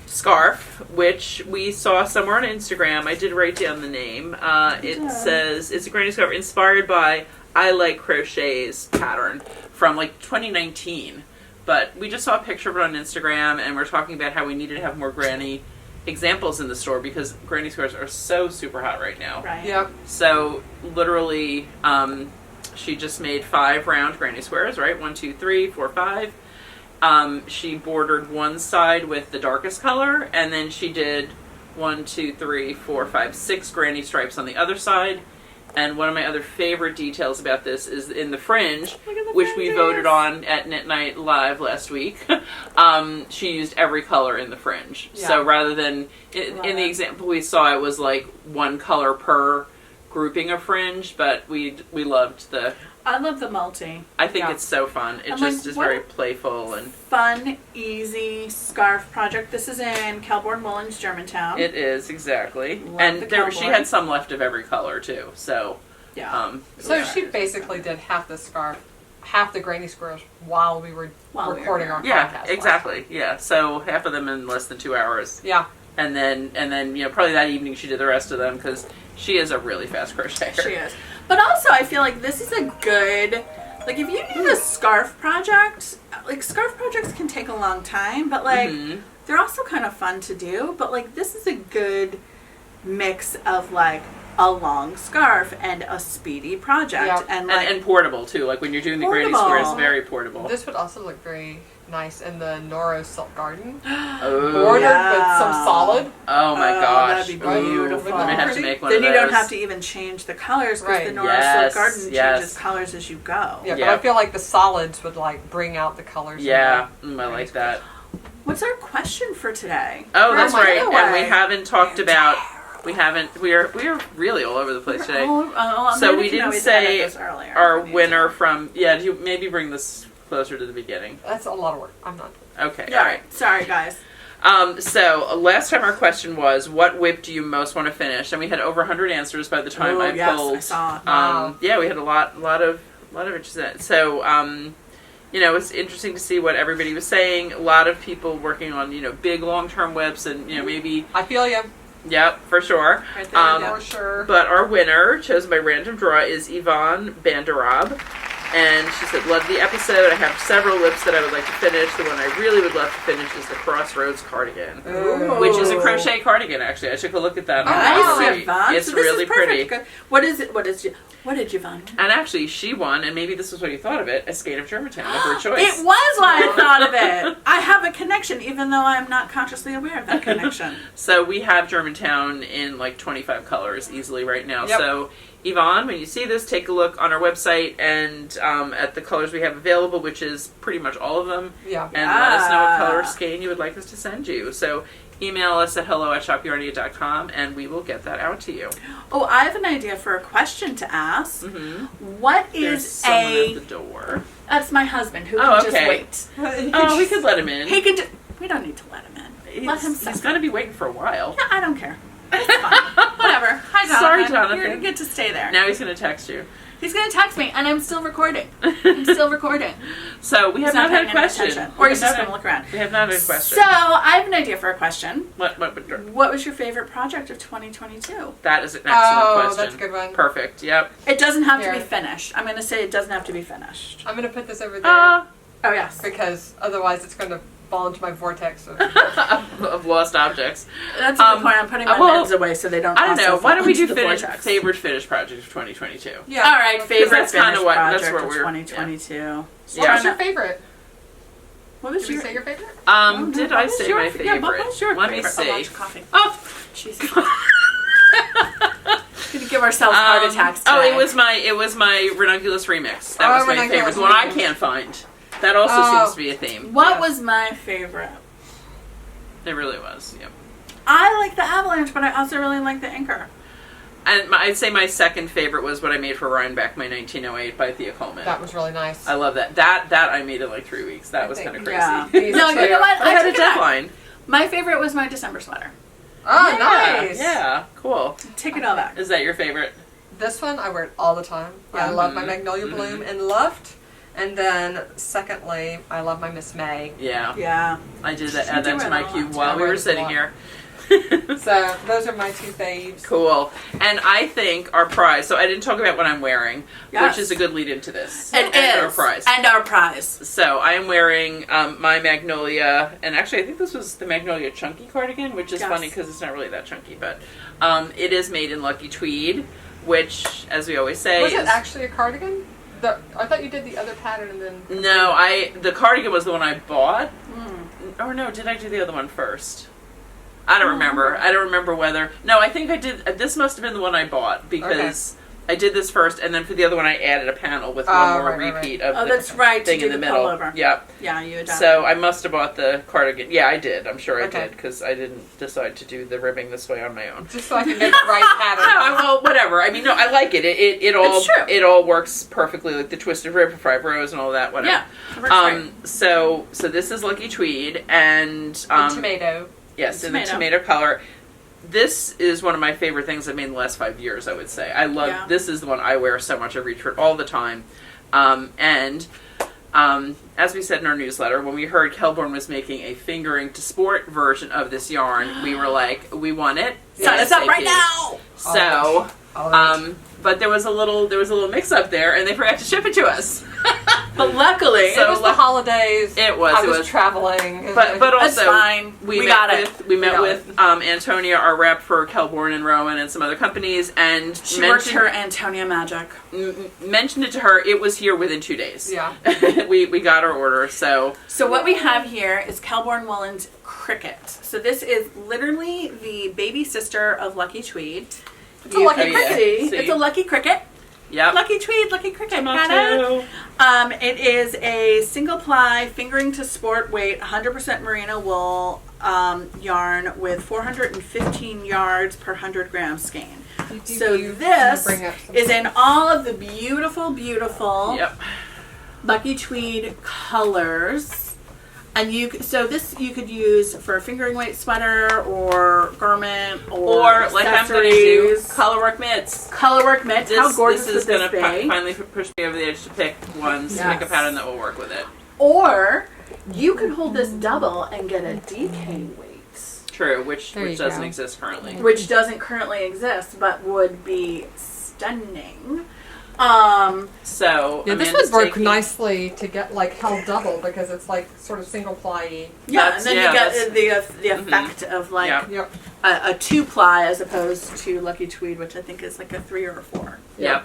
scarf, which we saw somewhere on Instagram. I did write down the name. It says, it's a granny scarf inspired by I Like Crochet's pattern from like 2019. But we just saw a picture of it on Instagram, and we're talking about how we needed to have more granny examples in the store because granny squares are so super hot right now. Right. Yep. So literally, she just made 5 round granny squares, right? 1, 2, 3, 4, 5. She bordered one side with the darkest color, and then she did 1, 2, 3, 4, 5, 6 granny stripes on the other side. And one of my other favorite details about this is in the fringe, Look at the which we fringes. voted on at Knit Night Live last week. She used every color in the fringe. Yeah. So rather than, in Love the it. example we saw, it was like one color per grouping of fringe, but we loved the, I love the multi. I think Yeah. it's so fun. It I'm just like, is what very a playful, and Fun, easy scarf project. This is in Kelborn Mullins, Germantown. it is, exactly. Love And the she cowboy. had some left of every color too, so. yeah. So yeah. she basically did half the scarf, half the granny squares while we were While we were recording here. our podcast. Yeah, last exactly. Yeah, so half of them in less than 2 hours, time. Yeah. and then probably that evening she did the rest of them because she is a really fast crocheter. She is. But also, I feel like this is a good, like, if you need a scarf project, like, scarf projects can take a long time, but, like, Mhm. they're also kind of fun to do. But, like, this is a good mix of, like, a long scarf and a speedy project. Yeah. And, like, And portable too. Like when you're doing the granny Portable. squares, very portable. This would also look very nice in the Noro Silk Garden. Oh, Bordered yeah. with some solid. oh my Oh, gosh! that'd be Ooh, beautiful. I'm gonna have to Pretty. make one then of you those. don't have to even change the colors because Right. the Nora Yes, Silk Garden yes. changes colors as you go. Yeah, but Yeah. I feel like the solids would like bring out the colors. Yeah, in the I like that. What's our question for today? Oh, For that's our right. And we giveaway? haven't talked about. We haven't. We're really all over the place today. So we didn't say Our winner from. Yeah, do you maybe bring this closer to the beginning? That's a lot of work. I'm not. Okay. Yeah, All right. sorry guys. So last time our question was, what whip do you most want to finish? And we had over 100 answers by the time Oh, I yes, pulled. I saw it. Wow. Yeah, we had a lot of interest in it. So, it's interesting to see what everybody was saying. A lot of people working on, big long-term whips and, maybe, I feel you. yep, for sure. Right there, For sure. But our winner, chosen by random draw, is Yvonne Banderab. And she said, love the episode. I have several whips that I would like to finish. The one I really would love to finish is the Crossroads cardigan. Ooh. Which is a crochet cardigan, actually. I took a look at that. Oh, Nice, Right. Yvonne. It's So this really is perfect. pretty. Good. What is it? What did Yvonne? And actually, she won, and maybe this is what you thought of it, a Skate of Germantown of her choice. It was why I thought of it. I have a connection, even though I'm not consciously aware of that connection. So we have Germantown in like 25 colors easily right now. Yep. So Yvonne, when you see this, take a look on our website and at the colors we have available, which is pretty much all of them. Yeah. And let us know what Yeah. color skein you would like us to send you. So email us at hello@shopyarnia.com and we will get that out to you. Oh, I have an idea for a question to ask. Mm-hmm. What There's is someone a... at the door. That's my husband, who Oh, can okay. just wait. Oh, we could let him in. He can just... We don't need to let him in. Let him He's suffer. going to be waiting for a while. Yeah, I don't care. It's fine. Whatever. Hi, Jonathan. Sorry, Jonathan. You get to stay there. Now he's going to text you. He's going to text me, and I'm still recording. I'm still recording. So we have He's not had a paying any question. attention. Or he's We have just not going to look around. We have not had a question. So, I have an idea for a question. What What was your favorite project of 2022? that is an excellent Oh, question. that's a good one. Perfect. Yep. It doesn't have to be Here. finished. I'm going to say it doesn't have to be finished. I'm gonna put this over there Uh, Oh, yes. because otherwise it's gonna fall into my vortex. Of, of lost objects. That's a good point. I'm putting my well, mittens away so they don't I don't know. also Why don't we fall do into the vortex. favorite finish project of 2022? yeah. All right, favorite that's kinda finished what- that's project where of we're- 2022. What was your favorite? What was Did you your say your favorite? Did I say my favorite? Yeah, what was your Let me favorite? see. Oh, lots of coffee. Oh, Jesus. Gonna give ourselves heart attacks today. oh, it was my Ranunculus remix. That was my Ranunculus favorite. The one I remix. can't find. That also seems to be a theme. What Yeah. was my favorite? It really was. Yep. I like the Avalanche, but I also really like the Anchor. And I'd say my second favorite was what I made for Rhinebeck, my 1908 by Thea Coleman. That was really nice. I love that. That I made in like 3 weeks. That was think- kind of crazy. Yeah. These No, two. you know what? But I had a take it back. deadline. My favorite was my December sweater. Oh, Yeah, nice. Yeah, cool. Take it all back. Is that your favorite? This one I wear it all the time. Yeah. I love my Magnolia Bloom and Luft. And then, secondly, I love my Miss May. Yeah. Yeah. I did that, You add do that to it my a lot, cube too. while I we wear were it a sitting lot. here. So, those are my two faves. Cool. And I think our prize, so I didn't talk about what I'm wearing, Yes. which is a good lead into this. It and is. our prize. And our prize. So I am wearing my Magnolia, and actually I think this was the Magnolia Chunky cardigan, which is Yes. funny because it's not really that chunky, but it is made in Lucky Tweed, which, as we always say, Was is... it actually a cardigan? I thought you did the other pattern and then... No, the cardigan was the one I bought. Mm. Or no, did I do the other one first? I don't remember. I don't remember whether... No, I think I did... This must have been the one I bought, because I did this first, and then for the other one I added a panel with one more right. repeat of Oh, the that's right. thing to in do the the middle. pullover. Yep. Yeah, you adapted. So I must have bought the cardigan. Yeah, I did. I'm sure I Okay. did, because I didn't decide to do the ribbing this way on my own. Just so I can get the right pattern. Well, whatever. I mean, no, I like it. It all It's true. it all works perfectly, like the twisted rib for 5 rows and all that. Whatever. Yeah. it works great. So this is Lucky Tweed, and Tomato. yes, in the Tomato. tomato color. This is one of my favorite things I've made in the last 5 years, I would say. I love, Yeah. this is the one I wear so much. I reach for it all the time. As we said in our newsletter, when we heard Kelborn was making a fingering to sport version of this yarn, we were like, we want it. Sign us up right ASAP. now! So, All right. but there was a little mix up there, and they forgot to ship it to us. But luckily, So it was the holidays. It was. I it was was traveling. But That's also fine. We got it. We met got with Antonia, our rep for Kelborn and Rowan, and some other companies, and she worked her Antonia magic. mentioned it to her. It was here within 2 days. Yeah. we got our order. So So what we have here is Kelborn Woolen's Cricket. So this is literally the baby sister of Lucky Tweed. It's a lucky Oh, yeah. cricket. See? It's a Lucky Cricket. yep. Lucky Tweed, Lucky Cricket. Got Tomato. it? It is a single ply, fingering to sport weight, 100% merino wool yarn with 415 yards per 100 grams skein. So this bring up some- is in all of the beautiful, beautiful Yep. Lucky Tweed colors. And you could use for a fingering weight sweater or garment or Or like I'm going to do accessories. colorwork mitts. Colorwork mitts. How gorgeous this is would going this to be? finally push me over the edge to pick ones, to pick a Yes. pattern that will work with it. Or you could hold this double and get a DK weight, True, which There you doesn't go. exist currently. which doesn't currently exist but would be stunning. So Yeah, this Amanda's would work taking- nicely to get like held double because it's like sort of single ply. Yeah, and then you that's- get the effect of like Yeah. Yep. a 2-ply as opposed to Lucky Tweed, which I think is like a 3 or a 4. Yep.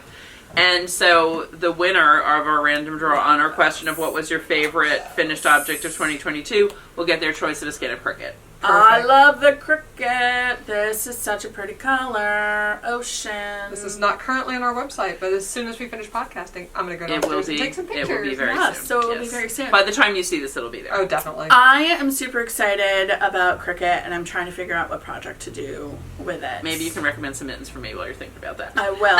And so the winner of our random draw on our question of what was your favorite finished object of 2022 will get their choice of a skein of cricket. I Perfect. love the cricket. This is such a pretty color. Ocean. This is not currently on our website, but as soon as we finish podcasting, I'm going to go It will downstairs and be. take some It pictures. will be very Yeah, soon. so it will be very soon. By the time you see this, it'll be there. Oh, definitely. I am super excited about cricket, and I'm trying to figure out what project to do with it. Maybe you can recommend some mittens for me while you're thinking about that. I will.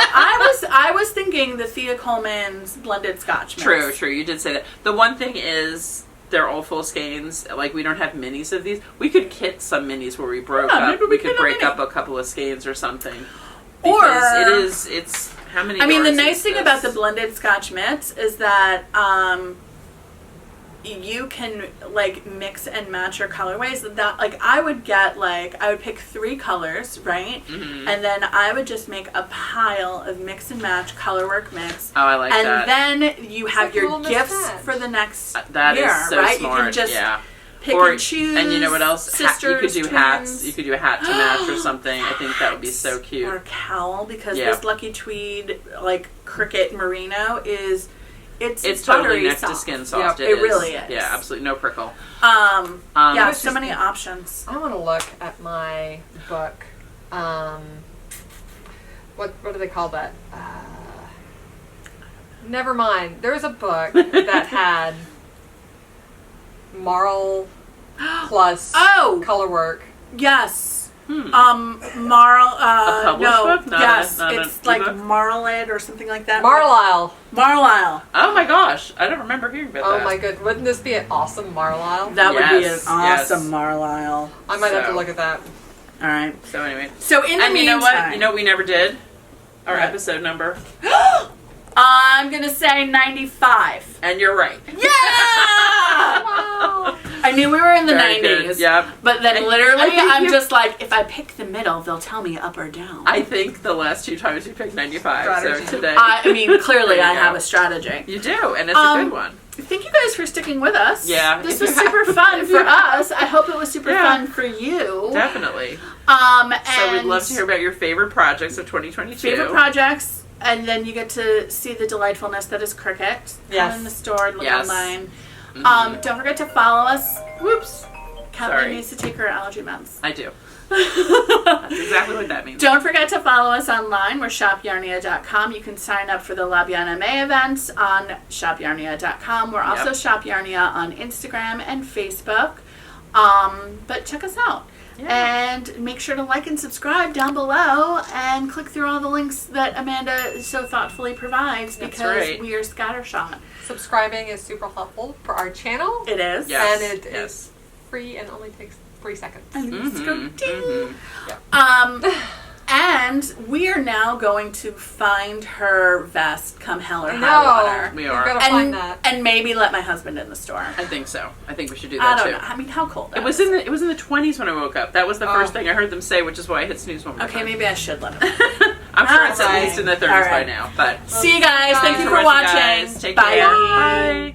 I was thinking the Thea Coleman's blended Scotch mix. True. You did say that. The one thing is, they're all full skeins. Like, we don't have minis of these. We could kit some minis where we broke Yeah, up. maybe We we could could break mini. up a couple of skeins or something. Or- Because it's how many? I mean, the yards nice is thing this? about the blended Scotch mitts is that you can like mix and match your colorways. That like I would pick 3 colors, right? Mhm. And then I would just make a pile of mix and match colorwork mitts. Oh, I like and that. then you have like a your little gifts mismatch. for the next That is year, so right? smart. You can just yeah. pick Or- and choose. And you know what else? Sisters, you could do twins. hats. You could do a hat to match or something. I think that would be so cute. Or a cowl, because Yeah. this Lucky Tweed like cricket merino is It's totally buttery neck to soft. skin soft. It really is. Yeah, absolutely no prickle. Yeah, It's so just- many options. I want to look at my book. What do they call that? Never mind. There was a book that had marl plus color work. Yes. Marl. A published book? Yes, not it's an like ebook? Marmalade or something like that. Marlisle. Marlisle. Oh my gosh, I don't remember hearing about that. Oh my good. Wouldn't this be an awesome Marlisle? That would be an Yes, awesome yes. Marlisle. I might have to So- look at that. All right. So anyway, So in the and you meantime, know what? You know what we never did? Our What? episode number. I'm gonna say 95. And you're right. Yeah! Wow. I knew we were in the Very 90s. good. Yep. But then I literally, think I'm you- just like, if I pick the middle, they'll tell me up or down. I think the last 2 times you picked 95. Strategy. So today. I mean, clearly, There you I have go. a strategy. You do, and it's a good one. Thank you guys for sticking with us. Yeah. This If was you super have- fun if for you have- us. I hope it was super Yeah. fun for you. Definitely. And So we'd love to hear about your favorite projects of 2022. favorite projects, and then you get to see the delightfulness that is Cricket. Yes. Come in the store and look Yes. online. Mhm. Don't forget to follow us. Whoops. Kathleen Sorry. needs to take her allergy meds. I do. That's exactly what that means. Don't forget to follow us online. We're shopyarnia.com. You can sign up for the La Bien Aimée events on shopyarnia.com. We're also Yep. Shop Yarnia on Instagram and Facebook. But check us out. Yeah. And make sure to like and subscribe down below and click through all the links that Amanda so thoughtfully provides That's because right. we are scattershot. Subscribing is super helpful for our channel. It is. Yes. And it is yes. free and only takes 3 seconds. And let's go Mhm, ding. mhm. And we are now going to find her vest come hell or I high know. water. We We've are. got to find that. And maybe let my husband in the store. I think so. I think we should do I that don't too. know. I mean, how cold? It was in the 20s when I woke up. That was the first Oh. thing I heard them say, which is why I hit snooze one more Okay, time. maybe I should let him. I'm sure it's at Alright. least in the 30s Alright. by now. But See you guys. Thank Thanks you for for watching, watching. guys. Take Bye. care. Bye.